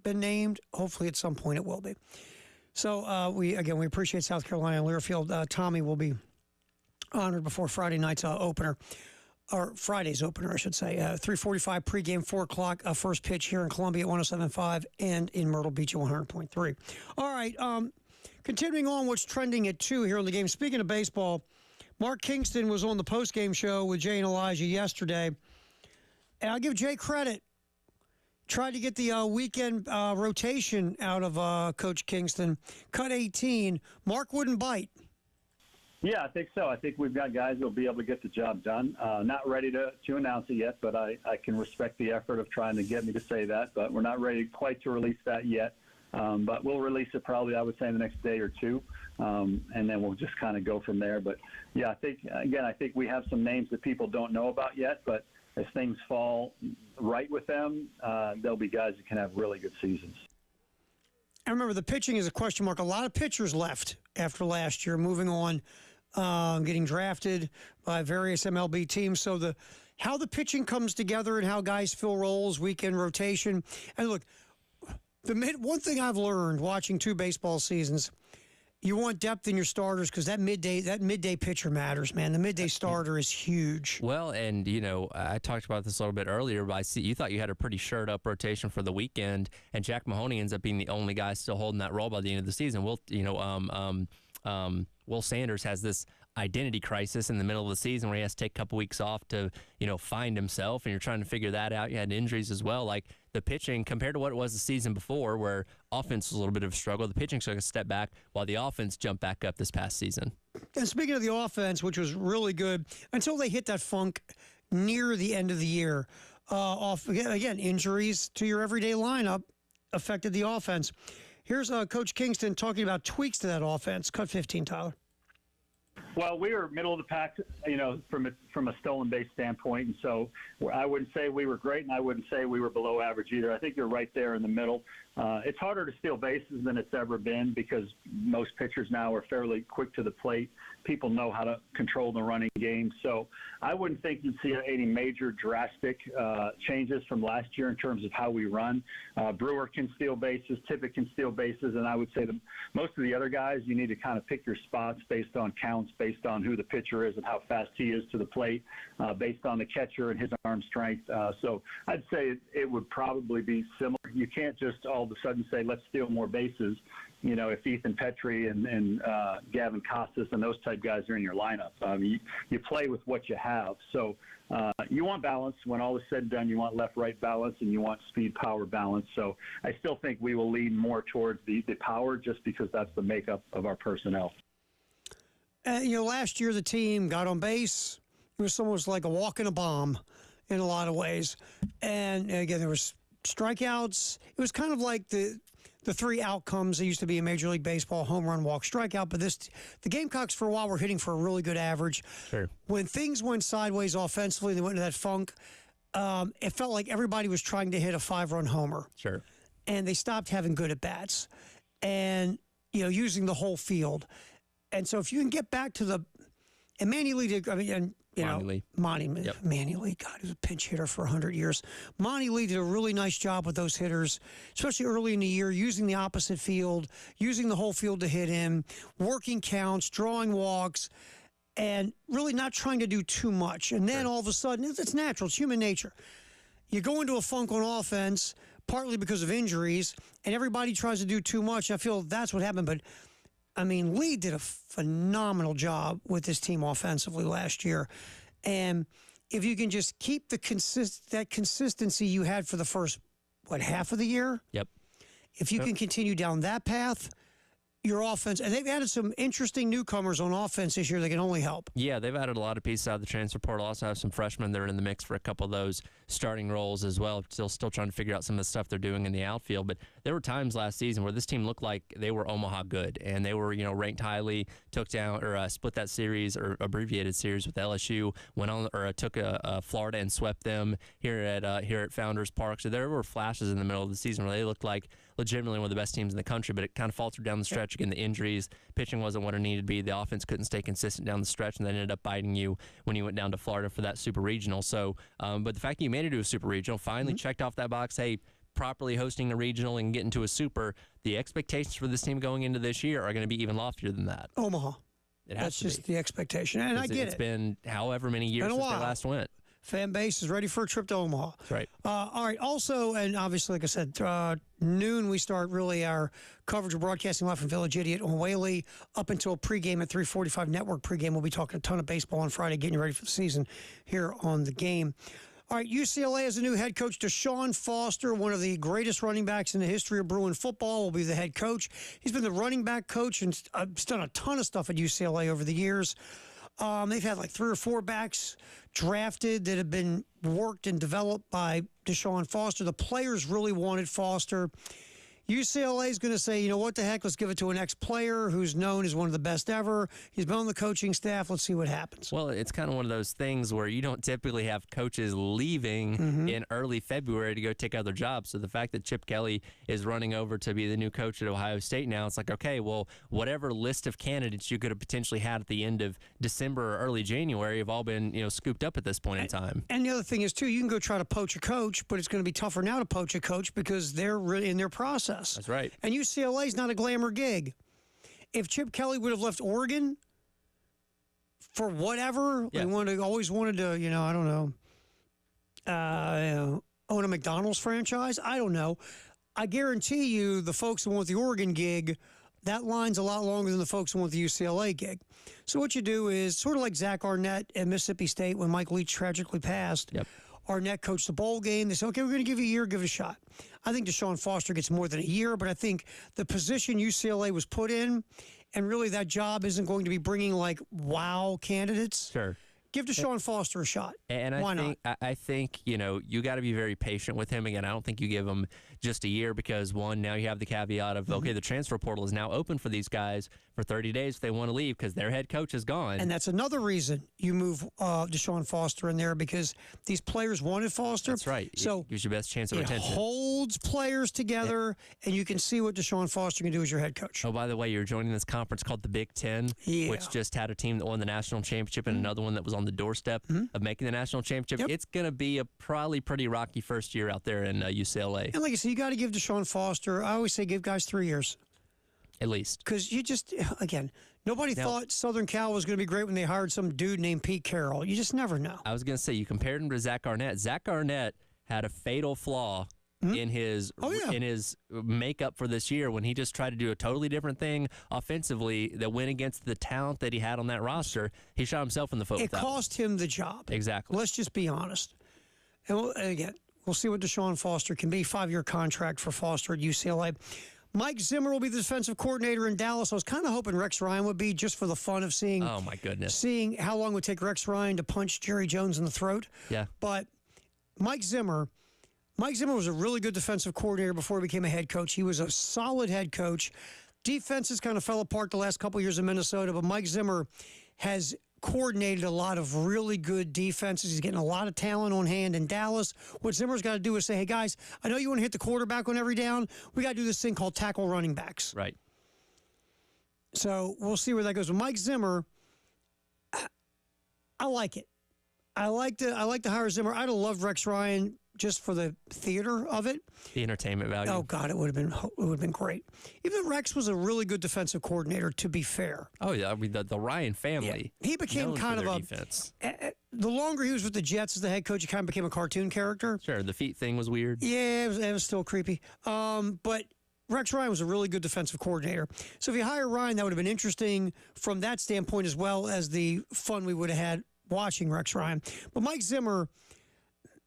Speaker 1: been named, hopefully at some point it will be. So, we appreciate South Carolina and Learfield. Tommy will be honored before Friday night's opener, or Friday's opener, I should say. 3:45 pregame, 4 o'clock, first pitch here in Columbia at 107.5 and in Myrtle Beach at 100.3. All right, continuing on what's trending at 2 here on The Game. Speaking of baseball, Mark Kingston was on the postgame show with Jay and Elijah yesterday. And I'll give Jay credit. Tried to get the weekend rotation out of Coach Kingston. Cut 18. Mark wouldn't bite.
Speaker 11: Yeah, I think so. I think we've got guys that will be able to get the job done. Not ready to announce it yet, but I can respect the effort of trying to get me to say that. But we're not ready quite to release that yet. But we'll release it probably, I would say, in the next day or two. And then we'll just kind of go from there. But, yeah, I think we have some names that people don't know about yet. But as things fall right with them, there'll be guys that can have really good seasons.
Speaker 1: I remember the pitching is a question mark. A lot of pitchers left after last year, moving on, getting drafted by various MLB teams. So how the pitching comes together and how guys fill roles, weekend rotation. And look, one thing I've learned watching 2 baseball seasons, you want depth in your starters because that midday pitcher matters, man. The midday starter is huge.
Speaker 2: Well, and, I talked about this a little bit earlier, but you thought you had a pretty shirt-up rotation for the weekend, and Jack Mahoney ends up being the only guy still holding that role by the end of the season. Will Sanders has this identity crisis in the middle of the season where he has to take a couple weeks off to, find himself, and you're trying to figure that out. You had injuries as well. Like, the pitching, compared to what it was the season before, where offense was a little bit of a struggle, the pitching took a step back while the offense jumped back up this past season.
Speaker 1: And speaking of the offense, which was really good, until they hit that funk near the end of the year, again, injuries to your everyday lineup affected the offense. Here's Coach Kingston talking about tweaks to that offense. Cut 15, Tyler.
Speaker 11: Well, we were middle of the pack, from a stolen base standpoint, and so I wouldn't say we were great, and I wouldn't say we were below average either. I think you're right there in the middle. It's harder to steal bases than it's ever been because most pitchers now are fairly quick to the plate. People know how to control the running game. So I wouldn't think you'd see any major drastic changes from last year in terms of how we run. Brewer can steal bases, Tippett can steal bases, and I would say most of the other guys, you need to kind of pick your spots based on counts, based on who the pitcher is and how fast he is to the plate, based on the catcher and his arm strength. So I'd say it would probably be similar. You can't just all of a sudden say, let's steal more bases. If Ethan Petrie and Gavin Costas and those type guys are in your lineup, you play with what you have. So you want balance. When all is said and done, you want left-right balance and you want speed-power balance. So I still think we will lean more towards the power just because that's the makeup of our personnel.
Speaker 1: Last year the team got on base. It was almost like a walk in a bomb in a lot of ways. And again, there was strikeouts. It was kind of like the three outcomes that used to be in Major League Baseball: home run, walk, strikeout. But the Gamecocks for a while were hitting for a really good average.
Speaker 2: Sure.
Speaker 1: When things went sideways offensively, they went into that funk. It felt like everybody was trying to hit a 5-run homer.
Speaker 2: Sure.
Speaker 1: And they stopped having good at bats, and using the whole field. And so if you can get back to and Manny Lee did. I mean, and Monty Lee, God, he was a pinch hitter for 100 years. Monty Lee did a really nice job with those hitters, especially early in the year, using the opposite field, using the whole field to hit him, working counts, drawing walks, and really not trying to do too much. And then all of a sudden, it's natural, it's human nature. You go into a funk on offense, partly because of injuries, and everybody tries to do too much. I feel that's what happened, but I mean, Lee did a phenomenal job with this team offensively last year. And if you can just keep that consistency you had for the first, half of the year?
Speaker 2: Yep.
Speaker 1: If you can continue down that path, your offense, and they've added some interesting newcomers on offense this year that can only help.
Speaker 2: Yeah, they've added a lot of pieces out of the transfer portal. Also have some freshmen that are in the mix for a couple of those starting roles as well. Still trying to figure out some of the stuff they're doing in the outfield. But there were times last season where this team looked like they were Omaha good, and they were ranked highly. Took down or split that series or abbreviated series with LSU. Went on or took Florida and swept them here at Founders Park. So there were flashes in the middle of the season where they looked like legitimately one of the best teams in the country, but it kind of faltered down the stretch. Again, the injuries, pitching wasn't what it needed to be. The offense couldn't stay consistent down the stretch, and then ended up biting you when you went down to Florida for that super regional. So, but the fact that you made it to a super regional, finally checked off that box, hey, properly hosting a regional and getting to a super, the expectations for this team going into this year are going to be even loftier than that.
Speaker 1: Omaha.
Speaker 2: That's
Speaker 1: just the expectation, and I get it.
Speaker 2: It's been however many years since they last went.
Speaker 1: Fan base is ready for a trip to Omaha.
Speaker 2: That's right.
Speaker 1: All right. Also, and obviously, like I said, noon we start really our coverage of broadcasting live from Village Idiot on Whaley up until pregame at 3:45 network pregame. We'll be talking a ton of baseball on Friday, getting you ready for the season here on The Game. All right, UCLA has a new head coach, Deshaun Foster, one of the greatest running backs in the history of Bruin football, will be the head coach. He's been the running back coach and has done a ton of stuff at UCLA over the years. They've had like 3 or 4 backs drafted that have been worked and developed by Deshaun Foster. The players really wanted Foster. UCLA is going to say, what the heck, let's give it to an ex-player who's known as one of the best ever. He's been on the coaching staff. Let's see what happens.
Speaker 2: Well, it's kind of one of those things where you don't typically have coaches leaving in early February to go take other jobs. So the fact that Chip Kelly is running over to be the new coach at Ohio State now, it's like, okay, well, whatever list of candidates you could have potentially had at the end of December or early January have all been, scooped up at this point in time.
Speaker 1: And the other thing is, too, you can go try to poach a coach, but it's going to be tougher now to poach a coach because they're really in their process.
Speaker 2: That's right.
Speaker 1: And UCLA is not a glamour gig. If Chip Kelly would have left Oregon for whatever, they always wanted to, I don't know, own a McDonald's franchise. I don't know. I guarantee you the folks who want the Oregon gig, that line's a lot longer than the folks who want the UCLA gig. So what you do is sort of like Zach Arnett at Mississippi State when Mike Leach tragically passed.
Speaker 2: Yep.
Speaker 1: Arnett coached the bowl game. They said, okay, we're going to give you a year, give it a shot. I think Deshaun Foster gets more than a year, but I think the position UCLA was put in, and really that job isn't going to be bringing like wow candidates.
Speaker 2: Sure.
Speaker 1: Give Deshaun Foster a shot.
Speaker 2: And I think you got to be very patient with him. Again, I don't think you give him just a year because, one, now you have the caveat of, okay, the transfer portal is now open for these guys for 30 days if they want to leave because their head coach is gone.
Speaker 1: And that's another reason you move Deshaun Foster in there because these players wanted Foster.
Speaker 2: That's right.
Speaker 1: So
Speaker 2: it gives you the best chance of retention.
Speaker 1: It holds players together, and you can see what Deshaun Foster can do as your head coach.
Speaker 2: Oh, by the way, you're joining this conference called the Big Ten, which just had a team that won the national championship and another one that was on the doorstep of making the national championship.
Speaker 1: Yep.
Speaker 2: It's going to be a probably pretty rocky first year out there in UCLA.
Speaker 1: And like I said, you got to give Deshaun Foster, I always say give guys 3 years.
Speaker 2: At least.
Speaker 1: Because you just, again, nobody thought Southern Cal was going to be great when they hired some dude named Pete Carroll. You just never know.
Speaker 2: I was going to say, you compared him to Zach Arnett. Zach Arnett had a fatal flaw in his makeup for this year when he just tried to do a totally different thing offensively that went against the talent that he had on that roster. He shot himself in the foot.
Speaker 1: It cost him the job.
Speaker 2: Exactly.
Speaker 1: Let's just be honest. And again, we'll see what Deshaun Foster can be. 5-year contract for Foster at UCLA. Mike Zimmer will be the defensive coordinator in Dallas. I was kind of hoping Rex Ryan would be just for the fun of seeing.
Speaker 2: Oh, my goodness.
Speaker 1: Seeing how long it would take Rex Ryan to punch Jerry Jones in the throat.
Speaker 2: Yeah.
Speaker 1: But Mike Zimmer, Mike Zimmer was a really good defensive coordinator before he became a head coach. He was a solid head coach. Defenses kind of fell apart the last couple of years in Minnesota, but Mike Zimmer has coordinated a lot of really good defenses. He's getting a lot of talent on hand in Dallas. What Zimmer's got to do is say, hey, guys, I know you want to hit the quarterback on every down. We got to do this thing called tackle running backs.
Speaker 2: Right.
Speaker 1: So we'll see where that goes. With Mike Zimmer, I like it. I like to hire Zimmer. I'd have loved Rex Ryan just for the theater of it.
Speaker 2: The entertainment value.
Speaker 1: Oh God, it would have been great. Even Rex was a really good defensive coordinator, to be fair.
Speaker 2: Oh yeah, I mean the Ryan family.
Speaker 1: Yeah. He became kind of a
Speaker 2: defense.
Speaker 1: The longer he was with the Jets as the head coach, he kind of became a cartoon character.
Speaker 2: Sure, the feet thing was weird.
Speaker 1: Yeah, it was still creepy. But Rex Ryan was a really good defensive coordinator. So if you hire Ryan, that would have been interesting from that standpoint, as well as the fun we would have had watching Rex Ryan. But Mike Zimmer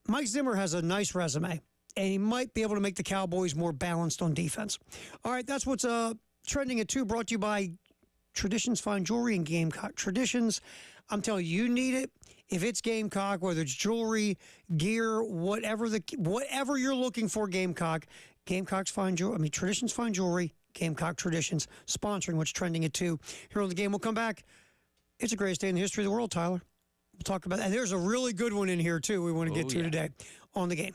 Speaker 1: has a nice resume, and he might be able to make the Cowboys more balanced on defense. All right, that's what's trending at 2, brought to you by Traditions Fine Jewelry and Gamecock. Traditions, I'm telling you, you need it. If it's Gamecock, whether it's jewelry, gear, whatever you're looking for, Gamecock's Fine Jewelry. Traditions Fine Jewelry, Gamecock Traditions, sponsoring what's trending at 2. Here on The Game, we'll come back. It's the greatest day in the history of the world, Tyler. We'll talk about that. And there's a really good one in here, too, we want to get to today on The Game.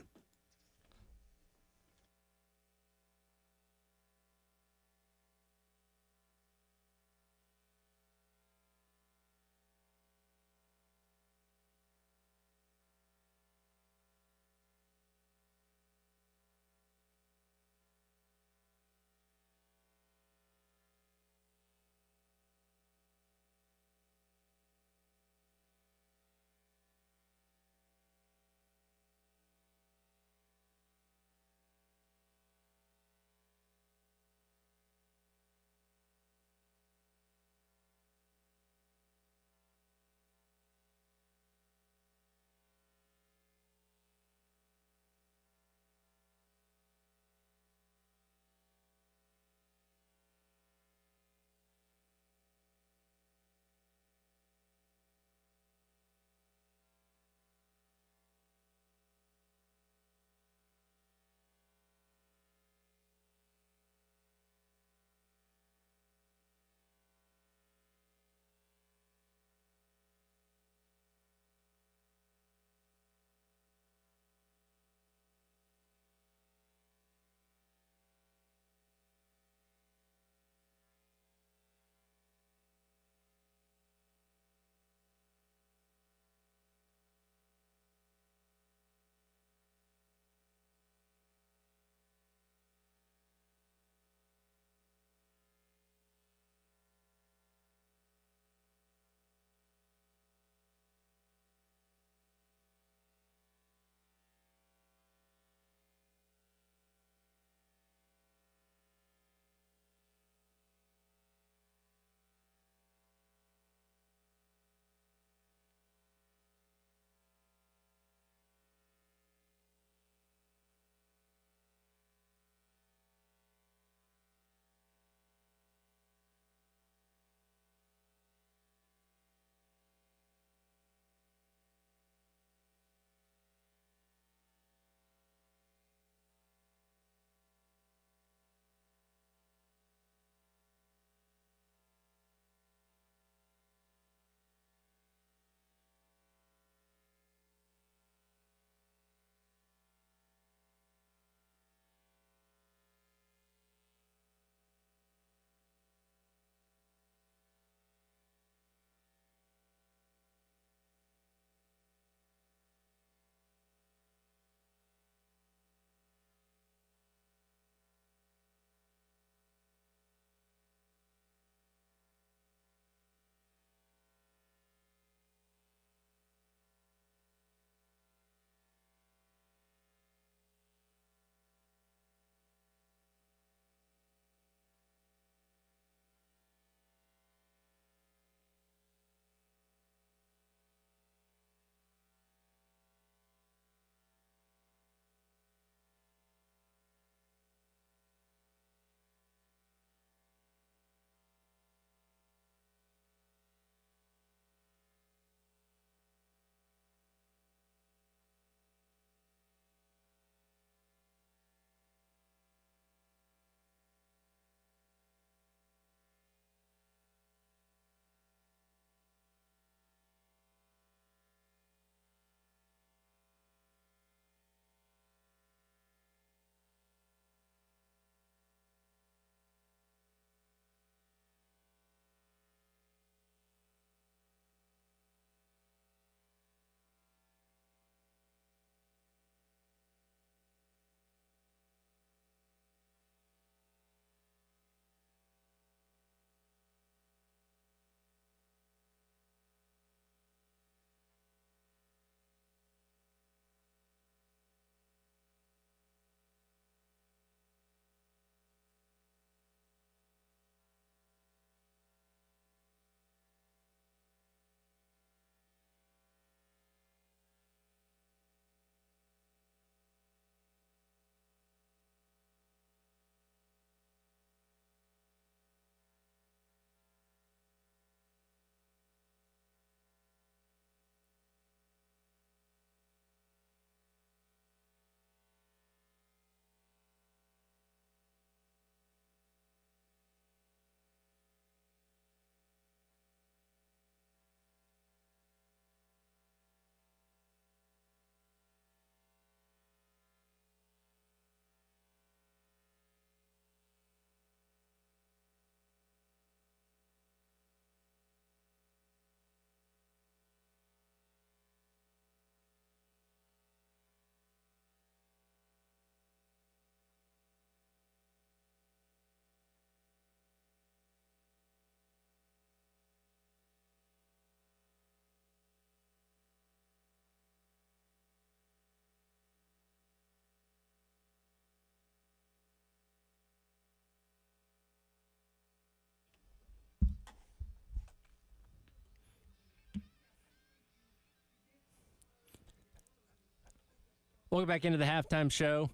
Speaker 2: Welcome back into the halftime show.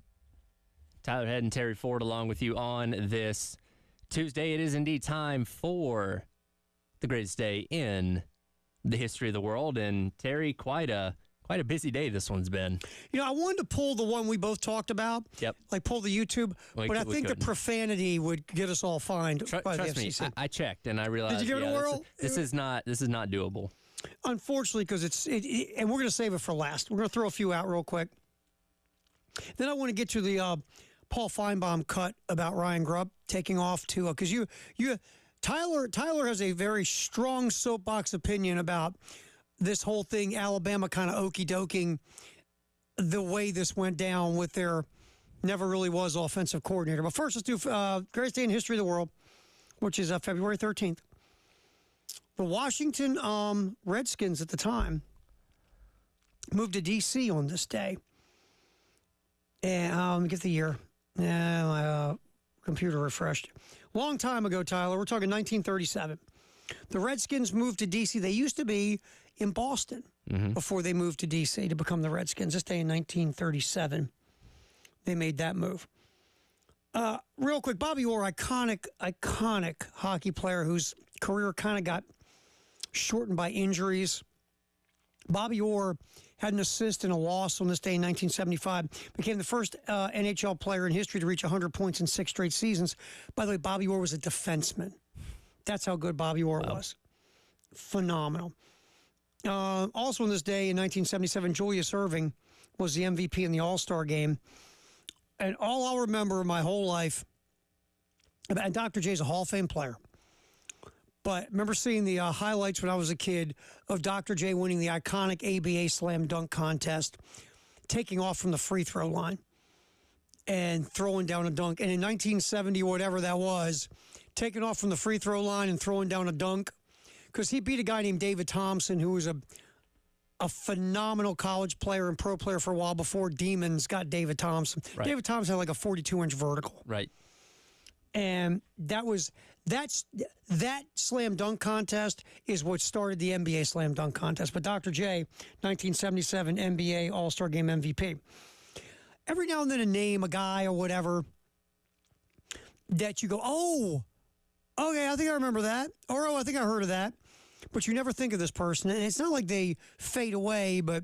Speaker 2: Tyler Head and Terry Ford along with you on this Tuesday. It is indeed time for the greatest day in the history of the world. And Terry, quite a busy day this one's been.
Speaker 1: I wanted to pull the one we both talked about.
Speaker 2: Yep.
Speaker 1: Like pull the YouTube, but I think the profanity would get us all fined by the FCC.
Speaker 2: Me, I checked and I realized.
Speaker 1: Did you give it a whirl?
Speaker 2: This is not doable.
Speaker 1: Unfortunately, because and we're going to save it for last. We're going to throw a few out real quick. Then I want to get to the Paul Feinbaum cut about Ryan Grubb taking off to because Tyler has a very strong soapbox opinion about this whole thing, Alabama kind of okey-doking the way this went down with their never really was offensive coordinator. But first, let's do greatest day in history of the world, which is February 13th. The Washington Redskins at the time moved to D.C. on this day. And let me get the year. My computer refreshed. Long time ago, Tyler. We're talking 1937. The Redskins moved to D.C. They used to be in Boston before they moved to D.C. to become the Redskins. This day in 1937, they made that move. Real quick, Bobby Orr, iconic hockey player whose career kind of got shortened by injuries. Bobby Orr had an assist and a loss on this day in 1975. Became the first NHL player in history to reach 100 points in 6 straight seasons. By the way, Bobby Orr was a defenseman. That's how good Bobby Orr was. Phenomenal. Also on this day in 1977, Julius Erving was the MVP in the All-Star game. And all I'll remember my whole life, and Dr. J's a Hall of Fame player, but I remember seeing the highlights when I was a kid of Dr. J winning the iconic ABA slam dunk contest, taking off from the free throw line and throwing down a dunk. And in 1970, whatever that was, taking off from the free throw line and throwing down a dunk, because he beat a guy named David Thompson, who was a phenomenal college player and pro player for a while before Demons got David Thompson. Right. David Thompson had like a 42-inch vertical.
Speaker 2: Right.
Speaker 1: And that slam dunk contest is what started the NBA slam dunk contest. But Dr. J, 1977 NBA All-Star Game MVP. Every now and then a guy or whatever that you go, oh, okay, I think I remember that. Or, oh, I think I heard of that. But you never think of this person. And it's not like they fade away, but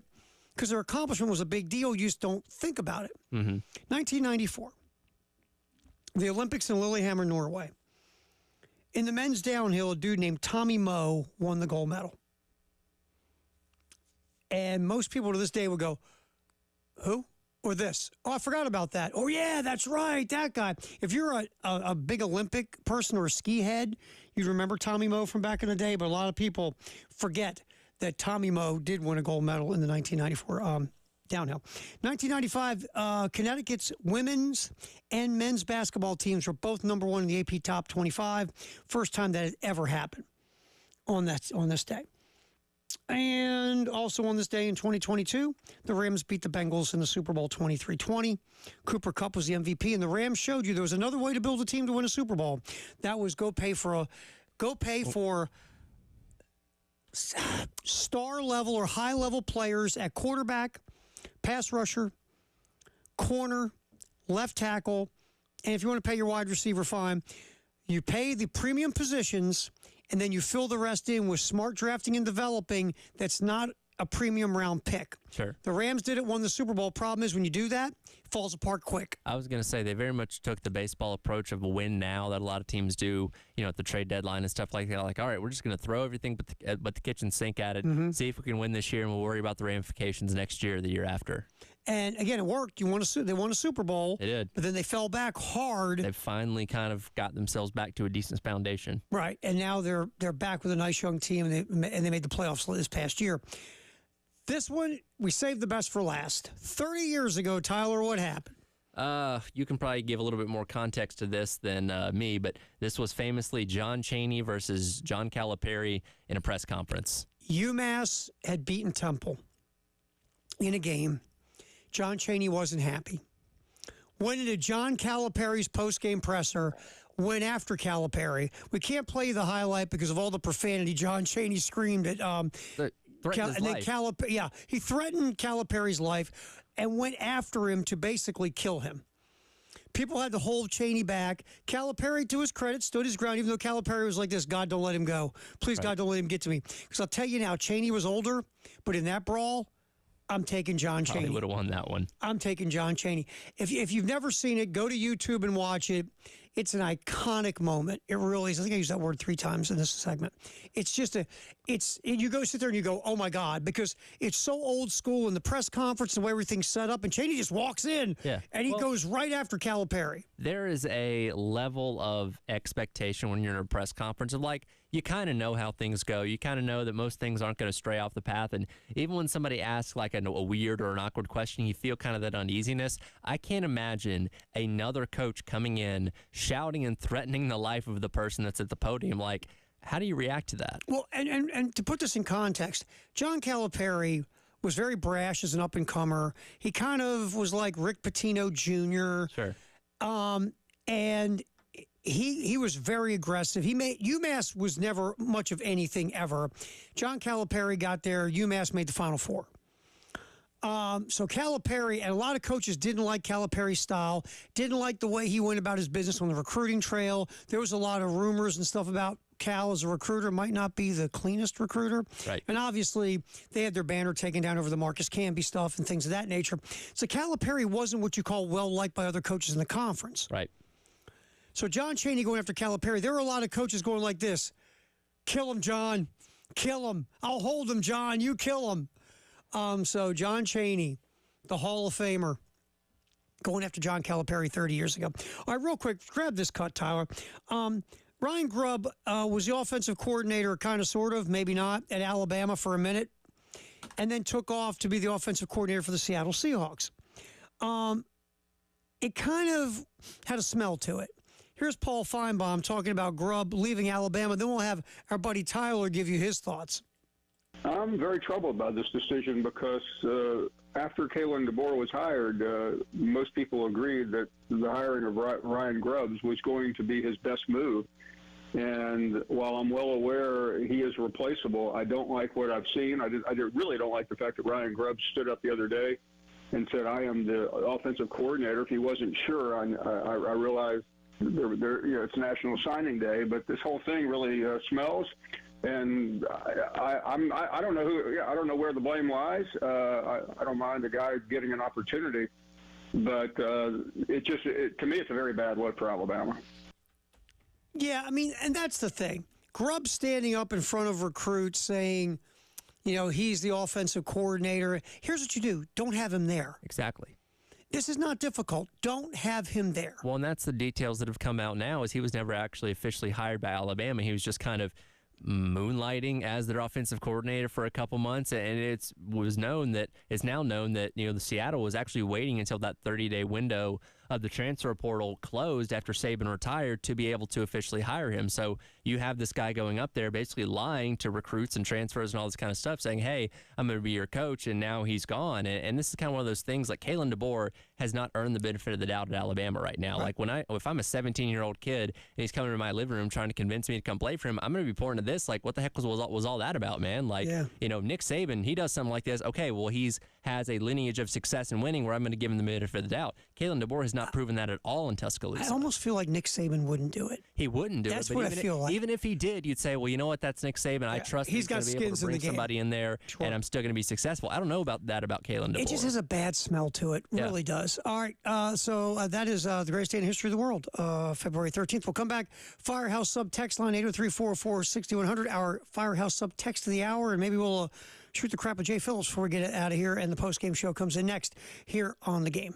Speaker 1: because their accomplishment was a big deal, you just don't think about it. 1994. The Olympics in Lillehammer, Norway. In the men's downhill, a dude named Tommy Moe won the gold medal. And most people to this day would go, who? Or this. Oh, I forgot about that. Oh, yeah, that's right, that guy. If you're a big Olympic person or a ski head, you'd remember Tommy Moe from back in the day, but a lot of people forget that Tommy Moe did win a gold medal in the 1994 downhill. 1995, Connecticut's women's and men's basketball teams were both number 1 in the AP Top 25. First time that had ever happened on this day. And also on this day in 2022, the Rams beat the Bengals in the Super Bowl 23-20. Cooper Kupp was the MVP, and the Rams showed you there was another way to build a team to win a Super Bowl. That was go pay for star level or high level players at quarterback, pass rusher, corner, left tackle, and if you want to pay your wide receiver, fine. You pay the premium positions, and then you fill the rest in with smart drafting and developing that's not a premium round pick.
Speaker 2: Sure.
Speaker 1: The Rams did it, won the Super Bowl. Problem is when you do that, it falls apart quick.
Speaker 2: I was going to say they very much took the baseball approach of a win now that a lot of teams do, at the trade deadline and stuff like that. Like, all right, we're just going to throw everything but the kitchen sink at it, see if we can win this year, and we'll worry about the ramifications next year or the year after.
Speaker 1: And again, it worked. They won a Super Bowl.
Speaker 2: They did.
Speaker 1: But then they fell back hard.
Speaker 2: They've finally kind of got themselves back to a decent foundation.
Speaker 1: Right. And now they're back with a nice young team, and they made the playoffs this past year. This one, we saved the best for last. 30 years ago, Tyler, what happened?
Speaker 2: You can probably give a little bit more context to this than me, but this was famously John Chaney versus John Calipari in a press conference.
Speaker 1: UMass had beaten Temple in a game. John Chaney wasn't happy. Went into John Calipari's post-game presser, went after Calipari. We can't play the highlight because of all the profanity John Chaney screamed at
Speaker 2: Threatened his life.
Speaker 1: He threatened Calipari's life and went after him to basically kill him. People had to hold Cheney back. Calipari, to his credit, stood his ground, even though Calipari was like this, God, don't let him go. Please, God, don't let him get to me. Because I'll tell you now, Cheney was older, but in that brawl, I'm taking John Cheney.
Speaker 2: Probably would have won that one.
Speaker 1: I'm taking John Cheney. If you've never seen it, go to YouTube and watch it. It's an iconic moment. It really is. I think I used that word 3 times in this segment. It's just you go sit there and you go, oh my God, because it's so old school in the press conference, the way everything's set up, and Cheney just walks in and he goes right after Calipari.
Speaker 2: There is a level of expectation when you're in a press conference of like, you kind of know how things go. You kind of know that most things aren't going to stray off the path. And even when somebody asks like a weird or an awkward question, you feel kind of that uneasiness. I can't imagine another coach coming in, shouting and threatening the life of the person that's at the podium. Like, how do you react to that?
Speaker 1: Well, and to put this in context, John Calipari was very brash as an up-and-comer. He kind of was like Rick Pitino Jr.
Speaker 2: Sure.
Speaker 1: And he was very aggressive. UMass was never much of anything ever. John Calipari got there. UMass made the Final Four. So Calipari, and a lot of coaches didn't like Calipari's style, didn't like the way he went about his business on the recruiting trail. There was a lot of rumors and stuff about Cal as a recruiter, might not be the cleanest recruiter.
Speaker 2: Right.
Speaker 1: And obviously, they had their banner taken down over the Marcus Camby stuff and things of that nature. So Calipari wasn't what you call well-liked by other coaches in the conference.
Speaker 2: Right.
Speaker 1: So John Cheney going after Calipari, there were a lot of coaches going like this, kill him, John, kill him. I'll hold him, John, you kill him. So John Cheney, the Hall of Famer, going after John Calipari 30 years ago. All right, real quick, grab this cut, Tyler. Ryan Grubb was the offensive coordinator, kind of, sort of, maybe not, at Alabama for a minute, and then took off to be the offensive coordinator for the Seattle Seahawks. It kind of had a smell to it. Here's Paul Feinbaum talking about Grubb leaving Alabama. Then we'll have our buddy Tyler give you his thoughts.
Speaker 12: I'm very troubled by this decision because after Kalen DeBoer was hired, most people agreed that the hiring of Ryan Grubbs was going to be his best move. And while I'm well aware he is replaceable, I don't like what I've seen. I really don't like the fact that Ryan Grubbs stood up the other day and said, I am the offensive coordinator. If he wasn't sure, I realized it's National Signing Day, but this whole thing really smells. And I don't know I don't know where the blame lies. I don't mind the guy getting an opportunity, but to me, it's a very bad look for Alabama.
Speaker 1: Yeah, I mean, and that's the thing. Grubb standing up in front of recruits saying, he's the offensive coordinator. Here's what you do. Don't have him there.
Speaker 2: Exactly.
Speaker 1: This is not difficult. Don't have him there.
Speaker 2: Well, and that's the details that have come out now is he was never actually officially hired by Alabama. He was just kind of moonlighting as their offensive coordinator for a couple months, and it's now known that the Seattle was actually waiting until that 30-day window of the transfer portal closed after Saban retired to be able to officially hire him. So you have this guy going up there basically lying to recruits and transfers and all this kind of stuff, saying, hey, I'm going to be your coach, and now he's gone. And this is kind of one of those things, like Kalen DeBoer has not earned the benefit of the doubt at Alabama right now. Right. Like if I'm a 17-year-old kid and he's coming to my living room trying to convince me to come play for him, I'm going to be pouring into this. Like, what the heck was all that about, man? Like, Nick Saban, he does something like this. Okay, well, has a lineage of success and winning where I'm going to give him the benefit of the doubt. Kalen DeBoer has not proven that at all in Tuscaloosa.
Speaker 1: I almost feel like Nick Saban wouldn't do it.
Speaker 2: He wouldn't do
Speaker 1: That's
Speaker 2: it.
Speaker 1: That's what I feel like.
Speaker 2: Even if he did, you'd say, well, you know what? That's Nick Saban. I trust he's going to be able to bring somebody in there, and I'm still going to be successful. I don't know about Kalen DeBoer.
Speaker 1: It just has a bad smell to it. Really does. All right. So that is the greatest day in the history of the world, February 13th. We'll come back. Firehouse Sub text line 803-444-6100. Our Firehouse Sub text of the hour, and maybe we'll shoot the crap with Jay Phillips before we get out of here, and the post-game show comes in next here on The Game.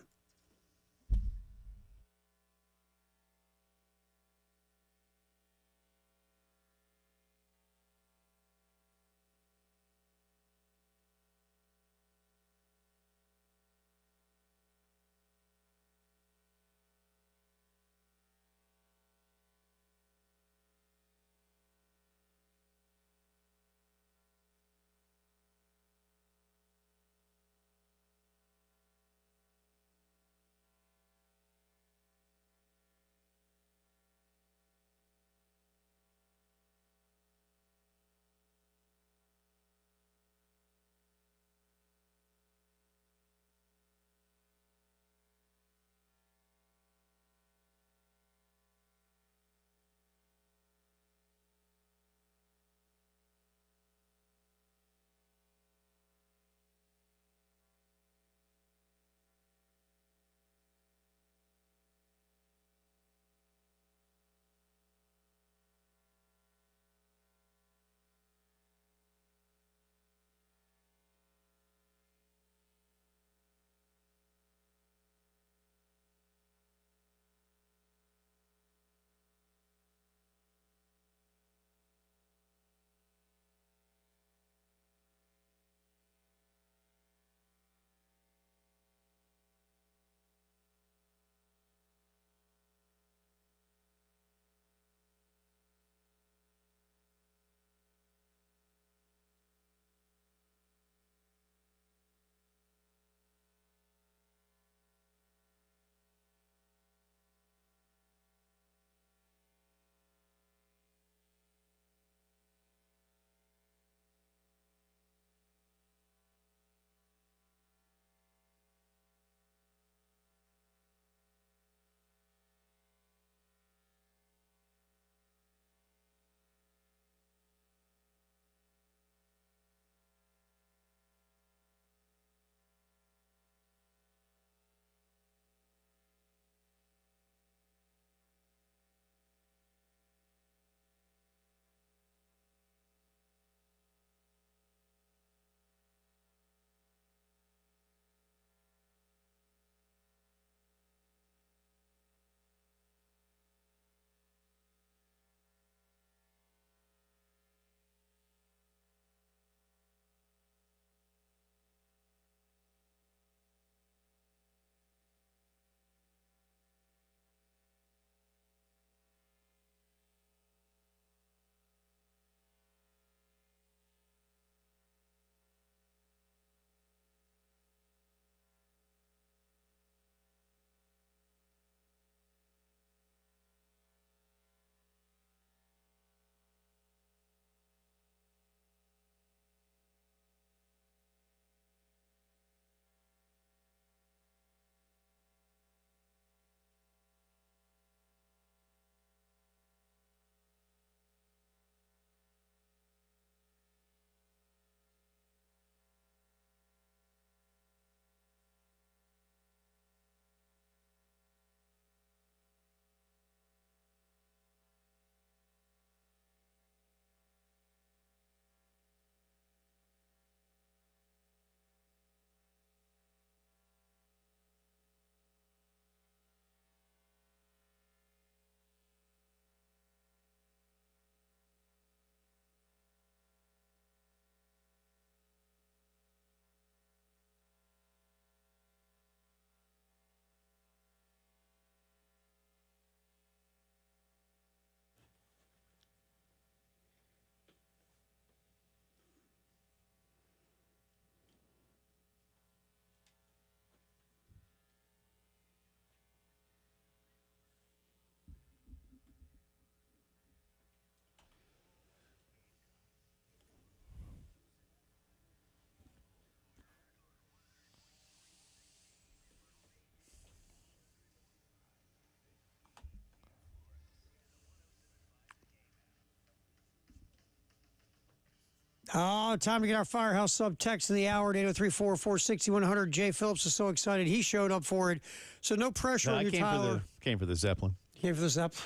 Speaker 1: Oh, time to get our Firehouse sub text in the hour at 803-446-100. Jay Phillips is so excited. He showed up for it. So no pressure on you, Tyler.
Speaker 13: Came for the Zeppelin.
Speaker 1: Came for the Zeppelin.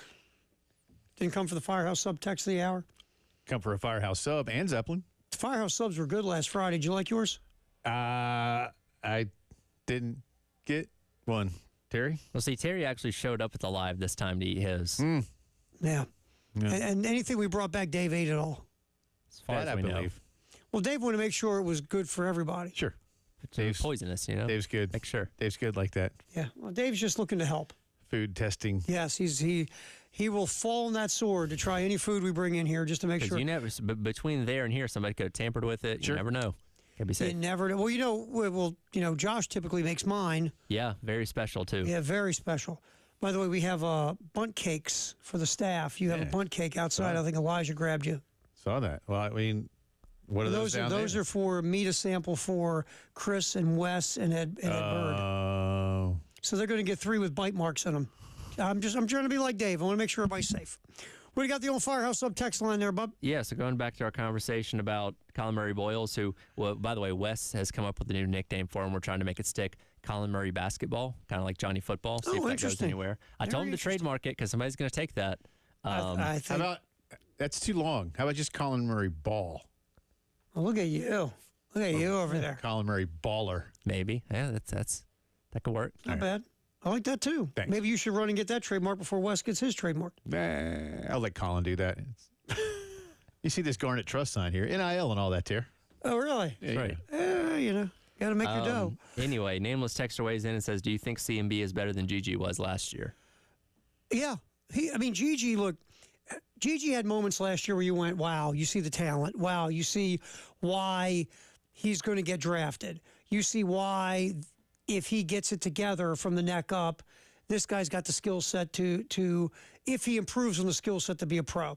Speaker 1: Didn't come for the Firehouse sub text of the hour?
Speaker 13: Come for a Firehouse sub and Zeppelin.
Speaker 1: The Firehouse subs were good last Friday. Did you like yours?
Speaker 13: I didn't get one. Terry?
Speaker 2: Well, see, Terry actually showed up at the live this time to eat his.
Speaker 1: Yeah. And anything we brought back, Dave ate it all.
Speaker 2: As far as we know.
Speaker 1: Well, Dave wanted to make sure it was good for everybody.
Speaker 13: Sure.
Speaker 2: Dave's poisonous, you know.
Speaker 13: Dave's good.
Speaker 2: Make sure.
Speaker 13: Dave's good like that.
Speaker 1: Yeah. Well, Dave's just looking to help.
Speaker 13: Food testing.
Speaker 1: Yes, he will fall on that sword to try any food we bring in here just to make sure.
Speaker 2: You never, between there and here, somebody could have tampered with it.
Speaker 13: Sure.
Speaker 2: You never know. Can't be safe.
Speaker 1: You never know. Well, Josh typically makes mine.
Speaker 2: Yeah, very special too.
Speaker 1: Yeah, very special. By the way, we have bundt cakes for the staff. You have a bundt cake outside. I think Elijah grabbed you.
Speaker 13: Saw that. Well, I mean, what are those down there?
Speaker 1: Those are for me to sample for Chris and Wes and Ed Bird. So they're going to get 3 with bite marks in them. I'm trying to be like Dave. I want to make sure everybody's safe. What do you got the old Firehouse sub text line there, bub?
Speaker 2: Yeah, so going back to our conversation about Colin Murray Boyles, who, well, by the way, Wes has come up with a new nickname for him. We're trying to make it stick. Colin Murray Basketball, kind of like Johnny Football. See if that goes anywhere. I told him to trademark it because somebody's going to take that.
Speaker 1: I think.
Speaker 13: How about, that's too long. How about just Colin Murray Ball?
Speaker 1: Oh, look at you. Look at you over there.
Speaker 13: Colin Murray Baller.
Speaker 2: Maybe. Yeah, that could work.
Speaker 1: Not bad. I like that too.
Speaker 13: Thanks.
Speaker 1: Maybe you should run and get that trademark before Wes gets his trademark.
Speaker 13: I'll let Colin do that. You see this Garnet Trust sign here. NIL and all that, there.
Speaker 1: Oh, really?
Speaker 2: Yeah, right.
Speaker 1: Got to make your dough.
Speaker 2: Anyway, Nameless Texter weighs in and says, do you think CMB is better than Gigi was last year?
Speaker 1: Yeah. Gigi had moments last year where you went, wow, you see the talent. Wow, you see why he's going to get drafted. You see why, if he gets it together from the neck up, this guy's got the skill set to if he improves on the skill set, to be a pro.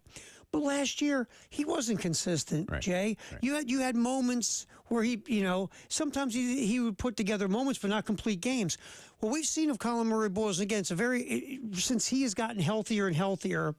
Speaker 1: But last year, he wasn't consistent, right. Jay. Right. You had moments where he, sometimes he would put together moments, but not complete games. What we've seen of Colin Murray Boyles, again, since he has gotten healthier and healthier,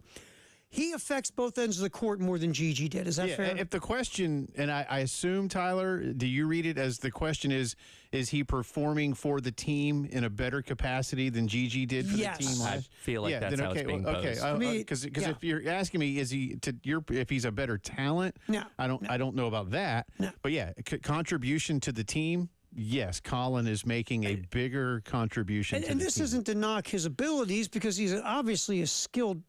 Speaker 1: he affects both ends of the court more than Gigi did. Is that fair?
Speaker 13: If the question, and I assume, Tyler, do you read it as the question is he performing for the team in a better capacity than Gigi did for the team?
Speaker 2: I feel like that's how it's being posed.
Speaker 13: Because if you're asking me, if he's a better talent, I don't know about that.
Speaker 1: No.
Speaker 13: But yeah, contribution to the team. Yes, Colin is making a bigger contribution to the team. And this
Speaker 1: isn't to knock his abilities, because he's obviously a skilled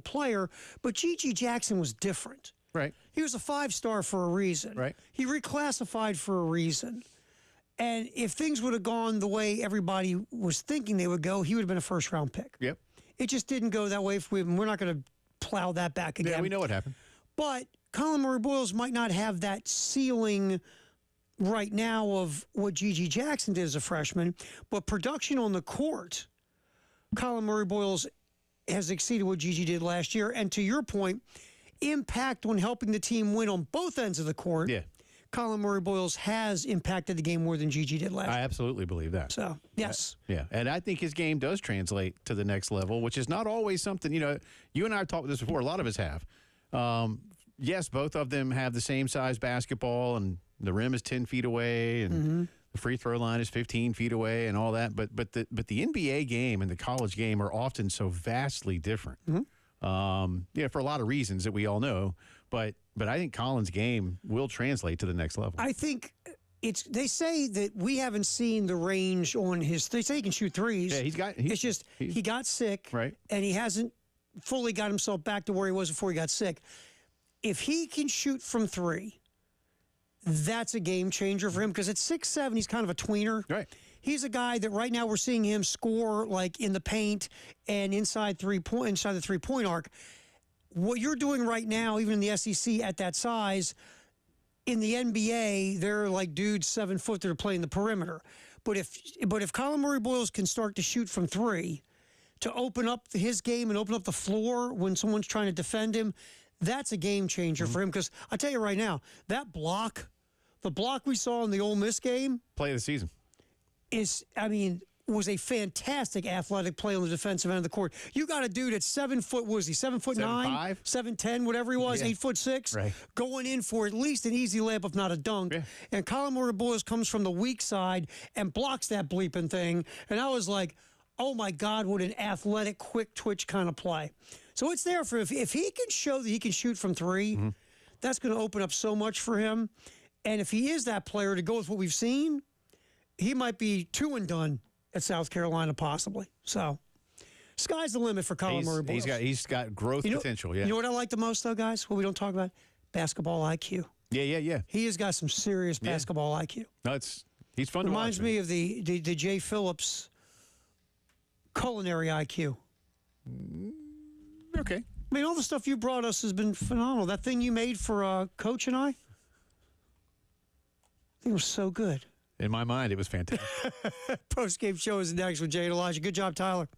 Speaker 1: player, but Gigi Jackson was different.
Speaker 13: Right.
Speaker 1: He was a 5-star for a reason.
Speaker 13: Right.
Speaker 1: He reclassified for a reason. And if things would have gone the way everybody was thinking they would go, he would have been a first-round pick.
Speaker 13: Yep.
Speaker 1: It just didn't go that way for him. We're not going to plow that back again.
Speaker 13: Yeah, we know what happened.
Speaker 1: But Colin Murray Boyles might not have that ceiling right now of what Gigi Jackson did as a freshman, but production on the court, Colin Murray Boyles has exceeded what Gigi did last year. And to your point, impact on helping the team win on both ends of the court.
Speaker 13: Yeah.
Speaker 1: Colin Murray Boyles has impacted the game more than Gigi did last year.
Speaker 13: I absolutely believe that.
Speaker 1: So, yes.
Speaker 13: Yeah. And I think his game does translate to the next level, which is not always something, you and I have talked about this before, a lot of us have. Yes, both of them have the same size basketball, and the rim is 10 feet away, and the free throw line is 15 feet away, and all that. But the NBA game and the college game are often so vastly different. For a lot of reasons that we all know. But I think Colin's game will translate to the next level.
Speaker 1: I think they say that we haven't seen the range on his. They say he can shoot threes.
Speaker 13: Yeah,
Speaker 1: he got sick,
Speaker 13: right,
Speaker 1: and he hasn't fully got himself back to where he was before he got sick. If he can shoot from three, that's a game changer for him, because at 6'7", he's kind of a tweener.
Speaker 13: Right.
Speaker 1: He's a guy that right now we're seeing him score like in the paint and inside the 3-point arc. What you're doing right now, even in the SEC at that size, in the NBA, they're like dudes 7 foot that are playing the perimeter. But if Colin Murray Boyles can start to shoot from three, to open up his game and open up the floor when someone's trying to defend him, that's a game changer for him. Because I tell you right now, that block, the block we saw in the Ole Miss game,
Speaker 13: play of the season,
Speaker 1: is, was a fantastic athletic play on the defensive end of the court. You got a dude at 7 foot, what was he, 7'9", 7'10", whatever he was, 8'6",
Speaker 13: right,
Speaker 1: going in for at least an easy layup, if not a dunk. Yeah. And Colin Murray-Boyles comes from the weak side and blocks that bleeping thing. And I was like, oh my God, what an athletic, quick twitch kind of play. So it's there for if he can show that he can shoot from three, that's going to open up so much for him. And if he is that player, to go with what we've seen, he might be 2 and done at South Carolina, possibly. So, sky's the limit for Colin Murray-Boyles.
Speaker 13: He's got growth potential. Yeah.
Speaker 1: You know what I like the most, though, guys? What we don't talk about? Basketball IQ.
Speaker 13: Yeah.
Speaker 1: He has got some serious basketball IQ.
Speaker 13: No, he's fun to watch.
Speaker 1: Reminds me of the Jay Phillips culinary IQ.
Speaker 13: Okay.
Speaker 1: I mean, all the stuff you brought us has been phenomenal. That thing you made for Coach and I think it was so good.
Speaker 13: In my mind, it was fantastic.
Speaker 1: Post-game show is next with Jay and Elijah. Good job, Tyler.